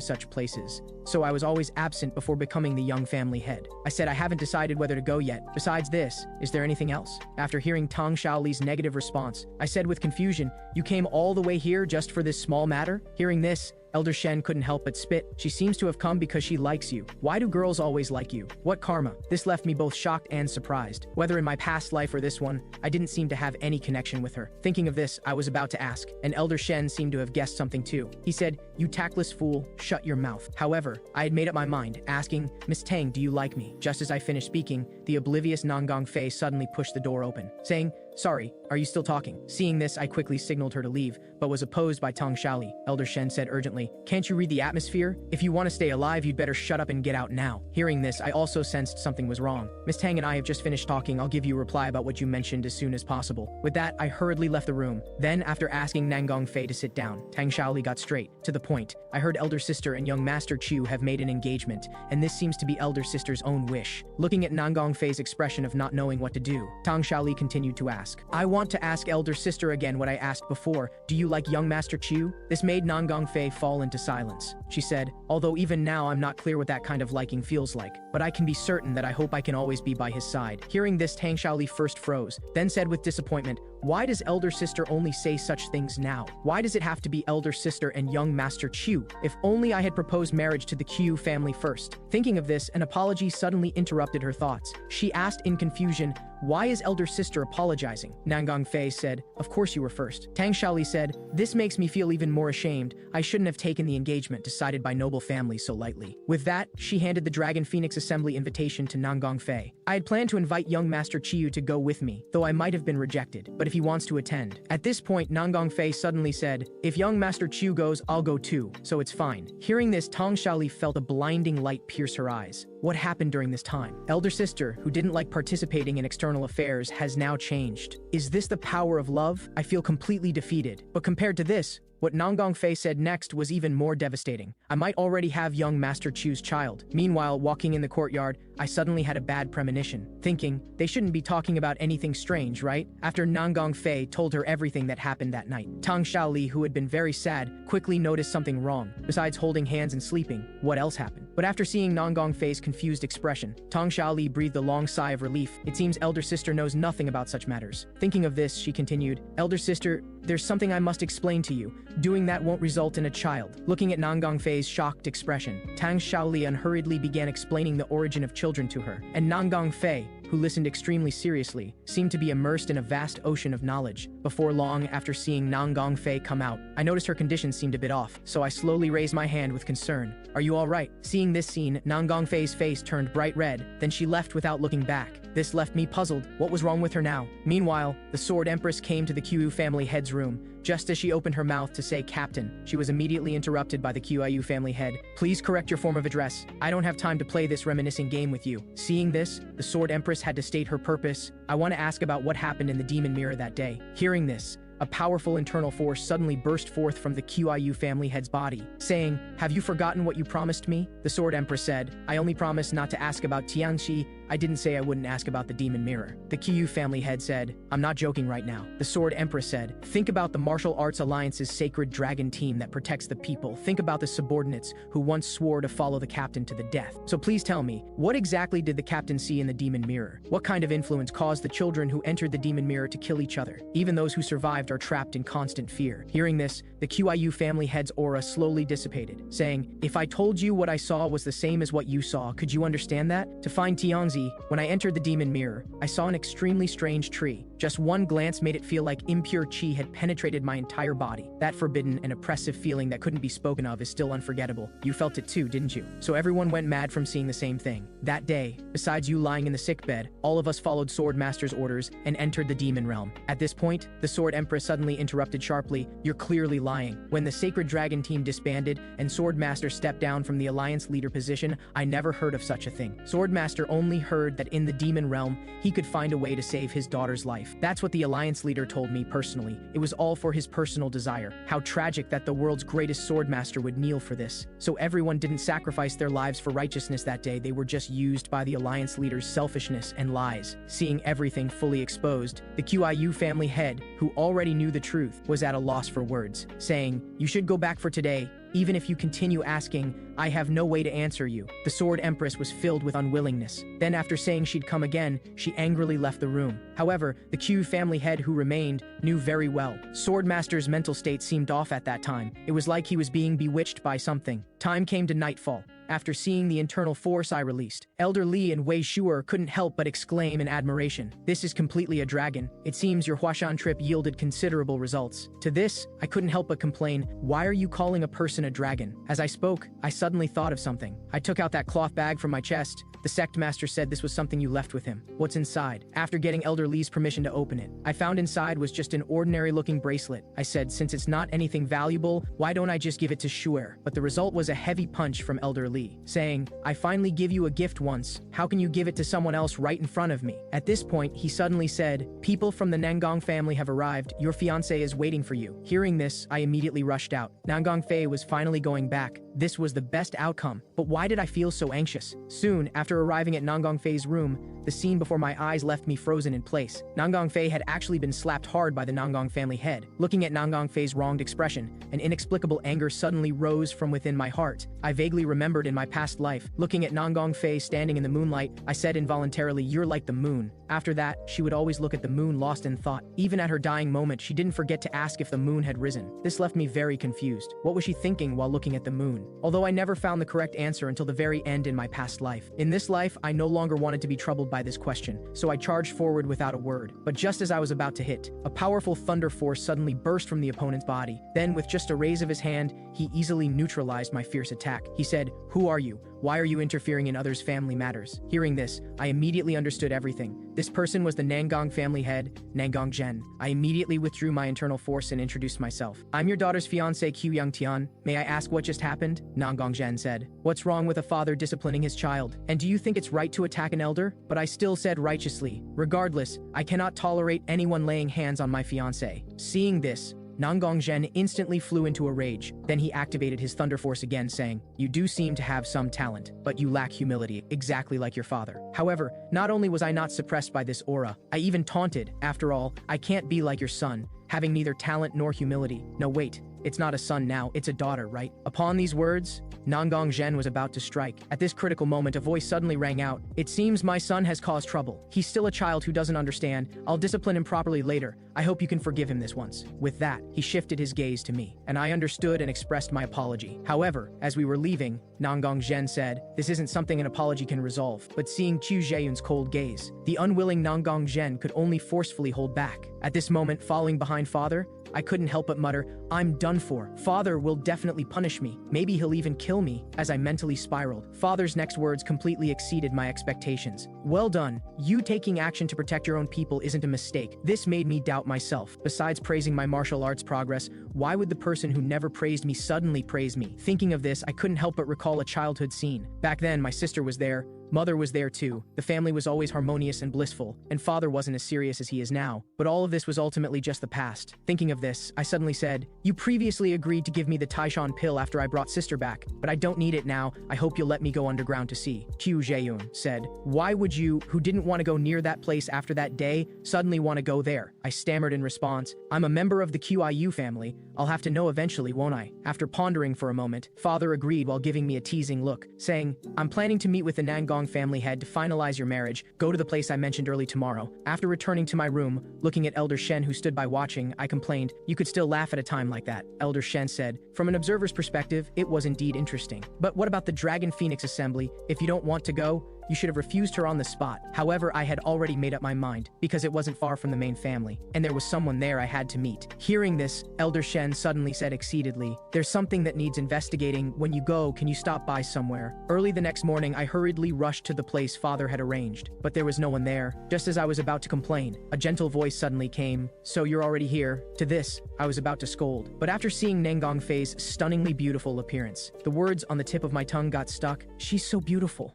such places, so I was always absent before becoming the young family head. I said I haven't decided whether to go yet. Besides this, is there anything else? After hearing Tang Shaoli's negative response, I said with confusion, you came all the way here just for this small matter? Hearing this, Elder Shen couldn't help but spit. She seems to have come because she likes you. Why do girls always like you? What karma? This left me both shocked and surprised. Whether in my past life or this one, I didn't seem to have any connection with her. Thinking of this, I was about to ask, and Elder Shen seemed to have guessed something too. He said, you tactless fool, shut your mouth. However, I had made up my mind, asking, Miss Tang, do you like me? Just as I finished speaking, the oblivious Nangong Fei suddenly pushed the door open, saying, sorry, are you still talking? Seeing this, I quickly signaled her to leave, but was opposed by Tang Shaoli. Elder Shen said urgently, can't you read the atmosphere? If you want to stay alive, you'd better shut up and get out now. Hearing this, I also sensed something was wrong. Miss Tang and I have just finished talking. I'll give you a reply about what you mentioned as soon as possible. With that, I hurriedly left the room. Then, after asking Nangong Fei to sit down, Tang Shaoli got straight to the point. I heard Elder Sister and young Master Chu have made an engagement, and this seems to be Elder Sister's own wish. Looking at Nangong Fei's expression of not knowing what to do, Tang Shaoli continued to ask, I want to ask Elder Sister again what I asked before. Do you like young Master Chu? This made Nangong Fei fall into silence. She said, although even now I'm not clear what that kind of liking feels like, but I can be certain that I hope I can always be by his side. Hearing this, Tang Shaoli first froze, then said with disappointment, why does Elder Sister only say such things now? Why does it have to be Elder Sister and young Master Chu? If only I had proposed marriage to the Qiu family first. Thinking of this, an apology suddenly interrupted her thoughts. She asked in confusion, "Why is elder sister apologizing?" Nangong Fei said, "Of course you were first." Tang Xiaoli said, "This makes me feel even more ashamed. I shouldn't have taken the engagement decided by noble families so lightly." With that, she handed the Dragon Phoenix Assembly invitation to Nangong Fei. "I had planned to invite young Master Chiyu to go with me, though I might have been rejected, but if he wants to attend." At this point, Nangong Fei suddenly said, "If young Master Chiyu goes, I'll go too, so it's fine." Hearing this, Tang Xiaoli felt a blinding light pierce her eyes. What happened during this time? Elder sister, who didn't like participating in external affairs, has now changed. Is this the power of love? I feel completely defeated. But compared to this, what Nangong Fei said next was even more devastating. I might already have young Master Chu's child. Meanwhile, walking in the courtyard, I suddenly had a bad premonition, thinking, they shouldn't be talking about anything strange, right? After Nangong Fei told her everything that happened that night, Tang Xiaoli, who had been very sad, quickly noticed something wrong. Besides holding hands and sleeping, what else happened? But after seeing Nangong Fei's confused expression, Tang Xiaoli breathed a long sigh of relief. It seems elder sister knows nothing about such matters. Thinking of this, she continued, "Elder sister, there's something I must explain to you. Doing that won't result in a child." Looking at Nangong Fei's shocked expression, Tang Xiaoli unhurriedly began explaining the origin of children to her, and Nangong Fei, who listened extremely seriously, seemed to be immersed in a vast ocean of knowledge. Before long, after seeing Nangong Fei come out, I noticed her condition seemed a bit off, so I slowly raised my hand with concern. "Are you all right?" Seeing this scene, Nangong Fei's face turned bright red, then she left without looking back. This left me puzzled. What was wrong with her now? Meanwhile, the Sword Empress came to the Qiu family head's room. Just as she opened her mouth to say "Captain," she was immediately interrupted by the Qiu family head. "Please correct your form of address. I don't have time to play this reminiscing game with you." Seeing this, the Sword Empress had to state her purpose. "I want to ask about what happened in the demon mirror that day." Hearing this, a powerful internal force suddenly burst forth from the Qiu family head's body, saying, "Have you forgotten what you promised me?" The Sword Empress said, "I only promised not to ask about Tianxi. I didn't say I wouldn't ask about the demon mirror." The Qiu family head said, "I'm not joking right now." The Sword Empress said, "Think about the Martial Arts Alliance's sacred dragon team that protects the people. Think about the subordinates who once swore to follow the captain to the death. So please tell me, what exactly did the captain see in the demon mirror? What kind of influence caused the children who entered the demon mirror to kill each other? Even those who survived are trapped in constant fear." Hearing this, the Qiu family head's aura slowly dissipated, saying, "If I told you what I saw was the same as what you saw, could you understand that? To find Tianzi, when I entered the demon mirror, I saw an extremely strange tree. Just one glance made it feel like impure qi had penetrated my entire body. That forbidden and oppressive feeling that couldn't be spoken of is still unforgettable. You felt it too, didn't you?" So everyone went mad from seeing the same thing. That day, besides you lying in the sickbed, all of us followed Swordmaster's orders and entered the demon realm. At this point, the Sword Empress suddenly interrupted sharply, "You're clearly lying. When the Sacred Dragon team disbanded and Swordmaster stepped down from the Alliance leader position, I never heard of such a thing. Swordmaster only heard that in the demon realm, he could find a way to save his daughter's life. That's what the Alliance leader told me personally. It was all for his personal desire. How tragic that the world's greatest Swordmaster would kneel for this. So everyone didn't sacrifice their lives for righteousness that day. They were just used by the Alliance leader's selfishness and lies." Seeing everything fully exposed, the Qiu family head, who already knew the truth, was at a loss for words, saying, "You should go back for today. Even if you continue asking, I have no way to answer you." The Sword Empress was filled with unwillingness. Then after saying she'd come again, she angrily left the room. However, the Qiu family head who remained knew very well. Swordmaster's mental state seemed off at that time. It was like he was being bewitched by something. Time came to nightfall. After seeing the internal force I released, Elder Li and Wei Xue'er couldn't help but exclaim in admiration, "This is completely a dragon. It seems your Huashan trip yielded considerable results." To this, I couldn't help but complain, "Why are you calling a person a dragon?" As I spoke, I suddenly thought of something. I took out that cloth bag from my chest. The sect master said this was something you left with him. What's inside? After getting Elder Li's permission to open it, I found inside was just an ordinary-looking bracelet. I said, since it's not anything valuable, why don't I just give it to Xue'er? But the result was a heavy punch from Elder Li, saying, "I finally give you a gift once. How can you give it to someone else right in front of me?" At this point, he suddenly said, "People from the Nangong family have arrived. Your fiancé is waiting for you." Hearing this, I immediately rushed out. Nangong Fei was finally going back. This was the best outcome. But why did I feel so anxious? Soon, after arriving at Nangong Fei's room, the scene before my eyes left me frozen in place. Nangong Fei had actually been slapped hard by the Nangong family head. Looking at Nangong Fei's wronged expression, an inexplicable anger suddenly rose from within my heart. I vaguely remembered in my past life, looking at Nangong Fei standing in the moonlight, I said involuntarily, "You're like the moon." After that, she would always look at the moon lost in thought. Even at her dying moment, she didn't forget to ask if the moon had risen. This left me very confused. What was she thinking while looking at the moon? Although I never never found the correct answer until the very end in my past life. In this life, I no longer wanted to be troubled by this question, so I charged forward without a word. But just as I was about to hit, a powerful thunder force suddenly burst from the opponent's body. Then, with just a raise of his hand, he easily neutralized my fierce attack. He said, "Who are you? Why are you interfering in others' family matters?" Hearing this, I immediately understood everything. This person was the Nangong family head, Nangong Zhen. I immediately withdrew my internal force and introduced myself. "I'm your daughter's fiancé, Q Young Tian. May I ask what just happened?" Nangong Zhen said. "What's wrong with a father disciplining his child? And do you think it's right to attack an elder?" But I still said righteously, "Regardless, I cannot tolerate anyone laying hands on my fiancé." Seeing this, Nangong Zhen instantly flew into a rage. Then he activated his thunder force again, saying, "You do seem to have some talent, but you lack humility, exactly like your father." However, not only was I not suppressed by this aura, I even taunted. "After all, I can't be like your son, having neither talent nor humility." No, wait. It's not a son now, it's a daughter, right? Upon these words, Nangong Zhen was about to strike. At this critical moment, a voice suddenly rang out. "It seems my son has caused trouble. He's still a child who doesn't understand. I'll discipline him properly later. I hope you can forgive him this once." With that, he shifted his gaze to me, and I understood and expressed my apology. However, as we were leaving, Nangong Zhen said, "This isn't something an apology can resolve." But seeing Qiu Zheyun's cold gaze, the unwilling Nangong Zhen could only forcefully hold back. At this moment, following behind father, I couldn't help but mutter, "I'm done for. Father will definitely punish me. Maybe he'll even kill me," as I mentally spiraled. Father's next words completely exceeded my expectations. "Well done. You taking action to protect your own people isn't a mistake." This made me doubt myself. Besides praising my martial arts progress, why would the person who never praised me suddenly praise me? Thinking of this, I couldn't help but recall a childhood scene. Back then, my sister was there. Mother was there too. The family was always harmonious and blissful, and father wasn't as serious as he is now. But all of this was ultimately just the past. Thinking of this, I suddenly said, "You previously agreed to give me the Taishan pill after I brought sister back, but I don't need it now. I hope you'll let me go underground to see." Qiu Zheyun said, "Why would you, who didn't want to go near that place after that day, suddenly want to go there?" I stammered in response, "I'm a member of the QIU family. I'll have to know eventually, won't I?" After pondering for a moment, father agreed while giving me a teasing look, saying, "I'm planning to meet with the Nangong family head to finalize your marriage. Go to the place I mentioned early tomorrow." After returning to my room, looking at Elder Shen who stood by watching, I complained, "You could still laugh at a time like that." Elder Shen said, "From an observer's perspective, it was indeed interesting. But what about the Dragon Phoenix Assembly? If you don't want to go, you should have refused her on the spot." However, I had already made up my mind, because it wasn't far from the main family, and there was someone there I had to meet. Hearing this, Elder Shen suddenly said exceededly, "There's something that needs investigating. When you go, can you stop by somewhere?" Early the next morning, I hurriedly rushed to the place father had arranged, but there was no one there. Just as I was about to complain, a gentle voice suddenly came, "So you're already here?" To this, I was about to scold, but after seeing Nangong Fei's stunningly beautiful appearance, the words on the tip of my tongue got stuck. "She's so beautiful."